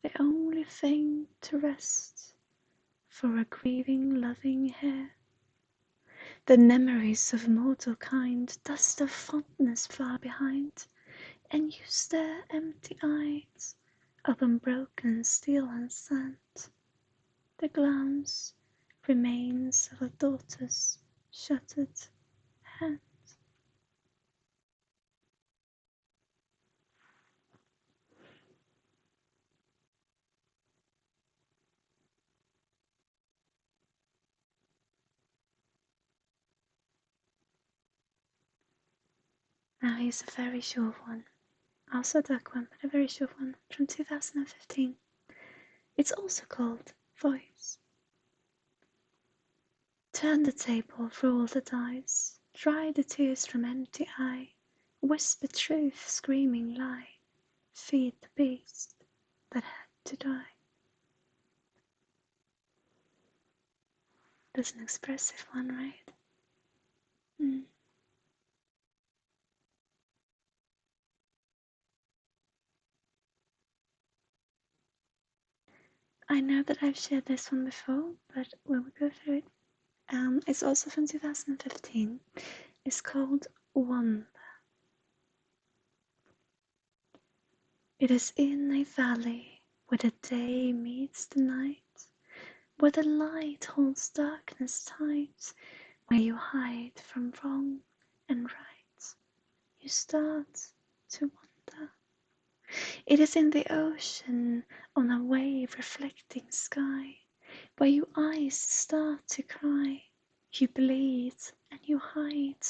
the only thing to rest for a grieving, loving hair. The memories of mortal kind, dust of fondness far behind, and you stare empty-eyed up unbroken steel and sand. The glance remains of a daughter's shuttered hand. Now here's a very short one, also a dark one, but a very short one, from 2015. It's also called Voice. Turn the table, roll the dice, dry the tears from empty eye, whisper truth, screaming lie, feed the beast that had to die. That's an expressive one, right? I know that I've shared this one before, but we will go through it. It's also from 2015. It's called One. It is in a valley where the day meets the night, where the light holds darkness tight, where you hide from wrong and right. You start to wonder. It is in the ocean on a wave reflecting sky, where your eyes start to cry. You bleed and you hide,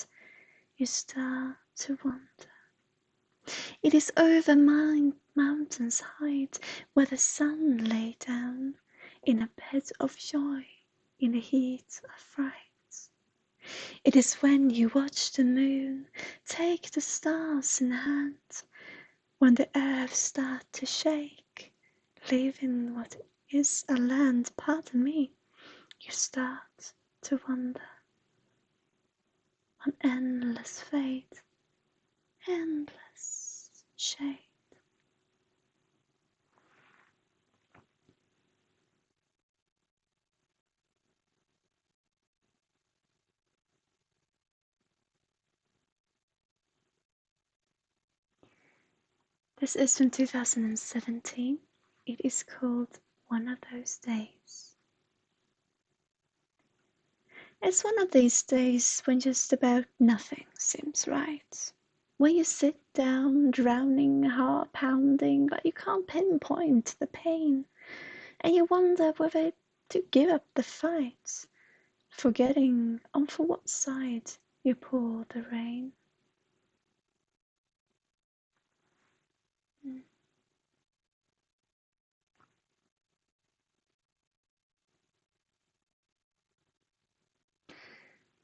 you start to wonder. It is over mountains height, where the sun lay down in a bed of joy in the heat of fright. It is when you watch the moon take the stars in hand, when the earth starts to shake, leaving what is a land, pardon me, you start to wonder on endless fate, endless shade. This is from 2017. It is called One of Those Days. It's one of these days when just about nothing seems right. When you sit down, drowning, heart pounding, but you can't pinpoint the pain, and you wonder whether to give up the fight, forgetting on for what side you pour the rain.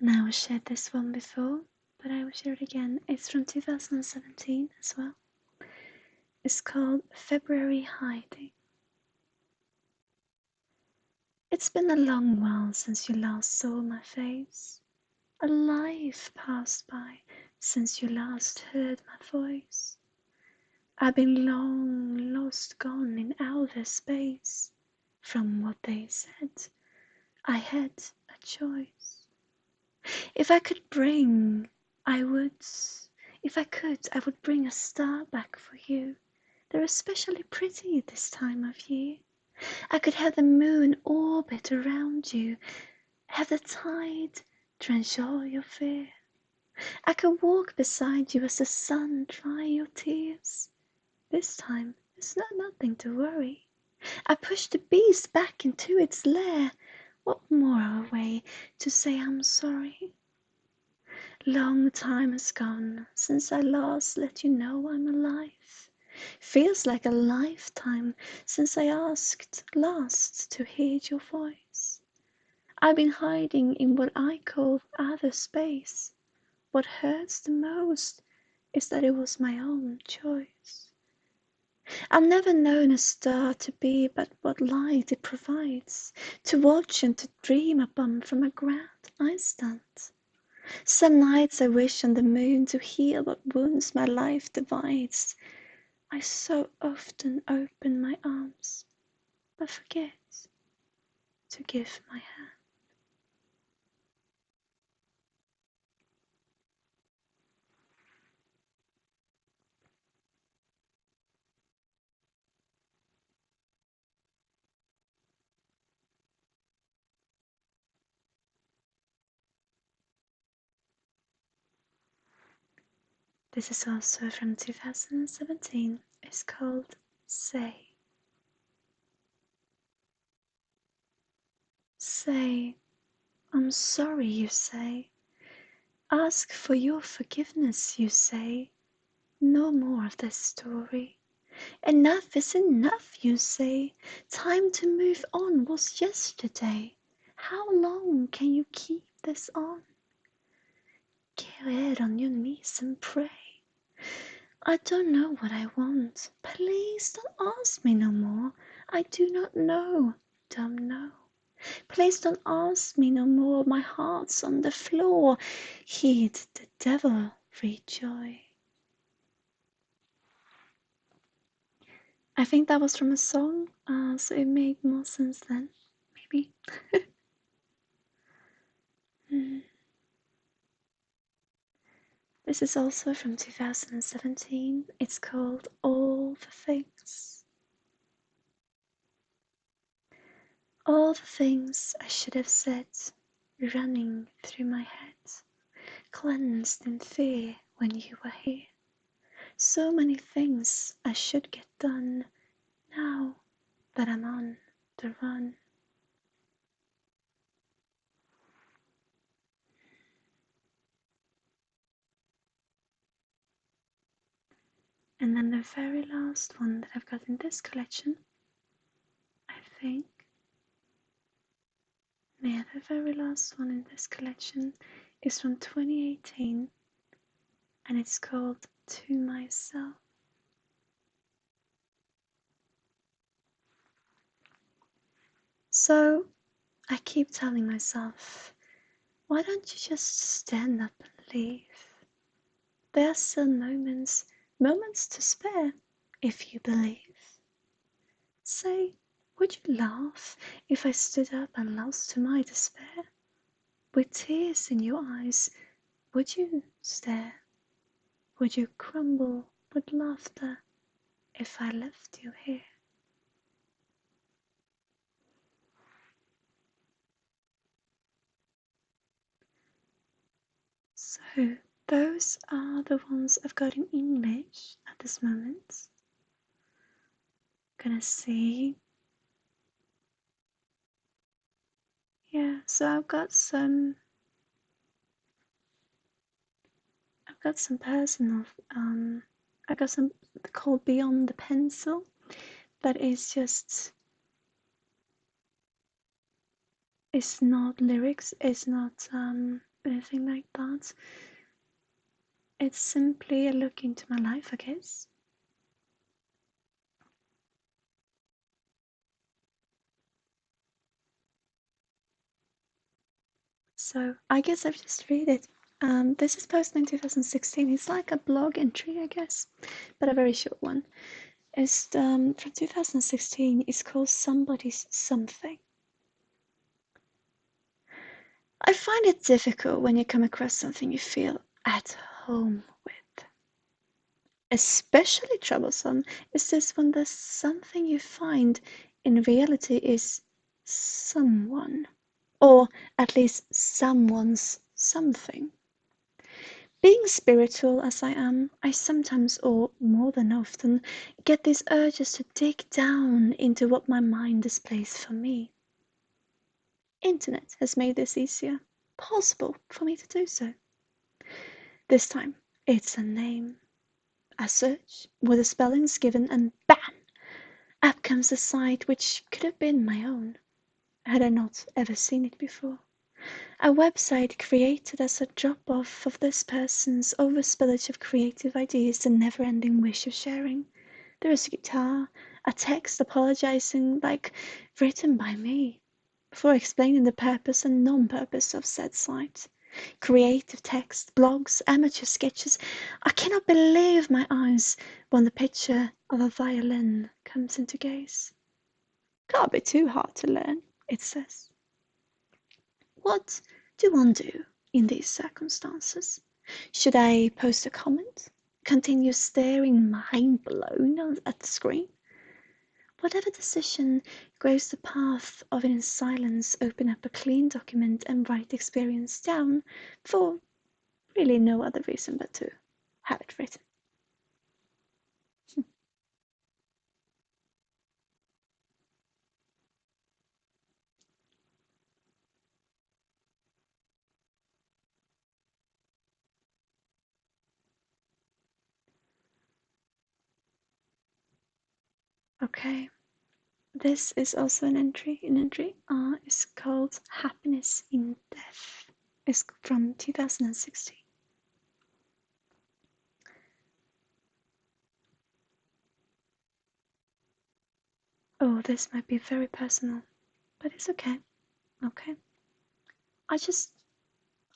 Now I shared this one before, but I will share it again. It's from 2017 as well. It's called February Hiding. It's been a long while since you last saw my face. A life passed by since you last heard my voice. I've been long lost, gone in outer space. From what they said, I had a choice. If I could bring, I would. If I could, I would bring a star back for you. They're especially pretty this time of year. I could have the moon orbit around you, have the tide drench all your fear. I could walk beside you as the sun dry your tears. This time, there's nothing to worry. I push the beast back into its lair. What more a way to say I'm sorry? Long time has gone since I last let you know I'm alive. Feels like a lifetime since I asked last to hear your voice. I've been hiding in what I call outer space. What hurts the most is that it was my own choice. I've never known a star to be but what light it provides, to watch and to dream upon from a ground I stand. Some nights I wish on the moon to heal what wounds my life divides. I so often open my arms, but forget to give my hand. This is also from 2017. It's called Say. Say, I'm sorry, you say. Ask for your forgiveness, you say. No more of this story. Enough is enough, you say. Time to move on was yesterday. How long can you keep this on? Get on your knees and pray. I don't know what I want. Please don't ask me no more. I do not know. Don't know. Please don't ask me no more. My heart's on the floor. Heed the devil, rejoice. I think that was from a song, so it made more sense then, maybe. This is also from 2017. It's called All the Things. All the things I should have said, running through my head, cleansed in fear when you were here. So many things I should get done now that I'm on the run. And then the very last one that I've got in this collection, I think. Yeah, the very last one in this collection is from 2018 and it's called To Myself. So I keep telling myself, why don't you just stand up and leave? There are still moments to spare, if you believe. Say, would you laugh if I stood up and lost to my despair? With tears in your eyes, would you stare? Would you crumble with laughter if I left you here? So, those are the ones I've got in English at this moment. Gonna see. Yeah, so I've got some personal, I got some called Beyond the Pencil, that is just, it's not lyrics, it's not anything like that. It's simply a look into my life, I guess. So I guess I've just read it. This is posted in 2016. It's like a blog entry, I guess, but a very short one. It's from 2016. It's called Somebody's Something. I find it difficult when you come across something you feel at home with. Especially troublesome is this when the something you find in reality is someone, or at least someone's something. Being spiritual as I am, I sometimes, or more than often, get these urges to dig down into what my mind displays for me. Internet has made this easier, possible for me to do so. This time, it's a name, a search with the spellings given, and bam! Up comes a site which could have been my own, had I not ever seen it before. A website created as a drop-off of this person's overspillage of creative ideas and never-ending wish of sharing. There is a guitar, a text apologizing, like written by me, before explaining the purpose and non-purpose of said site. Creative text, blogs, amateur sketches. I cannot believe my eyes when the picture of a violin comes into gaze. Can't be too hard to learn, it says. What do one do in these circumstances? Should I post a comment? Continue staring mind blown at the screen? Whatever decision grows the path of it in silence, open up a clean document and write experience down for really no other reason but to have it written. Okay, this is also an entry. An entry is called Happiness in Death. It's from 2016. Oh, this might be very personal, but it's okay. Okay. I just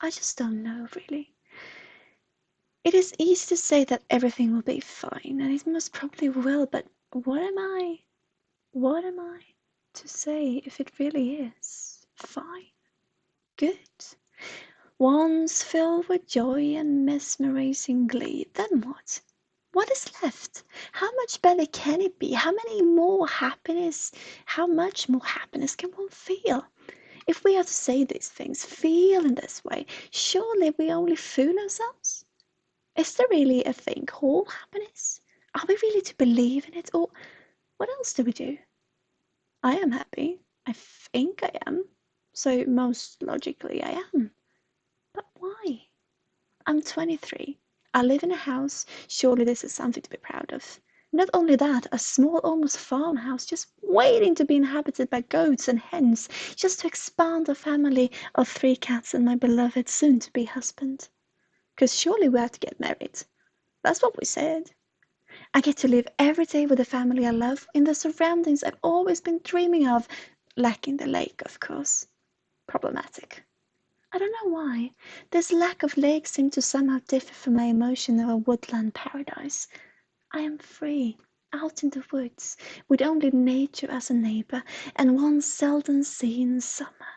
I just don't know really. It is easy to say that everything will be fine, and it most probably will, but what am I? What am I to say if it really is fine? Good. Once filled with joy and mesmerizing glee, then what? What is left? How much better can it be? How much more happiness can one feel? If we have to say these things, feel in this way, surely we only fool ourselves? Is there really a thing called happiness? Are we really to believe in it, or what else do we do? I am happy. I think I am. So most logically I am. But why? I'm 23. I live in a house. Surely this is something to be proud of. Not only that, a small, almost farmhouse just waiting to be inhabited by goats and hens, just to expand a family of 3 cats and my beloved soon-to-be husband. 'Cause surely we have to get married. That's what we said. I get to live every day with the family I love in the surroundings I've always been dreaming of, lacking the lake, of course. Problematic. I don't know why. This lack of lake seemed to somehow differ from my emotion of a woodland paradise. I am free, out in the woods, with only nature as a neighbor, and one seldom seen summer,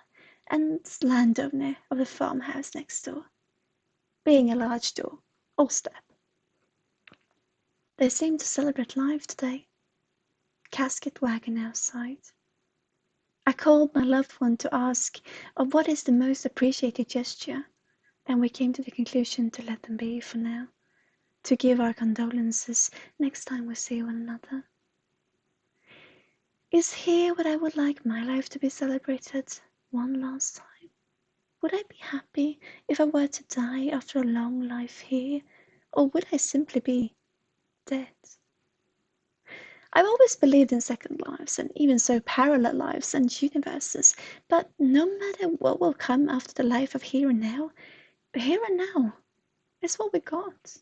and landowner of the farmhouse next door, being a large door, or step. They seem to celebrate life today. Casket wagon outside. I called my loved one to ask of what is the most appreciated gesture, and we came to the conclusion to let them be for now, to give our condolences next time we see one another. Is here what I would like my life to be celebrated one last time? Would I be happy if I were to die after a long life here, or would I simply be dead? I've always believed in second lives, and even so parallel lives and universes, but no matter what will come after the life of here and now is what we got.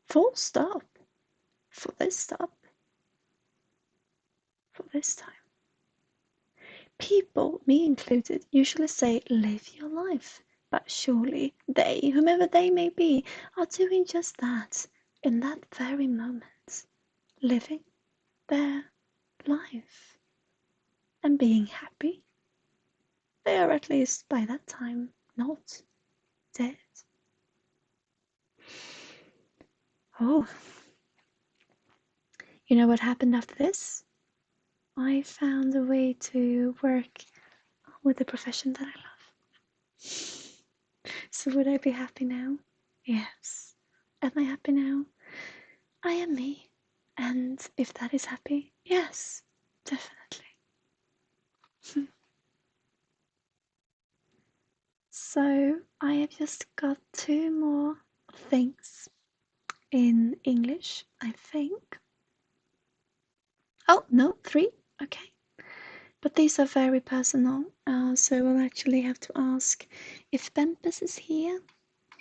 Full stop. For this stop. For this time. People, me included, usually say live your life, but surely they, whomever they may be, are doing just that in that very moment, living their life and being happy. They are at least by that time not dead. Oh, you know what happened after this? I found a way to work with the profession that I love. So would I be happy now? Yes. Am I happy now? I am me. And if that is happy, yes, definitely. So I have just got 2 more things in English, I think. Oh, no, 3. Okay. But these are very personal, so we'll actually have to ask if Bempus is here.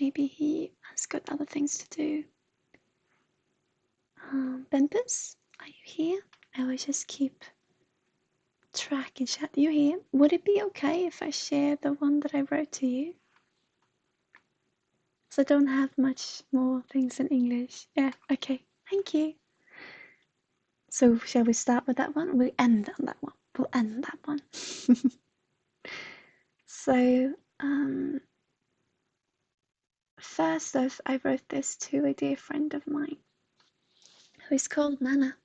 Maybe he has got other things to do. Bempus, are you here? I will just keep track in chat. You here? Would it be okay if I share the one that I wrote to you? So I don't have much more things in English. Yeah, okay. Thank you. So shall we start with that one? We end on that one. We'll end that one. So, first off, I wrote this to a dear friend of mine who is called Nana.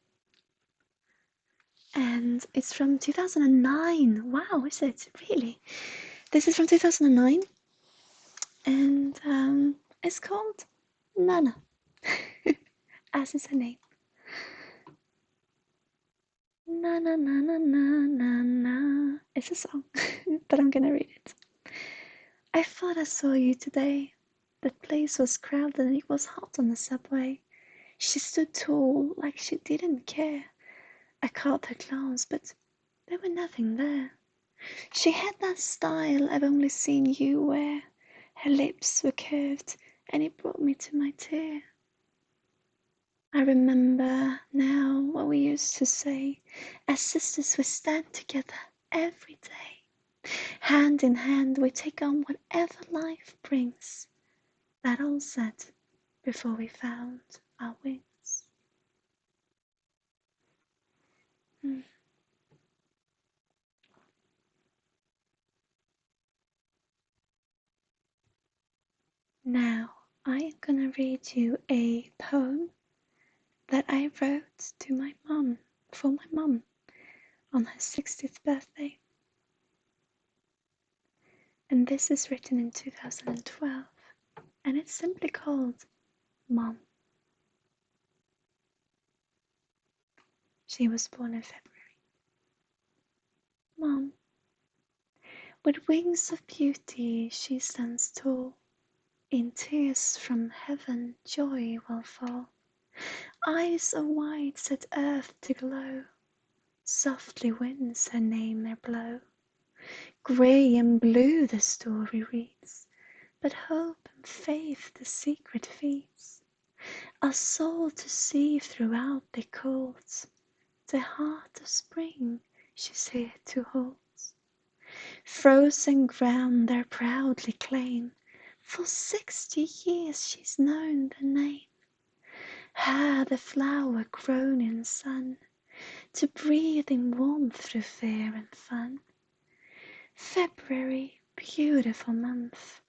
And it's from 2009. Wow, is it? Really? This is from 2009. And it's called Nana, as is her name. Na na na na na na na. It's a song, but I'm gonna read it. I thought I saw you today. The place was crowded and it was hot on the subway. She stood tall, like she didn't care. I caught her glance, but there was nothing there. She had that style I've only seen you wear. Her lips were curved, and it brought me to my tear. I remember now what we used to say. As sisters we stand together every day. Hand in hand we take on whatever life brings. That all said before we found our wings. Now I am gonna read you a poem that I wrote to my mum, for my mum, on her 60th birthday. And this is written in 2012, and it's simply called Mum. She was born in February. Mum, with wings of beauty she stands tall. In tears from heaven joy will fall. Eyes of white set earth to glow. Softly winds her name may blow. Grey and blue the story reads, but hope and faith the secret feeds. A soul to see throughout the colds. The heart of spring she's here to hold. Frozen ground there proudly claim. For 60 years she's known the name. Her the flower grown in sun, to breathe in warmth through fear and fun. February, beautiful month,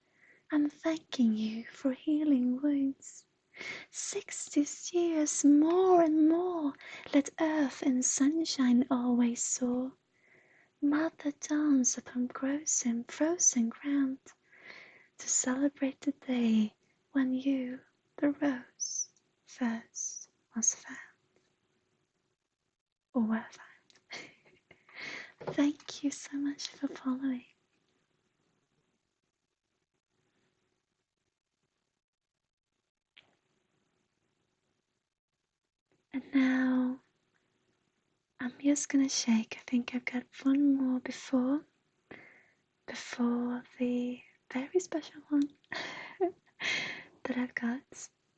I'm thanking you for healing wounds. 60 years more and more, let earth in sunshine always soar. Mother dance upon frozen ground, to celebrate the day when you, the rose, first was found, or were found. Thank you so much for following. And now I'm just gonna shake. I think I've got one more before the very special one that I've got.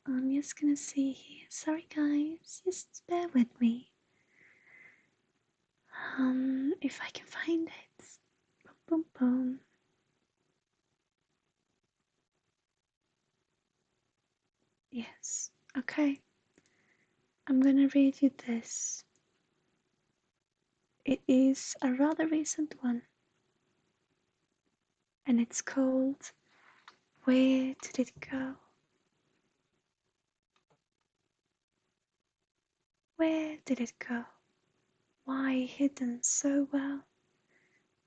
I'm just gonna see here. Sorry guys, just bear with me. If I can find it. Boom, boom, boom. Yes. Okay. I'm gonna read you this. It is a rather recent one, and it's called Where Did It Go? Where did it go? Why hidden so well?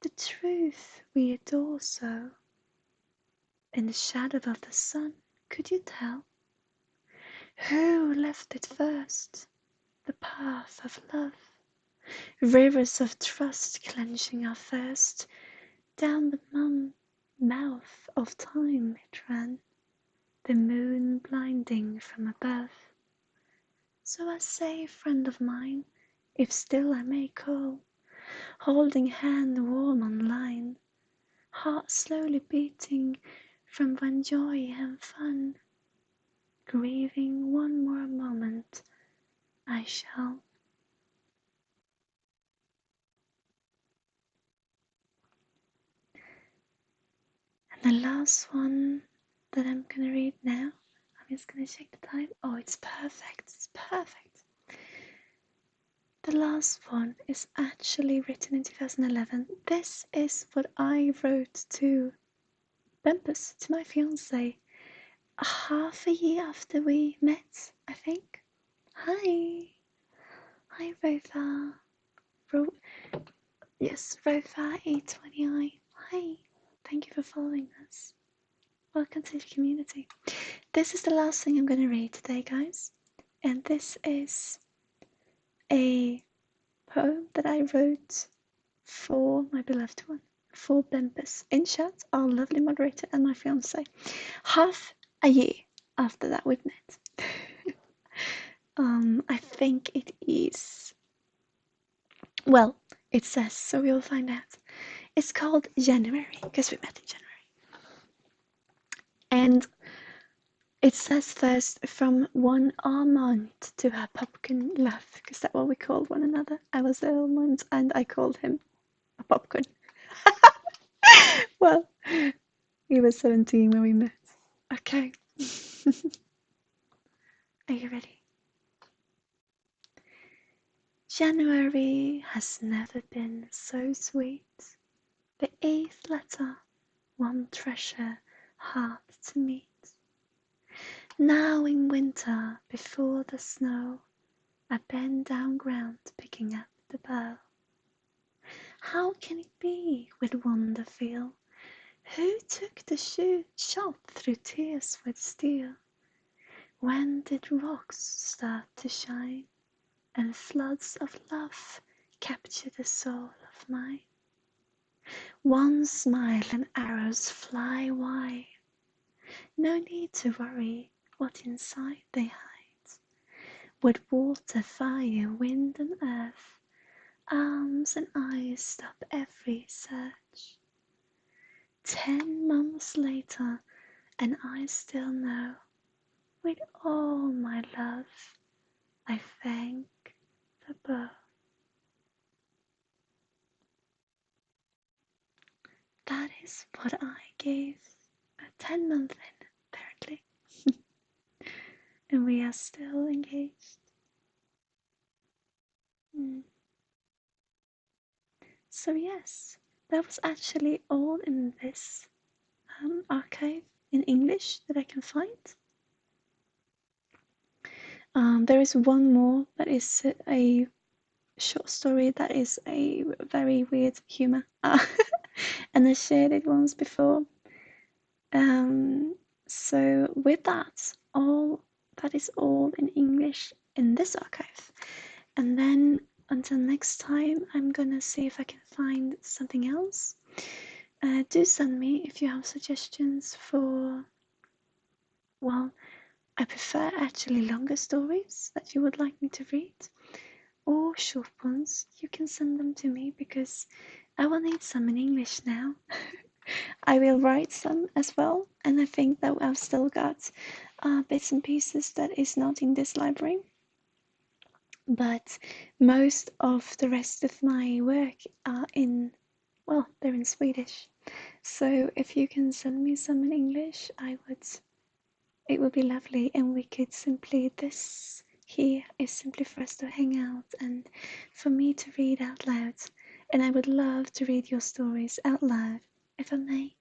The truth we adore so. In the shadow of the sun, could you tell? Who left it first? The path of love. Rivers of trust clenching our thirst. Down the mouth of time it ran, the moon blinding from above. So I say, friend of mine, if still I may call, holding hand warm on line, heart slowly beating from when joy and fun, grieving one more moment, I shall. And the last one that I'm gonna read now, I'm just gonna check the time. Oh, it's perfect, it's perfect. The last one is actually written in 2011. This is what I wrote to Bempus, to my fiance, half a year after we met, I think. Hi. Hi, Rotha. Yes, Rotha 820i. Hi. Thank you for following us. Welcome to the community. This is the last thing I'm going to read today, guys. And this is a poem that I wrote for my beloved one, for Bempus, in chat, our lovely moderator and my fiance, half a year after that we'd met. I think it is, well, it says, so we'll find out. It's called January, because we met in January. And it says first, from one almond to her pumpkin love, because that's what we called one another. I was the almond and I called him a popcorn. Well, he was 17 when we met. Okay. Are you ready? January has never been so sweet. The 8th letter, one treasure hard to meet. Now in winter, before the snow, I bend down ground picking up the bough. How can it be, with wonder feel, who took the shot through tears with steel? When did rocks start to shine, and floods of love capture the soul of mine? One smile and arrows fly wide. No need to worry what inside they hide. With water, fire, wind and earth, arms and eyes stop every search. 10 months later, and I still know, with all my love, I thank the bow. That is what I gave a 10-month in, apparently. And we are still engaged. So yes, that was actually all in this archive in English that I can find. There is one more that is a short story that is a very weird humor, and I shared it once before. So with that, all that is all in English in this archive, and then until next time, I'm gonna see if I can find something else. Do send me if you have suggestions for, well, I prefer actually longer stories that you would like me to read, or short ones. You can send them to me because I will need some in English now. I will write some as well, and I think that I've still got bits and pieces that is not in this library. But most of the rest of my work are in, well, they're in Swedish. So if you can send me some in English, it would be lovely, and we could simply, this here is simply for us to hang out and for me to read out loud. And I would love to read your stories out loud, if I may.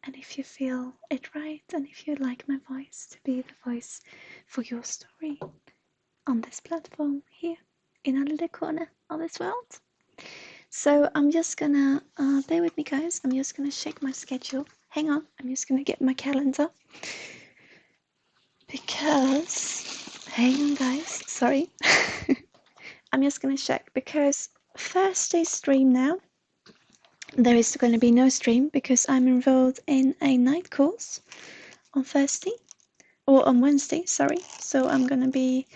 And if you feel it right, and if you like my voice to be the voice for your story on this platform here in a little corner of this world. So I'm just gonna, bear with me guys, I'm just gonna check my schedule. Hang on, I'm just gonna get my calendar. Because, hang on guys, sorry. I'm just gonna check because Thursday stream now, there is going to be no stream because I'm enrolled in a night course on Thursday, or on Wednesday, sorry. So I'm gonna be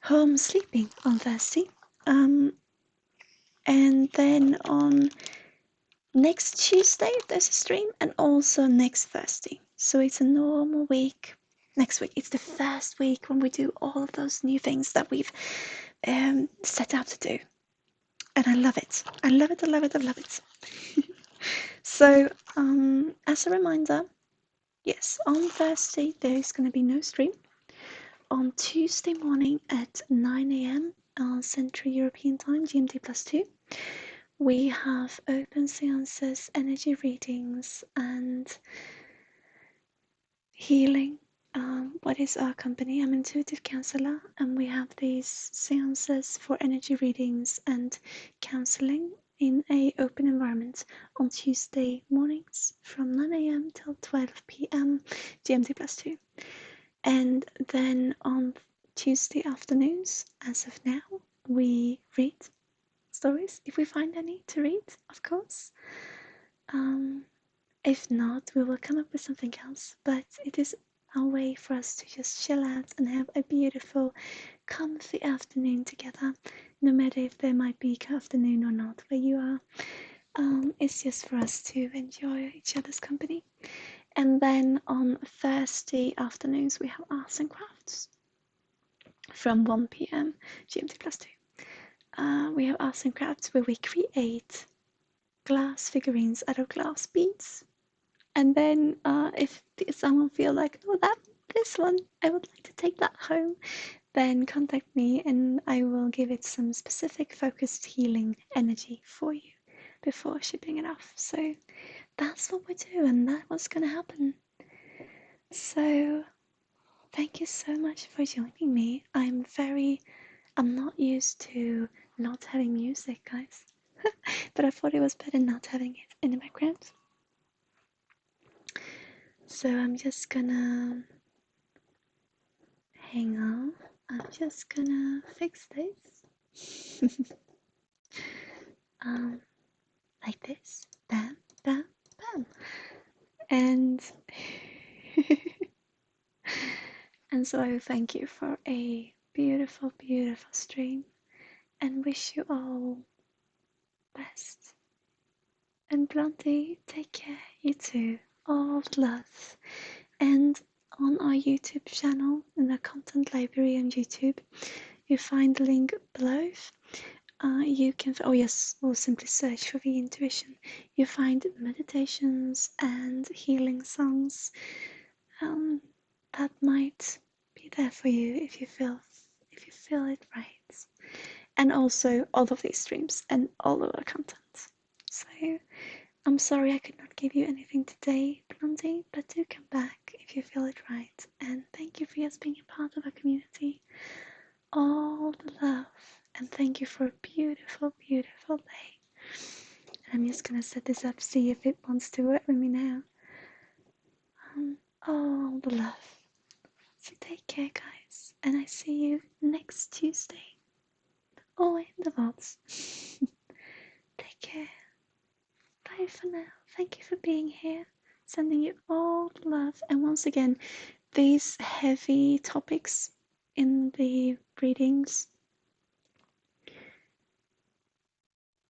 home sleeping on Thursday. And then on next Tuesday there's a stream, and also next Thursday. So it's a normal week. Next week, it's the first week when we do all of those new things that we've set out to do. And I love it. I love it, I love it, I love it. So, as a reminder, yes, on Thursday there is going to be no stream. On Tuesday morning at 9 a.m. Central European Time, GMT+2, we have open seances, energy readings, and healing. What is our company? I'm intuitive counselor, and we have these seances for energy readings and counseling in a open environment on Tuesday mornings from 9 a.m. till 12 p.m. GMT+2. And then on Tuesday afternoons, as of now, we read stories if we find any to read, of course. If not, we will come up with something else, but it is a way for us to just chill out and have a beautiful, comfy afternoon together, no matter if there might be afternoon or not where you are. It's just for us to enjoy each other's company. And then on Thursday afternoons, we have arts and crafts from 1 p.m. GMT+2. We have arts and crafts where we create glass figurines out of glass beads. And then if someone feel like, oh, this one, I would like to take that home, then contact me and I will give it some specific focused healing energy for you before shipping it off. So that's what we do, and that's what's gonna happen. So thank you so much for joining me. I'm not used to not having music, guys. But I thought it was better not having it in the background. So I'm just gonna hang on. I'm just gonna fix this. Like this. Bam, bam, bam. And and so I thank you for a beautiful, beautiful stream and wish you all best. And Blondie, take care, you too. All love. And on our YouTube channel, in the content library on YouTube, you find the link below. You can, or simply search for the intuition. You find meditations and healing songs that might be there for you if you feel it right. And also all of these streams and all of our content. So I'm sorry I could not give you anything today, Blondie, but do come back if you feel it right. And thank you for just being a part of our community. All the love, and thank you for a beautiful, beautiful day. I'm just gonna set this up, see if it wants to work with me now. All the love. So take care, guys, and I see you next Tuesday. Or in the vaults. Take care. Bye for now. Thank you for being here. Sending you all the love. And once again, these heavy topics in the readings,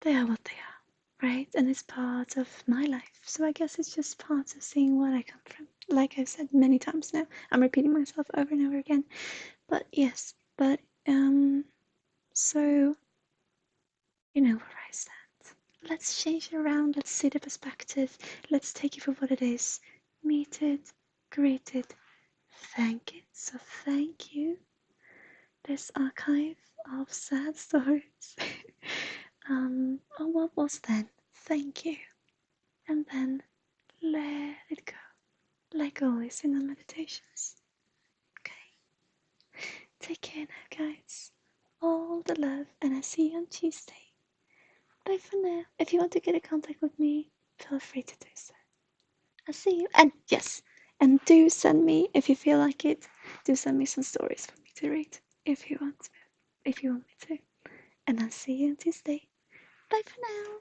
they are what they are, right? And it's part of my life. So I guess it's just part of seeing where I come from. Like I've said many times now, I'm repeating myself over and over again. But yes, so you know where I stand. Let's change it around. Let's see the perspective. Let's take it for what it is. Meet it, greet it, thank it. So thank you. This archive of sad stories. Or what was then? Thank you. And then let it go. Like always in our meditations. Okay. Take care now, guys. All the love, and I see you on Tuesday. Bye for now. If you want to get in contact with me, feel free to do so. I'll see you. And yes, and do send me, if you feel like it, do send me some stories for me to read if you want me to. And I'll see you on Tuesday. Bye for now.